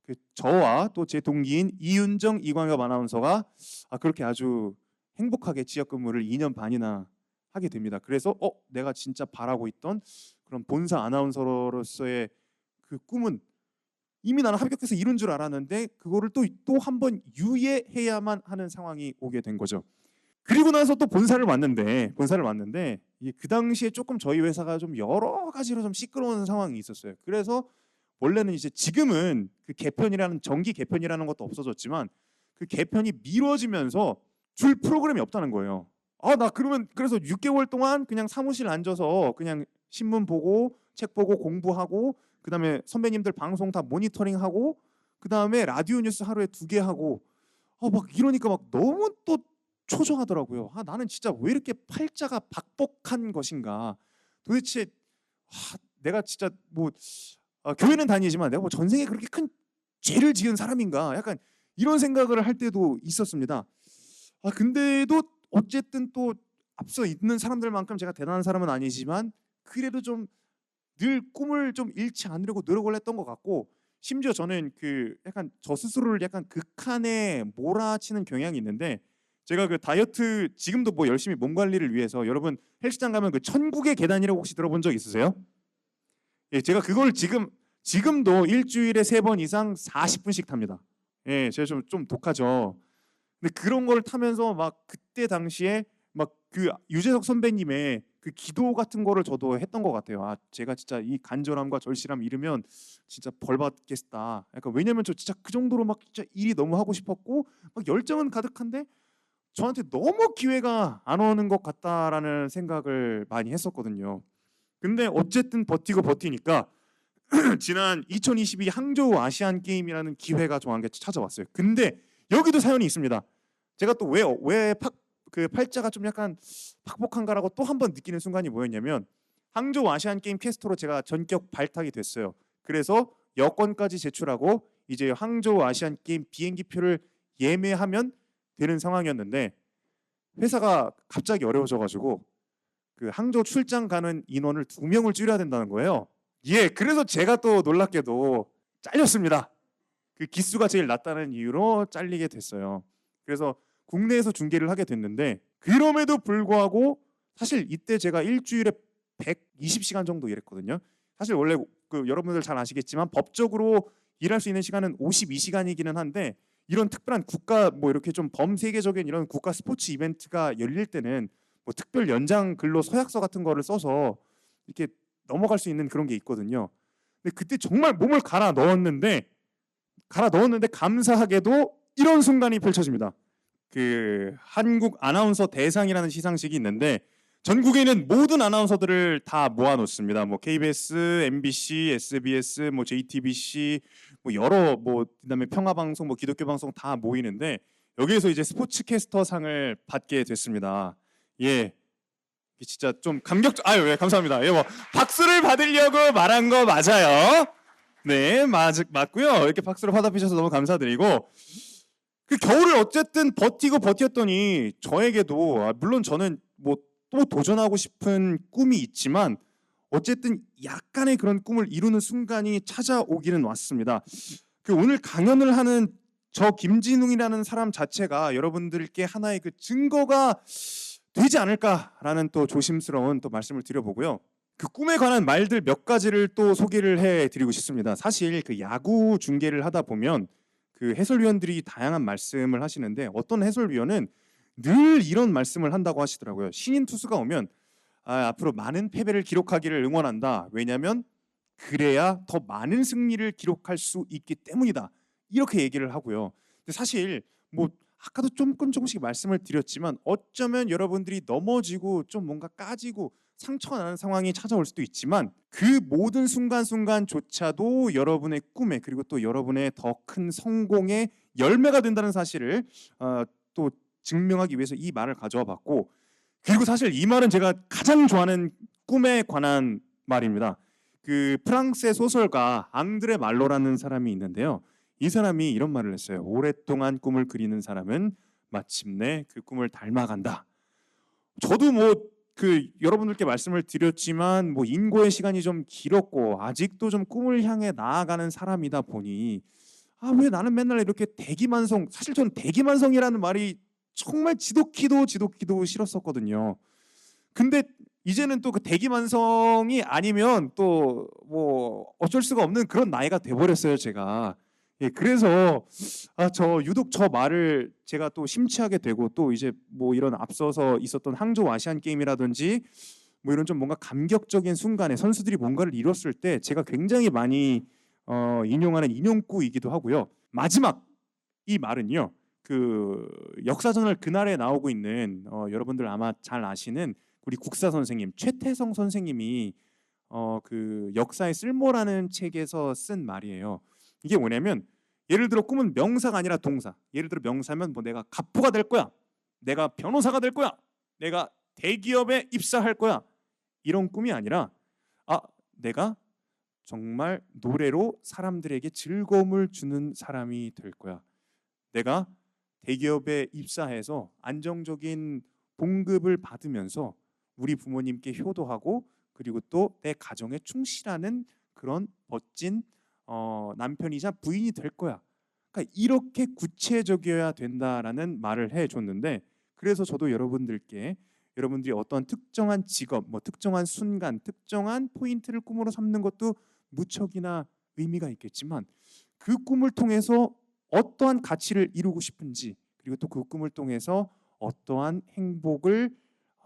그 저와 또 제 동기인 이윤정, 이광엽 아나운서가 그렇게 아주 행복하게 지역 근무를 2년 반이나 하게 됩니다. 그래서 내가 진짜 바라고 있던 그런 본사 아나운서로서의 그 꿈은 이미 나는 합격해서 이룬 줄 알았는데 그거를 또 한 번 유예해야만 하는 상황이 오게 된 거죠. 그리고 나서 또 본사를 왔는데 그 당시에 조금 저희 회사가 좀 여러 가지로 좀 시끄러운 상황이 있었어요. 그래서 원래는 이제 지금은 그 개편이라는 정기 개편이라는 것도 없어졌지만 그 개편이 미뤄지면서 줄 프로그램이 없다는 거예요. 나 그러면 그래서 6개월 동안 그냥 사무실 앉아서 그냥 신문 보고 책 보고 공부하고 그다음에 선배님들 방송 다 모니터링하고 그다음에 라디오 뉴스 하루에 2개 하고 막 이러니까 막 너무 또 초조하더라고요. 나는 진짜 왜 이렇게 팔자가 박복한 것인가. 도대체 내가 진짜 뭐 교회는 다니지만 내가 뭐 전생에 그렇게 큰 죄를 지은 사람인가. 약간 이런 생각을 할 때도 있었습니다. 근데도 어쨌든 또 앞서 있는 사람들만큼 제가 대단한 사람은 아니지만 그래도 좀 늘 꿈을 좀 잃지 않으려고 노력을 했던 것 같고, 심지어 저는 그 약간 저 스스로를 약간 극한에 몰아치는 경향이 있는데 제가 그 다이어트 지금도 뭐 열심히 몸 관리를 위해서 여러분 헬스장 가면 그 천국의 계단이라고 혹시 들어본 적 있으세요? 예, 제가 그걸 지금도 일주일에 3번 이상 40분씩 탑니다. 예, 제가 좀 독하죠. 근데 그런 걸 타면서 막 그때 당시에 막 그 유재석 선배님의 그 기도 같은 거를 저도 했던 것 같아요. 제가 진짜 이 간절함과 절실함 잃으면 진짜 벌 받겠다. 약간 왜냐면 저 진짜 그 정도로 막 진짜 일이 너무 하고 싶었고 막 열정은 가득한데 저한테 너무 기회가 안 오는 것 같다라는 생각을 많이 했었거든요. 근데 어쨌든 버티니까 지난 2022 항저우 아시안 게임이라는 기회가 저한테 찾아왔어요. 근데 여기도 사연이 있습니다. 제가 또 왜 그 팔자가 좀 약간 박복한가라고 또 한 번 느끼는 순간이 뭐였냐면 항저우 아시안 게임 캐스터로 제가 전격 발탁이 됐어요. 그래서 여권까지 제출하고 이제 항저우 아시안 게임 비행기표를 예매하면 되는 상황이었는데 회사가 갑자기 어려워져가지고 그 항저우 출장 가는 인원을 2명을 줄여야 된다는 거예요. 예, 그래서 제가 또 놀랍게도 잘렸습니다. 그 기수가 제일 낮다는 이유로 잘리게 됐어요. 그래서 국내에서 중계를 하게 됐는데 그럼에도 불구하고 사실 이때 제가 일주일에 120시간 정도 일했거든요. 사실 원래 그 여러분들 잘 아시겠지만 법적으로 일할 수 있는 시간은 52시간이기는 한데 이런 특별한 국가 뭐 이렇게 좀 범세계적인 이런 국가 스포츠 이벤트가 열릴 때는 뭐 특별 연장 근로 서약서 같은 거를 써서 이렇게 넘어갈 수 있는 그런 게 있거든요. 근데 그때 정말 몸을 갈아 넣었는데 감사하게도 이런 순간이 펼쳐집니다. 그 한국 아나운서 대상이라는 시상식이 있는데 전국에 있는 모든 아나운서들을 다 모아놓습니다. 뭐 KBS, MBC, SBS, 뭐 JTBC, 뭐 여러 뭐 그다음에 평화방송, 뭐 기독교 방송 다 모이는데 여기에서 이제 스포츠캐스터 상을 받게 됐습니다. 예, 이게 진짜 좀 아유, 예, 감사합니다. 예, 뭐 박수를 받으려고 말한 거 맞아요. 네, 맞고요. 이렇게 박수를 화답해 주셔서 너무 감사드리고, 그 겨울을 어쨌든 버텼더니 저에게도 물론 저는 뭐 또 도전하고 싶은 꿈이 있지만 어쨌든 약간의 그런 꿈을 이루는 순간이 찾아오기는 왔습니다. 그 오늘 강연을 하는 저 김진웅이라는 사람 자체가 여러분들께 하나의 그 증거가 되지 않을까라는 또 조심스러운 또 말씀을 드려보고요. 그 꿈에 관한 말들 몇 가지를 또 소개를 해드리고 싶습니다. 사실 그 야구 중계를 하다 보면 그 해설위원들이 다양한 말씀을 하시는데 어떤 해설위원은 늘 이런 말씀을 한다고 하시더라고요. 신인 투수가 오면 앞으로 많은 패배를 기록하기를 응원한다. 왜냐하면 그래야 더 많은 승리를 기록할 수 있기 때문이다. 이렇게 얘기를 하고요. 근데 사실 뭐 아까도 조금씩 말씀을 드렸지만 어쩌면 여러분들이 넘어지고 좀 뭔가 까지고 상처가 나는 상황이 찾아올 수도 있지만 그 모든 순간순간조차도 여러분의 꿈에 그리고 또 여러분의 더 큰 성공의 열매가 된다는 사실을 또 증명하기 위해서 이 말을 가져와 봤고, 그리고 사실 이 말은 제가 가장 좋아하는 꿈에 관한 말입니다. 그 프랑스의 소설가 앙드레 말로라는 사람이 있는데요. 이 사람이 이런 말을 했어요. 오랫동안 꿈을 그리는 사람은 마침내 그 꿈을 닮아간다. 저도 뭐 그 여러분들께 말씀을 드렸지만 뭐 인고의 시간이 좀 길었고 아직도 좀 꿈을 향해 나아가는 사람이다 보니 왜 나는 맨날 이렇게 대기만성, 사실 전 대기만성이라는 말이 정말 지독히도 싫었었거든요. 근데 이제는 또 그 대기만성이 아니면 또 뭐 어쩔 수가 없는 그런 나이가 돼버렸어요, 제가. 예, 그래서 저 유독 저 말을 제가 또 심취하게 되고 또 이제 뭐 이런 앞서서 있었던 항저우 아시안 게임이라든지 뭐 이런 좀 뭔가 감격적인 순간에 선수들이 뭔가를 이뤘을 때 제가 굉장히 많이 인용하는 인용구이기도 하고요. 마지막 이 말은요. 그 역사저널 그날에 나오고 있는 여러분들 아마 잘 아시는 우리 국사 선생님 최태성 선생님이 그 역사의 쓸모라는 책에서 쓴 말이에요. 이게 뭐냐면 예를 들어 꿈은 명사가 아니라 동사. 예를 들어 명사면 뭐 내가 갑부가 될 거야. 내가 변호사가 될 거야. 내가 대기업에 입사할 거야. 이런 꿈이 아니라 내가 정말 노래로 사람들에게 즐거움을 주는 사람이 될 거야. 내가 대기업에 입사해서 안정적인 봉급을 받으면서 우리 부모님께 효도하고 그리고 또 내 가정에 충실하는 그런 멋진 남편이자 부인이 될 거야. 그러니까 이렇게 구체적이어야 된다라는 말을 해줬는데, 그래서 저도 여러분들께 여러분들이 어떤 특정한 직업, 뭐 특정한 순간, 특정한 포인트를 꿈으로 삼는 것도 무척이나 의미가 있겠지만 그 꿈을 통해서 어떠한 가치를 이루고 싶은지 그리고 또 그 꿈을 통해서 어떠한 행복을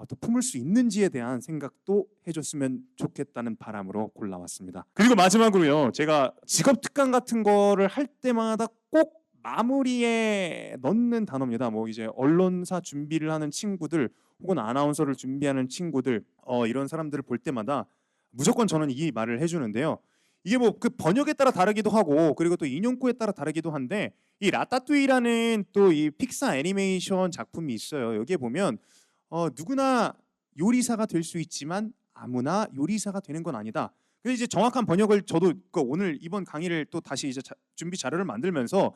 또 품을 수 있는지에 대한 생각도 해줬으면 좋겠다는 바람으로 골라왔습니다. 그리고 마지막으로요, 제가 직업 특강 같은 거를 할 때마다 꼭 마무리에 넣는 단어입니다. 뭐 이제 언론사 준비를 하는 친구들 혹은 아나운서를 준비하는 친구들 이런 사람들을 볼 때마다 무조건 저는 이 말을 해주는데요. 이게 뭐 그 번역에 따라 다르기도 하고 그리고 또 인용구에 따라 다르기도 한데, 이 라따뚜이라는 또 이 픽사 애니메이션 작품이 있어요. 여기에 보면 누구나 요리사가 될 수 있지만 아무나 요리사가 되는 건 아니다. 그래서 이제 정확한 번역을 저도 오늘 이번 강의를 또 다시 이제 준비 자료를 만들면서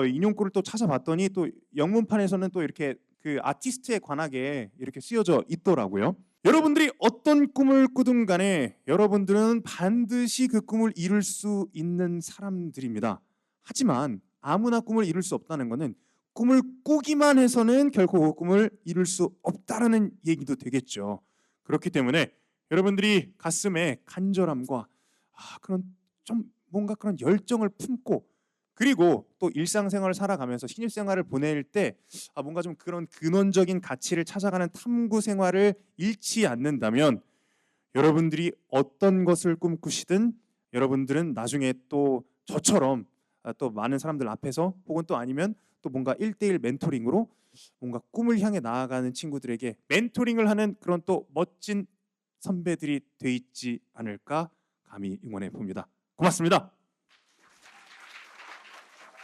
인용구를 또 찾아봤더니 또 영문판에서는 또 이렇게 그 아티스트에 관하게 이렇게 쓰여져 있더라고요. 여러분들이 어떤 꿈을 꾸든 간에 여러분들은 반드시 그 꿈을 이룰 수 있는 사람들입니다. 하지만 아무나 꿈을 이룰 수 없다는 것은 꿈을 꾸기만 해서는 결코 그 꿈을 이룰 수 없다라는 얘기도 되겠죠. 그렇기 때문에 여러분들이 가슴에 간절함과 그런 좀 뭔가 그런 열정을 품고 그리고 또 일상생활을 살아가면서 신입생활을 보낼 때 뭔가 좀 그런 근원적인 가치를 찾아가는 탐구 생활을 잃지 않는다면 여러분들이 어떤 것을 꿈꾸시든 여러분들은 나중에 또 저처럼 또 많은 사람들 앞에서 혹은 또 아니면 또 뭔가 1대1 멘토링으로 뭔가 꿈을 향해 나아가는 친구들에게 멘토링을 하는 그런 또 멋진 선배들이 돼 있지 않을까 감히 응원해 봅니다. 고맙습니다.